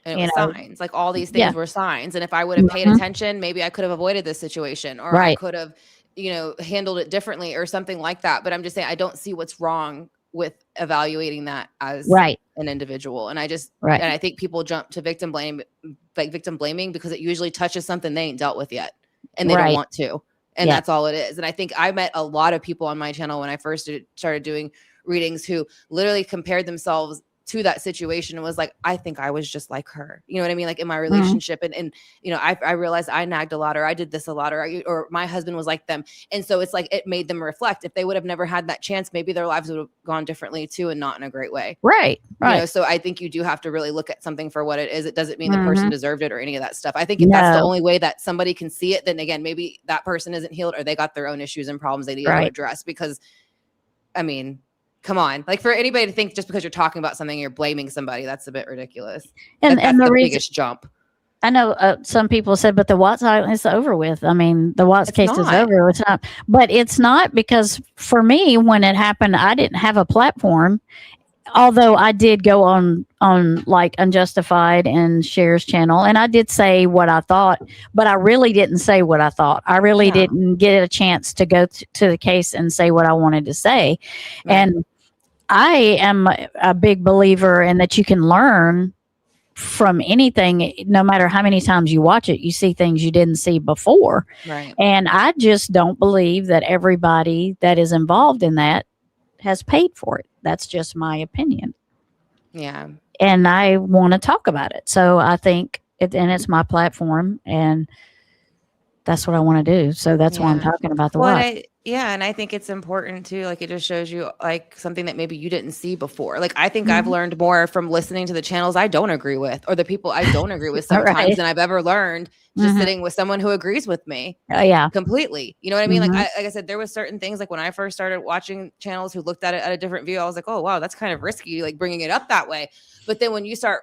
And it was signs. Like all these things were signs. And if I would have paid attention, maybe I could have avoided this situation or I could have, handled it differently or something like that. But I'm just saying I don't see what's wrong with evaluating that as an individual. And I just and I think people jump to victim blaming because it usually touches something they ain't dealt with yet and they don't want to. And that's all it is. And I think I met a lot of people on my channel when I first started doing readings who literally compared themselves to that situation and was like, I think I was just like her. You know what I mean? Like in my relationship. And I realized I nagged a lot or I did this a lot or my husband was like them. And so it's like, it made them reflect. If they would have never had that chance, maybe their lives would have gone differently too and not in a great way.
Right.
So I think you do have to really look at something for what it is. It doesn't mean the person deserved it or any of that stuff. I think if that's the only way that somebody can see it, then again, maybe that person isn't healed or they got their own issues and problems they need to address because I mean, come on, like for anybody to think just because you're talking about something, you're blaming somebody, that's a bit ridiculous. And that's the biggest jump.
I know some people said, but the Watts is over with. I mean, the Watts case is over. It's not, but it's not because for me, when it happened, I didn't have a platform. Although I did go on like Unjustified and Cher's channel, and I did say what I thought, but I really didn't say what I thought. I really didn't get a chance to go to the case and say what I wanted to say. And I am a big believer in that you can learn from anything, no matter how many times you watch it, you see things you didn't see before.
Right.
And I just don't believe that everybody that is involved in that has paid for it. That's just my opinion.
Yeah.
And I want to talk about it. So I think and it's my platform, and that's what I want to do. So that's why I'm talking about the watch.
And I think it's important too. Like, it just shows you like something that maybe you didn't see before. Like, I think I've learned more from listening to the channels I don't agree with, or the people I don't agree with sometimes than I've ever learned just sitting with someone who agrees with me.
Yeah.
Completely. You know what I mean? Like I said, there was certain things, like when I first started watching channels who looked at it at a different view, I was like, oh wow, that's kind of risky, like bringing it up that way. But then when you start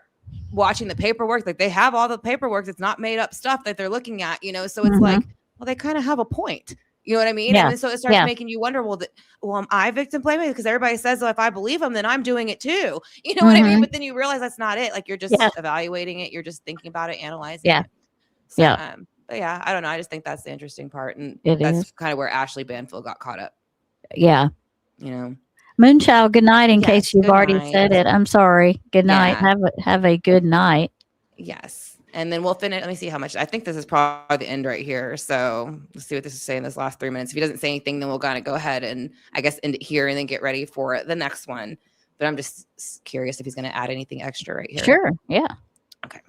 watching the paperwork, like they have all the paperwork, it's not made up stuff that they're looking at, you know? So it's like, well, they kind of have a point. You know what I mean?
Yeah.
And so it starts making you wonder, well, am I victim blaming? Because everybody says, well, if I believe them, then I'm doing it too. You know what I mean? But then you realize that's not it. Like, you're just evaluating it. You're just thinking about it, analyzing it. So, but yeah, I don't know. I just think that's the interesting part. And that's kind of where Ashley Banfield got caught up.
Yeah.
You know?
Moonchild, good night, in case you've already said it. I'm sorry. Good night. Have a good night.
Yes. And then we'll finish. Let me see how much. I think this is probably the end right here. So let's see what this is saying this last 3 minutes. If he doesn't say anything, then we'll kind of go ahead and I guess end it here and then get ready for the next one. But I'm just curious if he's going to add anything extra right here.
Sure. Yeah.
Okay.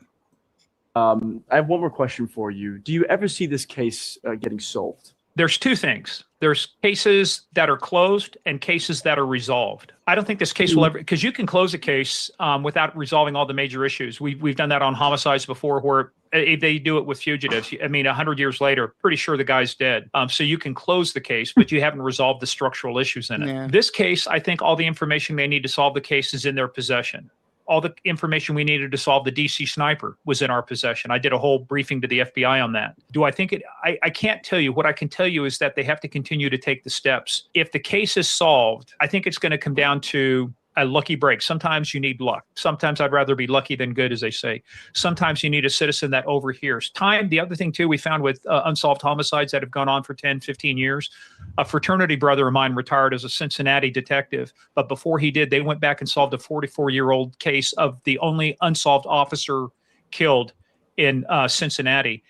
I have one more question for you. Do you ever see this case getting solved?
There's two things. There's cases that are closed and cases that are resolved. I don't think this case will ever, because you can close a case without resolving all the major issues. We've done that on homicides before, where they do it with fugitives. I mean, 100 years later, pretty sure the guy's dead. So you can close the case, but you haven't resolved the structural issues in it.
Yeah.
This case, I think all the information they need to solve the case is in their possession. All the information we needed to solve the DC sniper was in our possession. I did a whole briefing to the FBI on that. Do I think it? I can't tell you. What I can tell you is that they have to continue to take the steps. If the case is solved, I think it's going to come down to a lucky break. Sometimes you need luck. Sometimes I'd rather be lucky than good, as they say. Sometimes you need a citizen that overhears. Time, the other thing too, we found with unsolved homicides that have gone on for 10, 15 years, a fraternity brother of mine retired as a Cincinnati detective. But before he did, they went back and solved a 44-year-old case of the only unsolved officer killed in Cincinnati.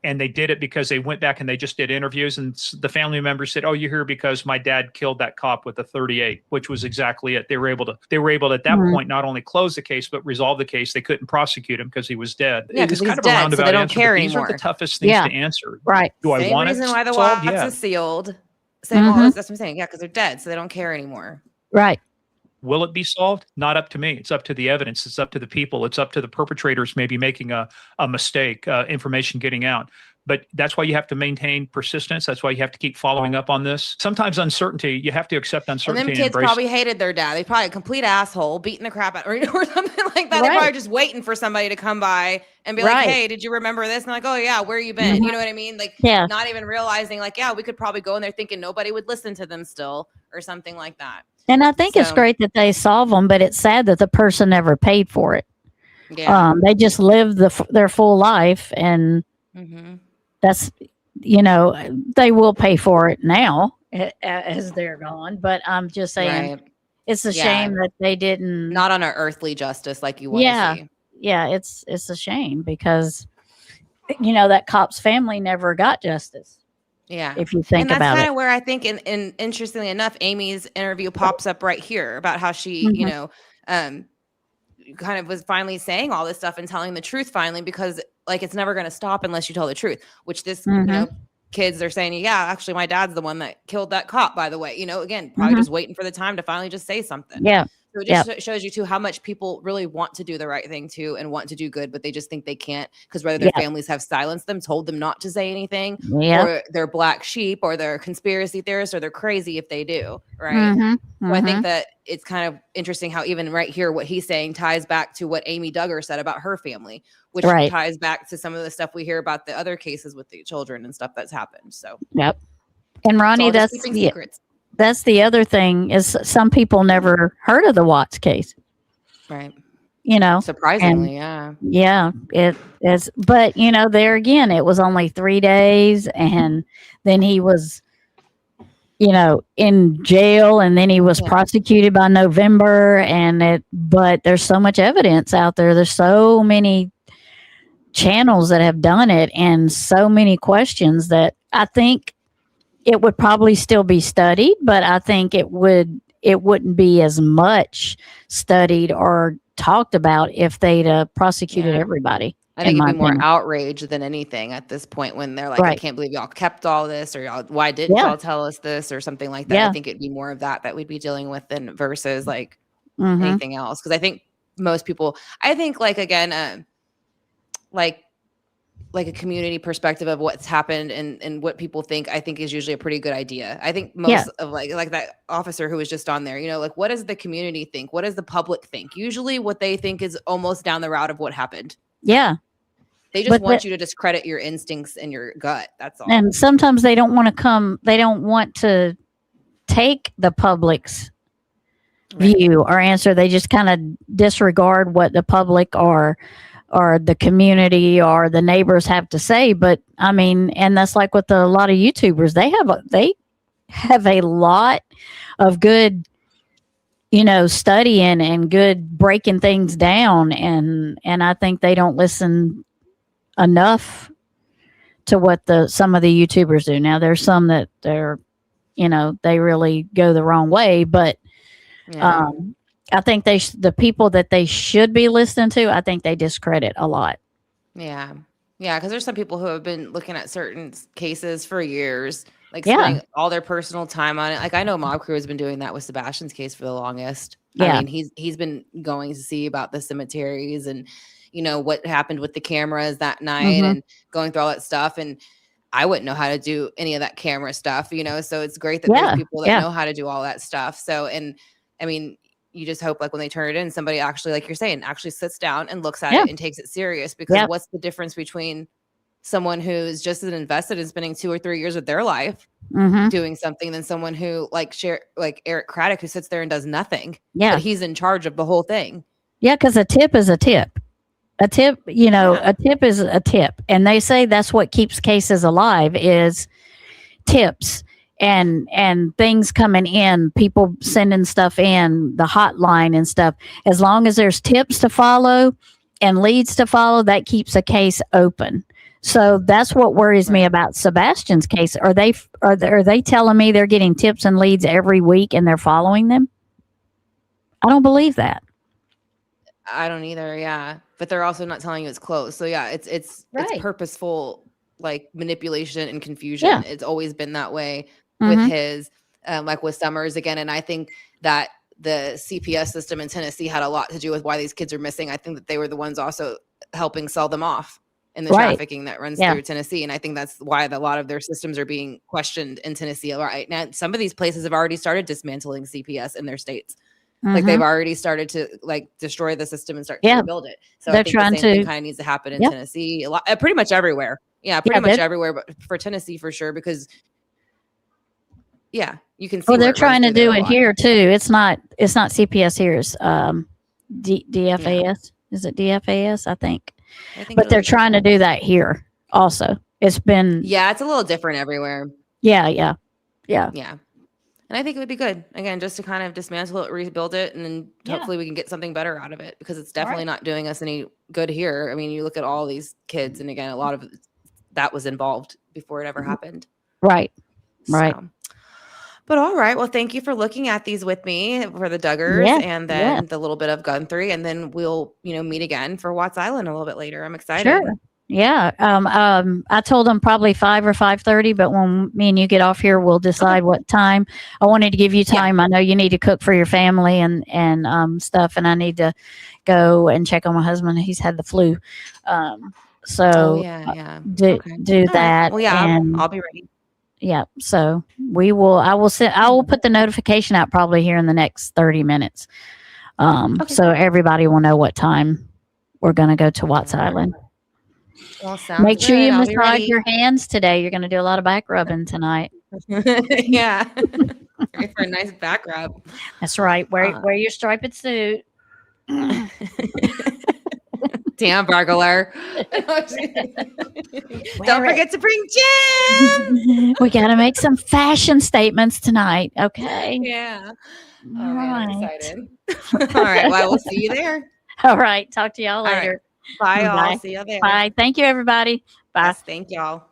And they did it because they went back and they just did interviews, and the family members said, "Oh, you're here because my dad killed that cop with a 38," which was exactly it. They were able to at that point not only close the case but resolve the case. They couldn't prosecute him because he was dead.
Yeah, because he's dead, so they don't care anymore.
These are the toughest things to answer.
Right.
Do I want it
Same reason why the
solved?
box is sealed. Same. That's what I'm saying. Yeah, because they're dead, so they don't care anymore.
Right.
Will it be solved? Not up to me. It's up to the evidence. It's up to the people. It's up to the perpetrators maybe making a mistake, information getting out. But that's why you have to maintain persistence. That's why you have to keep following up on this. Sometimes uncertainty, you have to accept uncertainty.
And them kids probably hated their dad. They probably a complete asshole, beating the crap out or something like that. They're probably just waiting for somebody to come by and be like, "Hey, did you remember this?" And like, "Oh yeah, where you been?" You know what I mean? Like, not even realizing, like, yeah, we could probably go in there thinking nobody would listen to them still or something like that.
And I think it's great that they solve them, but it's sad that the person never paid for it.
Yeah.
They just lived their full life, and that's, they will pay for it now as they're gone. But I'm just saying, it's a shame that they didn't.
Not on our earthly justice like you want to see.
Yeah, it's a shame because, that cop's family never got justice.
Yeah.
If you think about it.
And that's kind of where I think, and interestingly enough, Amy's interview pops up right here about how she, kind of was finally saying all this stuff and telling the truth finally, because like, it's never going to stop unless you tell the truth, which this, kids are saying, yeah, actually my dad's the one that killed that cop, by the way, again, probably just waiting for the time to finally just say something.
Yeah.
So it just shows you too how much people really want to do the right thing too and want to do good, but they just think they can't because whether their families have silenced them, told them not to say anything, or they're black sheep, or they're conspiracy theorists, or they're crazy if they do, right? So I think that it's kind of interesting how even right here, what he's saying ties back to what Amy Duggar said about her family, which ties back to some of the stuff we hear about the other cases with the children and stuff that's happened. So
and Ronnie, that's the other thing is some people never heard of the Watts case.
Right.
Surprisingly,
yeah.
Yeah, it is. But, there again, it was only 3 days. And then he was in jail, and then he was prosecuted by November, but there's so much evidence out there. There's so many channels that have done it, and so many questions that I think it would probably still be studied, but I think it wouldn't be as much studied or talked about if they'd prosecuted everybody.
I think it'd be more outrage than anything at this point when they're like, I can't believe y'all kept all this, or why didn't y'all tell us this, or something like that. I think it'd be more of that we'd be dealing with than versus like anything else. Because I think most people, again, like a community perspective of what's happened and what people think, I think is usually a pretty good idea. I think most of like that officer who was just on there, like, what does the community think? What does the public think? Usually what they think is almost down the route of what happened.
Yeah.
They just want you to discredit your instincts and your gut. That's all.
And sometimes they don't want to take the public's view or answer. They just kind of disregard what the public or the community or the neighbors have to say. But I mean, and that's like with a lot of YouTubers. They have a lot of good, studying and good breaking things down, and I think they don't listen enough to what some of the YouTubers do. Now there's some that they really go the wrong way, but I think the people that they should be listening to, I think they discredit a lot.
Yeah. Yeah. Because there's some people who have been looking at certain cases for years, like spending all their personal time on it. Like I know Mob Crew has been doing that with Sebastian's case for the longest.
Yeah.
I mean, he's been going to see about the cemeteries and, what happened with the cameras that night and going through all that stuff. And I wouldn't know how to do any of that camera stuff, so it's great that there's people that know how to do all that stuff. So, and I mean, you just hope like when they turn it in, somebody actually, like you're saying, actually sits down and looks at it and takes it serious, because what's the difference between someone who's just as invested in spending 2 or 3 years of their life doing something than someone who like Eric Craddock, who sits there and does nothing.
Yeah.
But he's in charge of the whole thing.
Yeah. Cause a tip is a tip. A tip, a tip is a tip. And they say that's what keeps cases alive is tips. And things coming in, people sending stuff in, the hotline and stuff. As long as there's tips to follow and leads to follow, that keeps a case open. So that's what worries me about Sebastian's case. Are they telling me they're getting tips and leads every week and they're following them? I don't believe that.
I don't either. Yeah, but they're also not telling you it's closed. So yeah, it's purposeful, like manipulation and confusion. Yeah. It's always been that way with his, like with Summers again. And I think that the CPS system in Tennessee had a lot to do with why these kids are missing. I think that they were the ones also helping sell them off in the trafficking that runs through Tennessee. And I think that's why a lot of their systems are being questioned in Tennessee right now. Some of these places have already started dismantling CPS in their states. Like they've already started to like destroy the system and start to rebuild it. So
they're
I think
trying
the same
to
thing kind of needs to happen in Tennessee, a lot, pretty much everywhere. Yeah, pretty much everywhere, but for Tennessee for sure, because you can see.
Well, they're trying to do it here too. It's not CPS here. It's DFAS. Yeah. Is it DFAS? I think but they're trying to do that here also. It's been
it's a little different everywhere.
Yeah.
And I think it would be good, again, just to kind of dismantle it, rebuild it, and then hopefully we can get something better out of it, because it's definitely not doing us any good here. I mean, you look at all these kids, and again, a lot of that was involved before it ever happened.
Right.
But all right. Well, thank you for looking at these with me for the Duggars and then the little bit of Guthrie, and then we'll, meet again for Watts Island a little bit later. I'm excited.
Sure. Yeah. I told them probably 5 or 5:30, but when me and you get off here, we'll decide what time. I wanted to give you time. I know you need to cook for your family and stuff, and I need to go and check on my husband. He's had the flu. Do that.
Well, and I'll be ready.
Yeah. So I will put the notification out probably here in the next 30 minutes. So everybody will know what time we're going to go to Watts Island.
Well,
make sure you massage your hands today. You're going to do a lot of back rubbing tonight.
Yeah. Ready for a nice back rub.
That's right. Wear your striped suit.
Damn burglar. Don't forget to bring Jim.
We got to make some fashion statements tonight. Okay.
Yeah. Oh,
All
man, I'm
right.
excited. All right. Well, I will see you there.
All right. Talk to y'all
All right.
later.
Bye, y'all. See you there.
Bye. Thank you, everybody. Bye.
Yes, thank y'all.